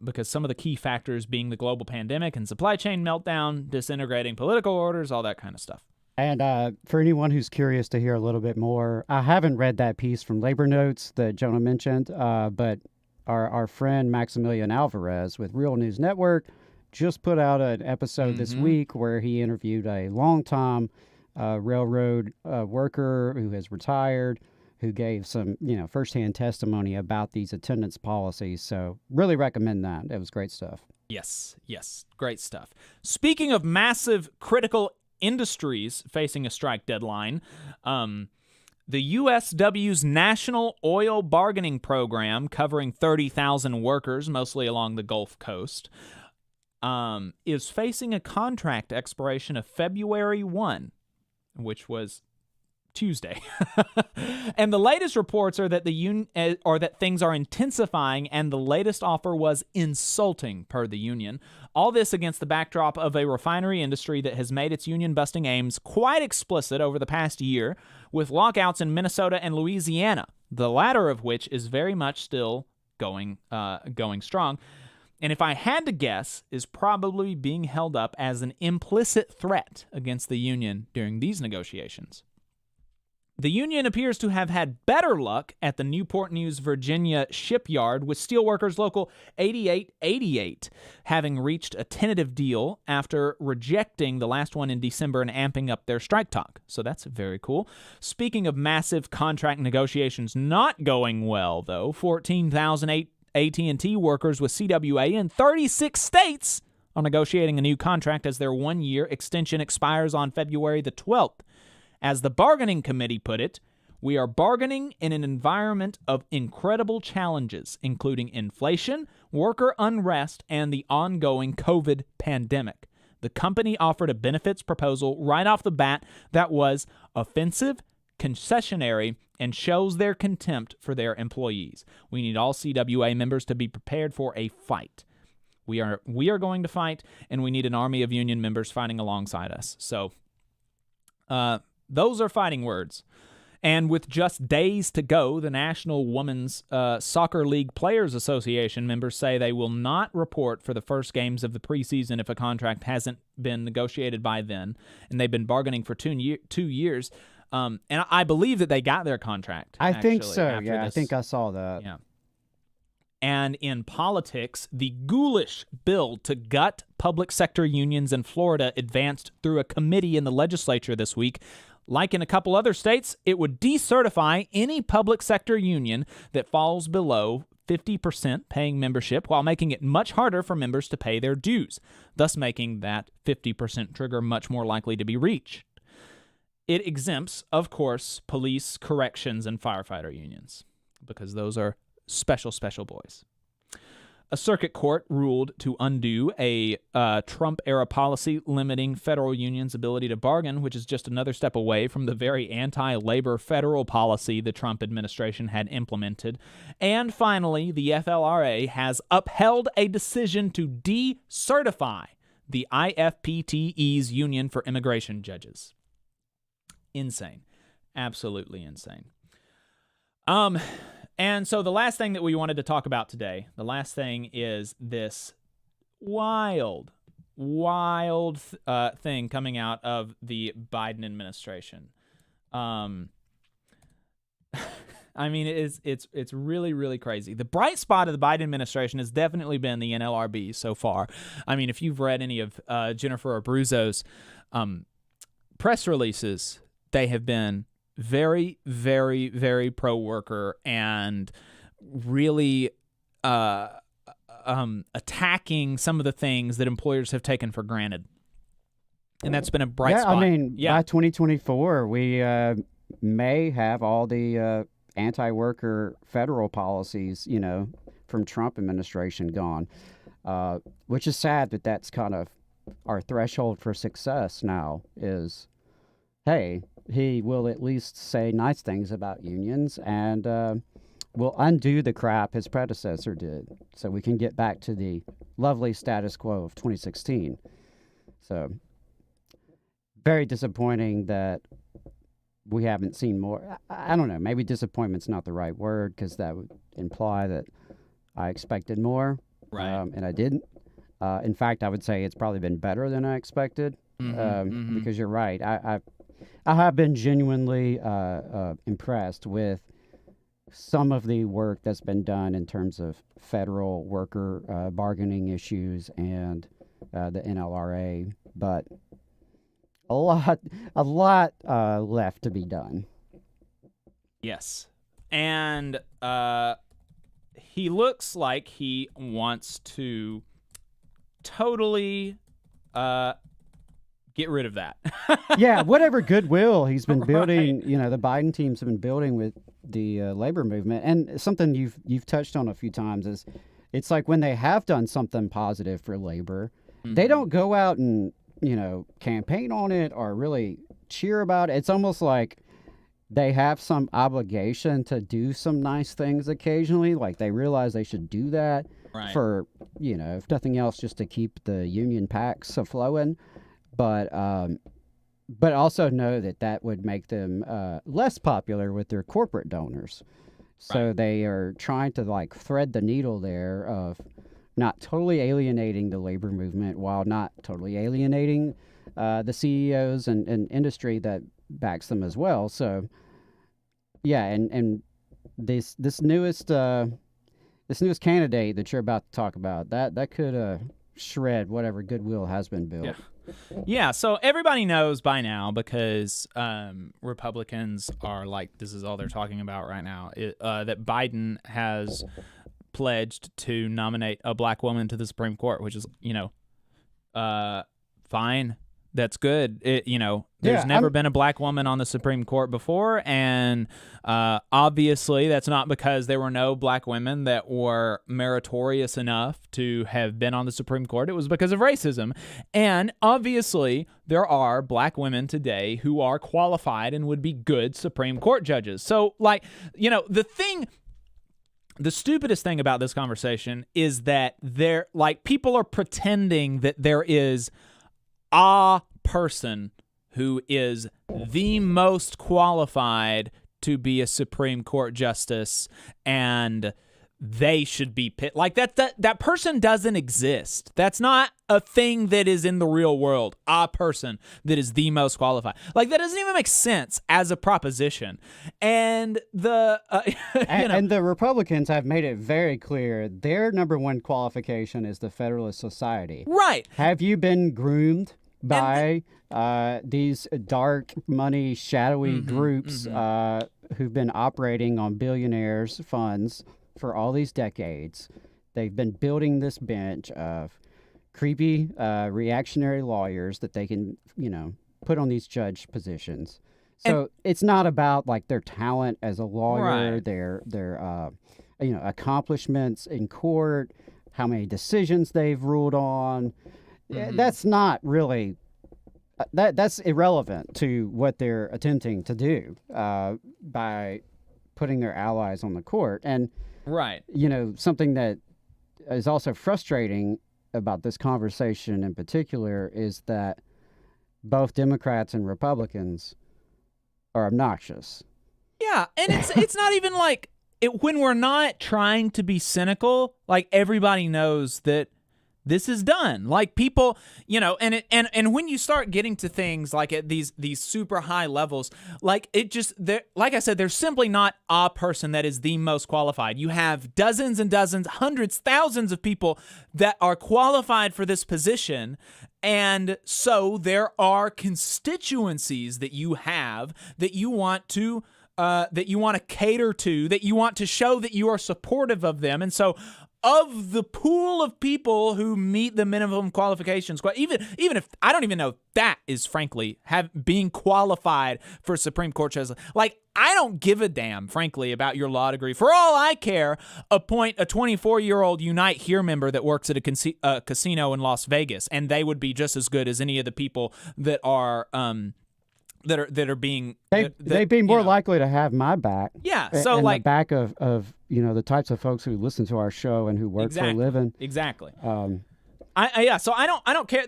Because some of the key factors being the global pandemic and supply chain meltdown, disintegrating political orders, all that kind of stuff. And for anyone who's curious to hear a little bit more, I haven't read that piece from Labor Notes that Jonah mentioned, but our friend Maximilian Alvarez with Real News Network just put out an episode this week where he interviewed a longtime railroad worker who has retired, who gave some, firsthand testimony about these attendance policies. So really recommend that. It was great stuff. Yes, great stuff. Speaking of massive critical industries facing a strike deadline, the USW's National Oil Bargaining Program, covering 30,000 workers, mostly along the Gulf Coast, is facing a contract expiration of February 1, which was Tuesday. And the latest reports are that that things are intensifying, and the latest offer was insulting, per the union. All this against the backdrop of a refinery industry that has made its union-busting aims quite explicit over the past year, with lockouts in Minnesota and Louisiana, the latter of which is very much still going strong. And if I had to guess, is probably being held up as an implicit threat against the union during these negotiations. The union appears to have had better luck at the Newport News, Virginia shipyard, with Steelworkers Local 8888 having reached a tentative deal after rejecting the last one in December and amping up their strike talk. So that's very cool. Speaking of massive contract negotiations not going well, though, 14,000 AT&T workers with CWA in 36 states are negotiating a new contract as their one-year extension expires on February the 12th. As the bargaining committee put it, we are bargaining in an environment of incredible challenges, including inflation, worker unrest, and the ongoing COVID pandemic. The company offered a benefits proposal right off the bat that was offensive, concessionary, and shows their contempt for their employees. We need all CWA members to be prepared for a fight. We are going to fight, and we need an army of union members fighting alongside us. So, those are fighting words. And with just days to go, the National Women's Soccer League Players Association members say they will not report for the first games of the preseason if a contract hasn't been negotiated by then. And they've been bargaining for 2 years. And I believe that they got their contract. I think so, yeah. I think I saw that. Yeah. And in politics, the ghoulish bill to gut public sector unions in Florida advanced through a committee in the legislature this week. Like in a couple other states, it would decertify any public sector union that falls below 50% paying membership, while making it much harder for members to pay their dues, thus making that 50% trigger much more likely to be reached. It exempts, of course, police, corrections, and firefighter unions, because those are special boys. A circuit court ruled to undo a Trump-era policy limiting federal unions' ability to bargain, which is just another step away from the very anti-labor federal policy the Trump administration had implemented. And finally, the FLRA has upheld a decision to decertify the IFPTE's Union for Immigration Judges. Insane. Absolutely insane. And so the last thing that we wanted to talk about today, the last thing is this wild thing coming out of the Biden administration. I mean, it's really, really crazy. The bright spot of the Biden administration has definitely been the Nlrb so far. I mean, if you've read any of Jennifer Abruzzo's press releases, they have been very, very, very pro-worker and really attacking some of the things that employers have taken for granted. And that's been a bright spot. I mean, by 2024, we may have all the anti-worker federal policies, from Trump administration gone, which is sad that that's kind of our threshold for success now is, hey, he will at least say nice things about unions and will undo the crap his predecessor did so we can get back to the lovely status quo of 2016. So very disappointing that we haven't seen more. I don't know, maybe disappointment's not the right word because that would imply that I expected more, right? And I didn't. In fact, I would say it's probably been better than I expected because you're right. I have been genuinely impressed with some of the work that's been done in terms of federal worker bargaining issues and the NLRA, but a lot left to be done. Yes. And he looks like he wants to totally get rid of that. Yeah, whatever goodwill he's been building, the Biden teams have been building with the labor movement. And something you've touched on a few times is it's like when they have done something positive for labor, they don't go out and, campaign on it or really cheer about it. It's almost like they have some obligation to do some nice things occasionally. Like they realize they should do that for, if nothing else, just to keep the union packs flowing. But also know that would make them less popular with their corporate donors. So they are trying to like thread the needle there of not totally alienating the labor movement while not totally alienating the CEOs and industry that backs them as well. So yeah, and this newest candidate that you're about to talk about, that could shred whatever goodwill has been built. Yeah, so everybody knows by now, because Republicans are like, this is all they're talking about right now, that Biden has pledged to nominate a black woman to the Supreme Court, which is, fine. That's good. There's never been a black woman on the Supreme Court before, and obviously that's not because there were no black women that were meritorious enough to have been on the Supreme Court. It was because of racism. And obviously there are black women today who are qualified and would be good Supreme Court judges. So, the stupidest thing about this conversation is that people are pretending that there is a person who is the most qualified to be a Supreme Court justice, and they should be picked. Like that person doesn't exist. That's not a thing that is in the real world. A person that is the most qualified. Like that doesn't even make sense as a proposition. And and the Republicans have made it very clear their number one qualification is the Federalist Society. Right. Have you been groomed by these dark money, shadowy groups who've been operating on billionaires' funds for all these decades? They've been building this bench of creepy, reactionary lawyers that they can, put on these judge positions. So it's not about like their talent as a lawyer, their accomplishments in court, how many decisions they've ruled on. That's not really that's irrelevant to what they're attempting to do by putting their allies on the court. And something that is also frustrating about this conversation in particular is that both Democrats and Republicans are obnoxious. Yeah, and it's not even like when we're not trying to be cynical, like everybody knows that this is done. Like people, and when you start getting to things like at these super high levels, like like I said, there's simply not a person that is the most qualified. You have dozens and dozens, hundreds, thousands of people that are qualified for this position. And so there are constituencies that you have that you want to cater to, that you want to show that you are supportive of them. And so of the pool of people who meet the minimum qualifications, even if I don't even know if that is frankly being qualified for Supreme Court justice. Like, I don't give a damn, frankly, about your law degree. For all I care, appoint a 24-year-old Unite Here member that works at a casino in Las Vegas, and they would be just as good as any of the people that are being they'd be more likely to have my back. Yeah, so and like the back of the types of folks who listen to our show and who work for a living. Exactly. So I don't care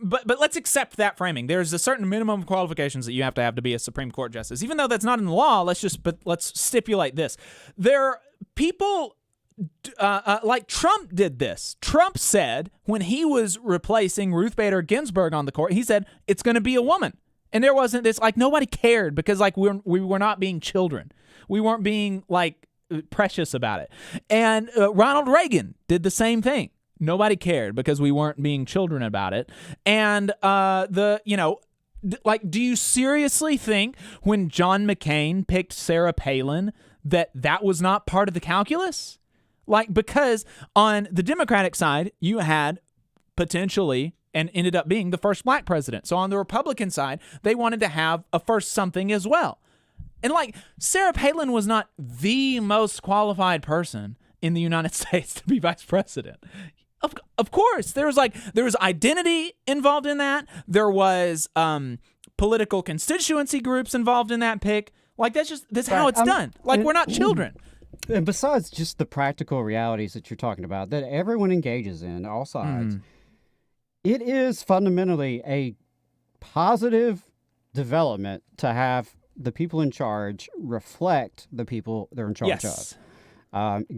but let's accept that framing. There's a certain minimum qualifications that you have to be a Supreme Court justice. Even though that's not in the law, let's stipulate this. There people like Trump did this. Trump said when he was replacing Ruth Bader Ginsburg on the court, he said it's going to be a woman. And there wasn't this, like, nobody cared because, like, we were not being children. We weren't being, like, precious about it. And Ronald Reagan did the same thing. Nobody cared because we weren't being children about it. And do you seriously think when John McCain picked Sarah Palin that was not part of the calculus? Like, because on the Democratic side, you had potentially and ended up being the first black president. So on the Republican side, they wanted to have a first something as well. And like Sarah Palin was not the most qualified person in the United States to be vice president. Of course, there was identity involved in that. There was political constituency groups involved in that pick. Like, that's how it's done. Like, we're not children. And besides just the practical realities that you're talking about, that everyone engages in, all sides, it is fundamentally a positive development to have the people in charge reflect the people they're in charge of.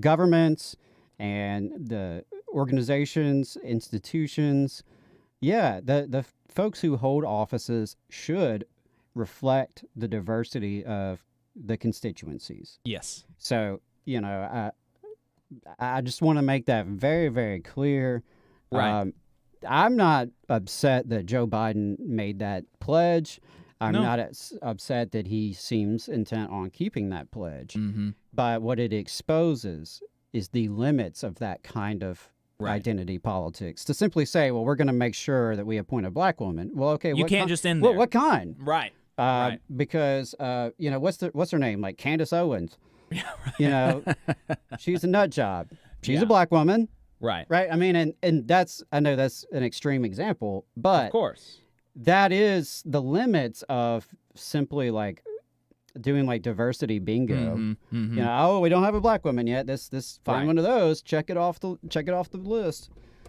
Governments and the organizations, institutions, the folks who hold offices should reflect the diversity of the constituencies. Yes. So, I just want to make that very, very clear. Right. I'm not upset that Joe Biden made that pledge. I'm not upset that he seems intent on keeping that pledge. But what it exposes is the limits of that kind of identity politics. To simply say, well, we're going to make sure that we appoint a black woman. Well, okay. You can't just end there. What kind? Right. Because, what's her name? Like Candace Owens. She's a nut job. She's a black woman. Right. Right. I mean, and I know that's an extreme example, but of course, that is the limits of simply like doing like diversity bingo. We don't have a black woman yet. This find one of those. Check it off the list.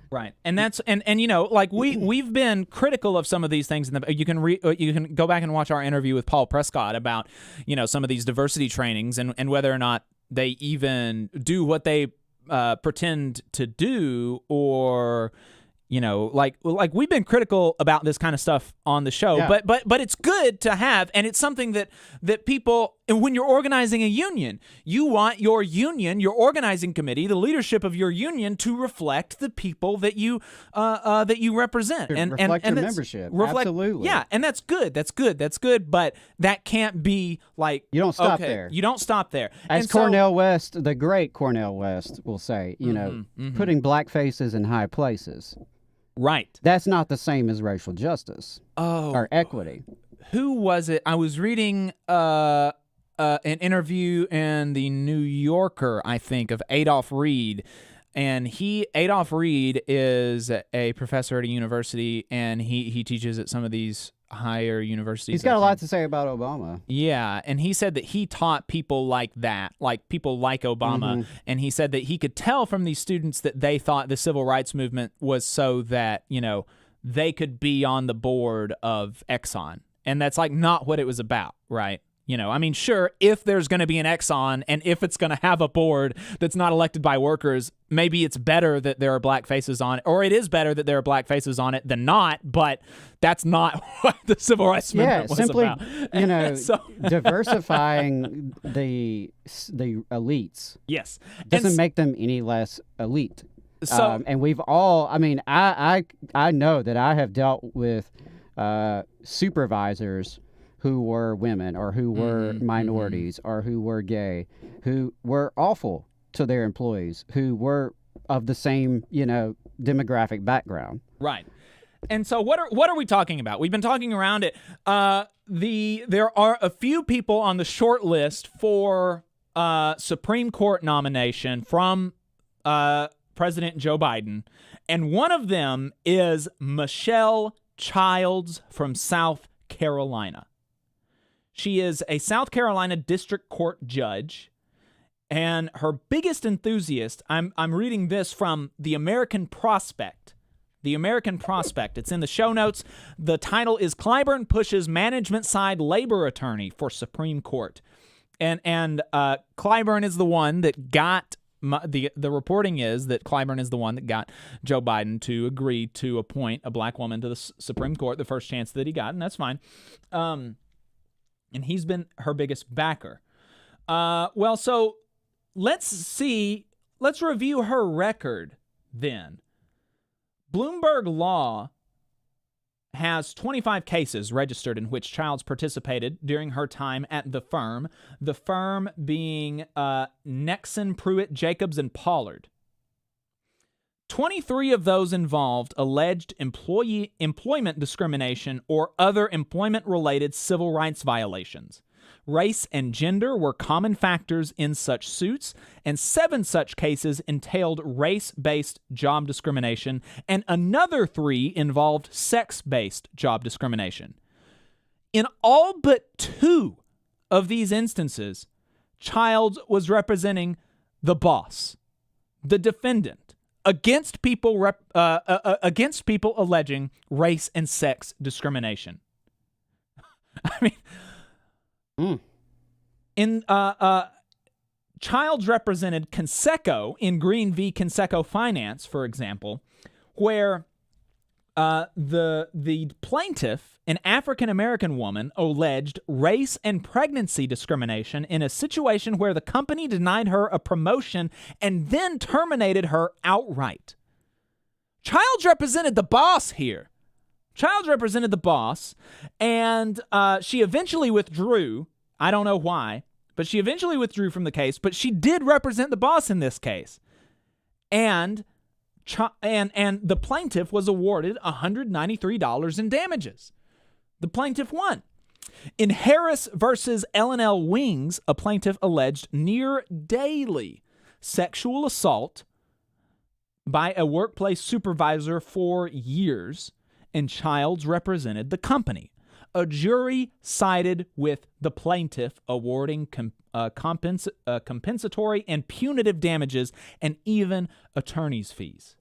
Right, and that's and like we've been critical of some of these things. You can go back and watch our interview with Paul Prescott about some of these diversity trainings and whether or not they even do what they pretend to do, or like we've been critical about this kind of stuff on the show. But it's good to have, and it's something that people, when you're organizing a union, you want your union, your organizing committee, the leadership of your union to reflect the people that you represent and reflect your membership. Absolutely. Yeah, and that's good. That's good. But that can't be like you don't stop there. You don't stop there. As Cornel West, the great Cornel West, will say, putting black faces in high places. Right. That's not the same as racial justice or equity. Who was it? I was reading an interview in the New Yorker, I think, of Adolph Reed. And Adolph Reed is a professor at a university, and he teaches at some of these higher universities. He's got a lot to say about Obama. Yeah, and he said that he taught people like that, like people like Obama, and he said that he could tell from these students that they thought the civil rights movement was so that, they could be on the board of Exxon. And that's like not what it was about, right? I mean, sure, if there's going to be an Exxon and if it's going to have a board that's not elected by workers, maybe it's better that there are black faces on it, or it is better that there are black faces on it than not, but that's not what the civil rights movement was simply, about. Diversifying the elites doesn't make them any less elite. So, and we've all, I mean, I know that I have dealt with supervisors who were women or who were minorities or who were gay, who were awful to their employees, who were of the same, demographic background. Right. And so what are we talking about? We've been talking around it. There are a few people on the short list for Supreme Court nomination from President Joe Biden, and one of them is Michelle Childs from South Carolina. She is a South Carolina District Court judge, and her biggest enthusiast, I'm reading this from the American Prospect. The American Prospect. It's in the show notes. The title is Clyburn Pushes Management Side Labor Attorney for Supreme Court. And Clyburn is the one that got, the reporting is that Clyburn is the one that got Joe Biden to agree to appoint a black woman to the Supreme Court the first chance that he got, and that's fine. And he's been her biggest backer. So let's review her record then. Bloomberg Law has 25 cases registered in which Childs participated during her time at the firm being Nexon, Pruitt, Jacobs, and Pollard. 23 of those involved alleged employment discrimination or other employment-related civil rights violations. Race and gender were common factors in such suits, and 7 such cases entailed race-based job discrimination, and another 3 involved sex-based job discrimination. In all but 2 of these instances, Childs was representing the boss, the defendant, against people alleging race and sex discrimination. I mean, Childs represented Conseco in Green v. Conseco Finance, for example, where the plaintiff, an African-American woman, alleged race and pregnancy discrimination in a situation where the company denied her a promotion and then terminated her outright. Childs represented the boss here. Childs represented the boss, and she eventually withdrew. I don't know why, but she eventually withdrew from the case, but she did represent the boss in this case. And the plaintiff was awarded $193 in damages. The plaintiff won. In Harris versus L&L Wings, a plaintiff alleged near daily sexual assault by a workplace supervisor for years, and Childs represented the company. A jury sided with the plaintiff, awarding compensatory and punitive damages and even attorney's fees.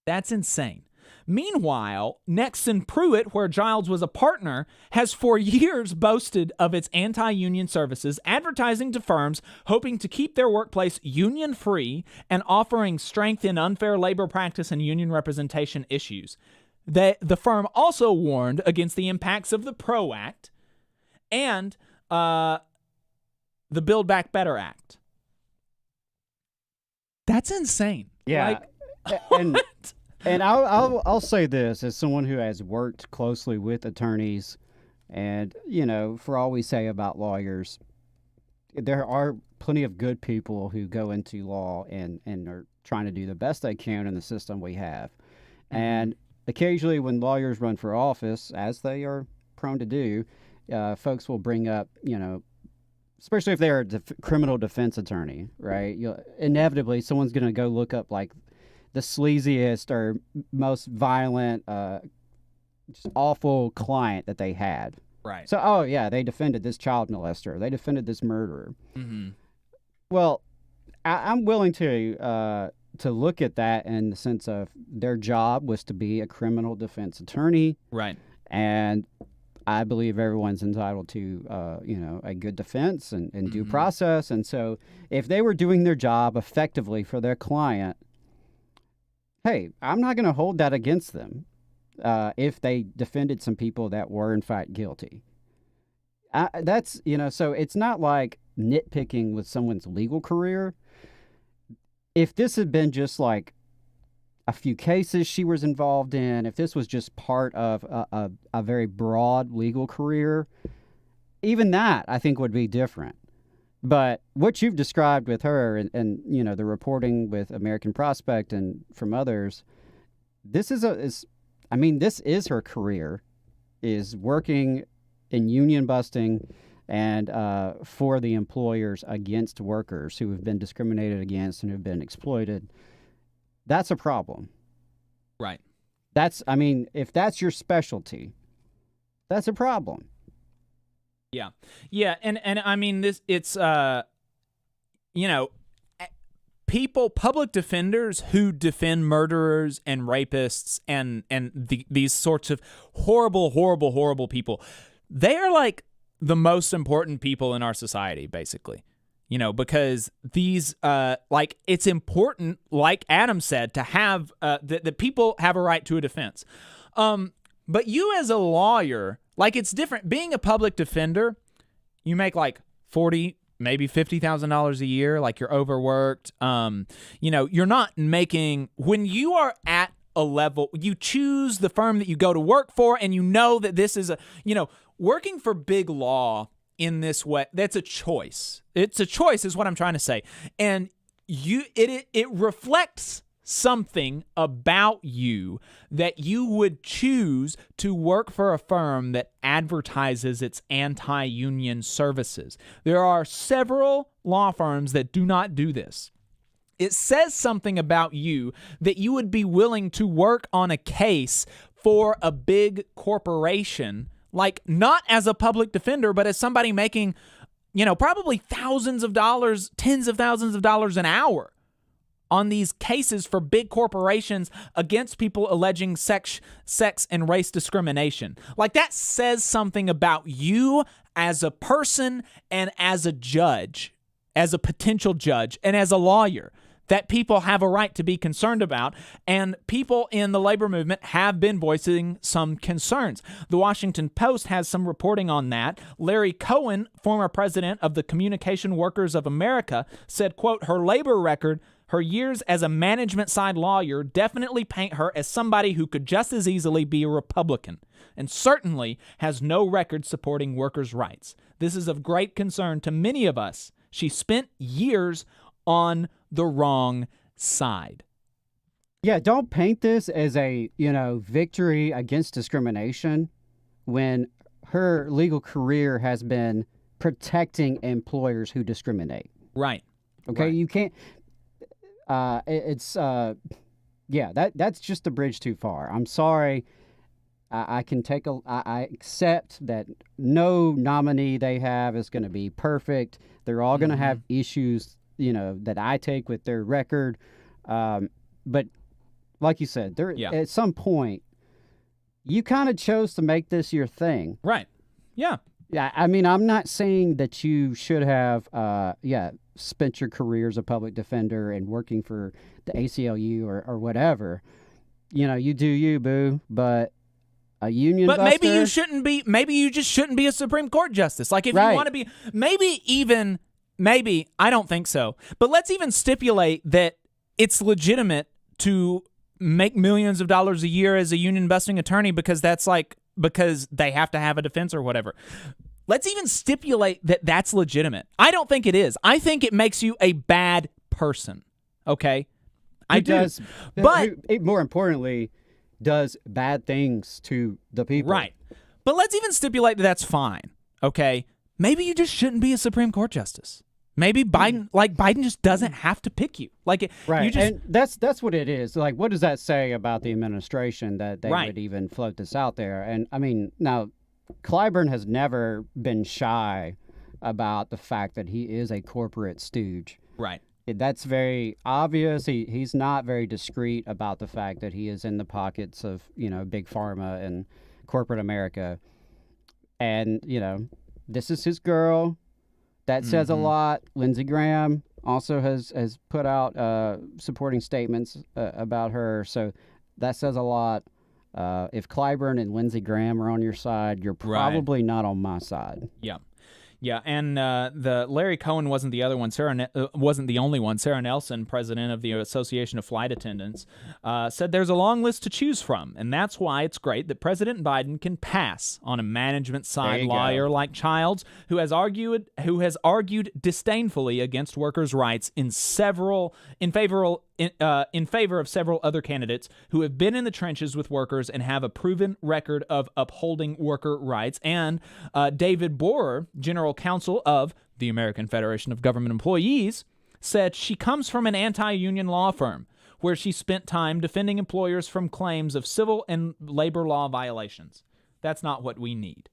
That's insane. Meanwhile, Nexon Pruitt, where Childs was a partner, has for years boasted of its anti-union services, advertising to firms hoping to keep their workplace union-free and offering strength in unfair labor practice and union representation issues. The firm also warned against the impacts of the PRO Act and the Build Back Better Act. That's insane. Yeah. And I'll say this as someone who has worked closely with attorneys, and for all we say about lawyers, there are plenty of good people who go into law and are trying to do the best they can in the system we have. Mm-hmm. And occasionally when lawyers run for office, as they are prone to do, folks will bring up, especially if they're a criminal defense attorney, right? Inevitably, someone's going to go look up like the sleaziest or most violent, just awful client that they had. Right. So, they defended this child molester. They defended this murderer. Mm-hmm. Well, I'm willing to look at that in the sense of their job was to be a criminal defense attorney. Right. And I believe everyone's entitled to, a good defense and due process. And so if they were doing their job effectively for their client, hey, I'm not going to hold that against them if they defended some people that were, in fact, guilty. That's, so it's not like nitpicking with someone's legal career. If this had been just like a few cases she was involved in, if this was just part of a very broad legal career, even that, I think, would be different. But what you've described with her and the reporting with American Prospect and from others, this is her career, is working in union busting and for the employers against workers who have been discriminated against and have been exploited. That's a problem. Right. If that's your specialty, that's a problem. Yeah. Yeah. And I mean, it's public defenders who defend murderers and rapists and these sorts of horrible people. They are like the most important people in our society, basically. Because these, it's important, like Adam said, to have, that people have a right to a defense. But you as a lawyer, it's different. Being a public defender, you make like $40,000, maybe $50,000 a year, you're overworked. You're not making, when you are at a level, you choose the firm that you go to work for, and that this is working for big law in this way, that's a choice. It's a choice is what I'm trying to say. And it reflects something about you that you would choose to work for a firm that advertises its anti-union services. There are several law firms that do not do this. It says something about you that you would be willing to work on a case for a big corporation Like, not as a public defender, but as somebody making, probably thousands of dollars, tens of thousands of dollars an hour on these cases for big corporations against people alleging sex and race discrimination. Like, that says something about you as a person and as a judge, as a potential judge, and as a lawyer, that people have a right to be concerned about, and people in the labor movement have been voicing some concerns. The Washington Post has some reporting on that. Larry Cohen, former president of the Communication Workers of America, said, quote, her labor record, her years as a management-side lawyer definitely paint her as somebody who could just as easily be a Republican, and certainly has no record supporting workers' rights. This is of great concern to many of us. She spent years on the wrong side. Yeah, don't paint this as a, victory against discrimination when her legal career has been protecting employers who discriminate. Right. Okay, right. You can't that's just a bridge too far. I'm sorry. I accept that no nominee they have is going to be perfect. They're all going to have issues, that I take with their record. But like you said, at some point, you kind of chose to make this your thing. Right. Yeah. Yeah. I mean, I'm not saying that you should have, spent your career as a public defender and working for the ACLU or whatever. You do you, boo. But a union But buster, maybe you just shouldn't be a Supreme Court justice. Like, if you want to be, maybe, I don't think so. But let's even stipulate that it's legitimate to make millions of dollars a year as a union busting attorney because they have to have a defense or whatever. Let's even stipulate that that's legitimate. I don't think it is. I think it makes you a bad person. Okay? I do. But it more importantly, does bad things to the people. Right. But let's even stipulate that that's fine. Okay? Maybe you just shouldn't be a Supreme Court justice. Maybe Biden just doesn't have to pick you. Right. And that's what it is. Like, what does that say about the administration that they would even float this out there? And I mean, now, Clyburn has never been shy about the fact that he is a corporate stooge. Right. That's very obvious. He's not very discreet about the fact that he is in the pockets of, big pharma and corporate America. And, this is his girl. That says a lot. Lindsey Graham also has put out supporting statements about her. So that says a lot. If Clyburn and Lindsey Graham are on your side, you're probably not on my side. Yeah. Yeah, and the Larry Cohen wasn't the other one. Wasn't the only one. Sarah Nelson, president of the Association of Flight Attendants, said there's a long list to choose from, and that's why it's great that President Biden can pass on a management side lawyer like Childs, who has argued disdainfully against workers' rights in favor of several other candidates who have been in the trenches with workers and have a proven record of upholding worker rights, and David Borer, general counsel of the American Federation of Government Employees, said she comes from an anti-union law firm where she spent time defending employers from claims of civil and labor law violations. That's not what we need.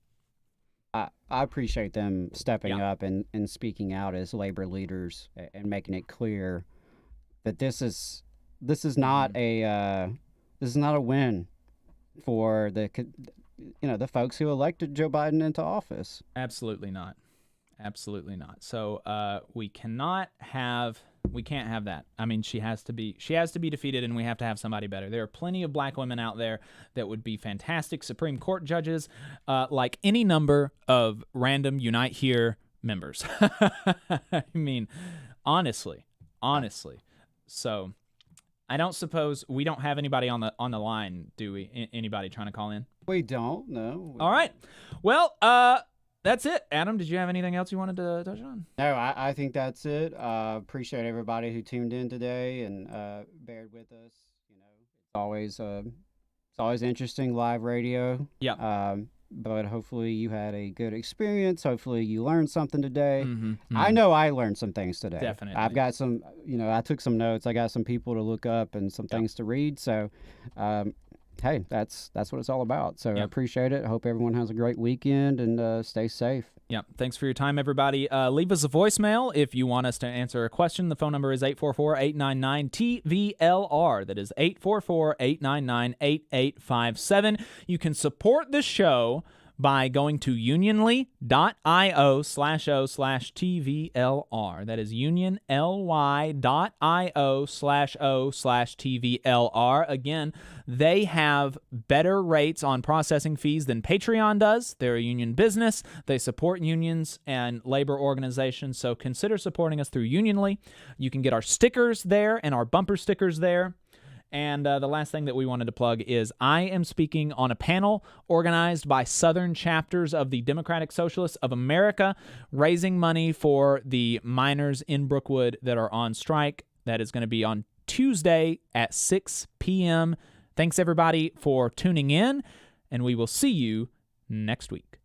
I appreciate them stepping up and speaking out as labor leaders and making it clear that this is not a win for the folks who elected Joe Biden into office. Absolutely not. Absolutely not. So we can't have that. I mean, she has to be defeated, and we have to have somebody better. There are plenty of black women out there that would be fantastic Supreme Court judges, like any number of random Unite Here members. I mean, honestly. So I don't suppose we don't have anybody on the line, do we? Anybody trying to call in? We don't. No. All right. Well, that's it. Adam, did you have anything else you wanted to touch on? No, I think that's it. Appreciate everybody who tuned in today and bared with us. It's always interesting live radio. Yeah. But hopefully you had a good experience. Hopefully you learned something today. Mm-hmm. I know I learned some things today. Definitely. I've got some, I took some notes. I got some people to look up and some things to read. So hey, that's what it's all about. So I appreciate it. I hope everyone has a great weekend and stay safe. Yep. Thanks for your time, everybody. Leave us a voicemail if you want us to answer a question. The phone number is 844-899-TVLR. That is 844-899-8857. You can support the show by going to unionly.io/o/TVLR. That is unionly.io/o/TVLR. Again, they have better rates on processing fees than Patreon does. They're a union business. They support unions and labor organizations, so consider supporting us through Unionly. You can get our stickers there and our bumper stickers there. And the last thing that we wanted to plug is I am speaking on a panel organized by Southern chapters of the Democratic Socialists of America, raising money for the miners in Brookwood that are on strike. That is going to be on Tuesday at 6 p.m. Thanks, everybody, for tuning in, and we will see you next week.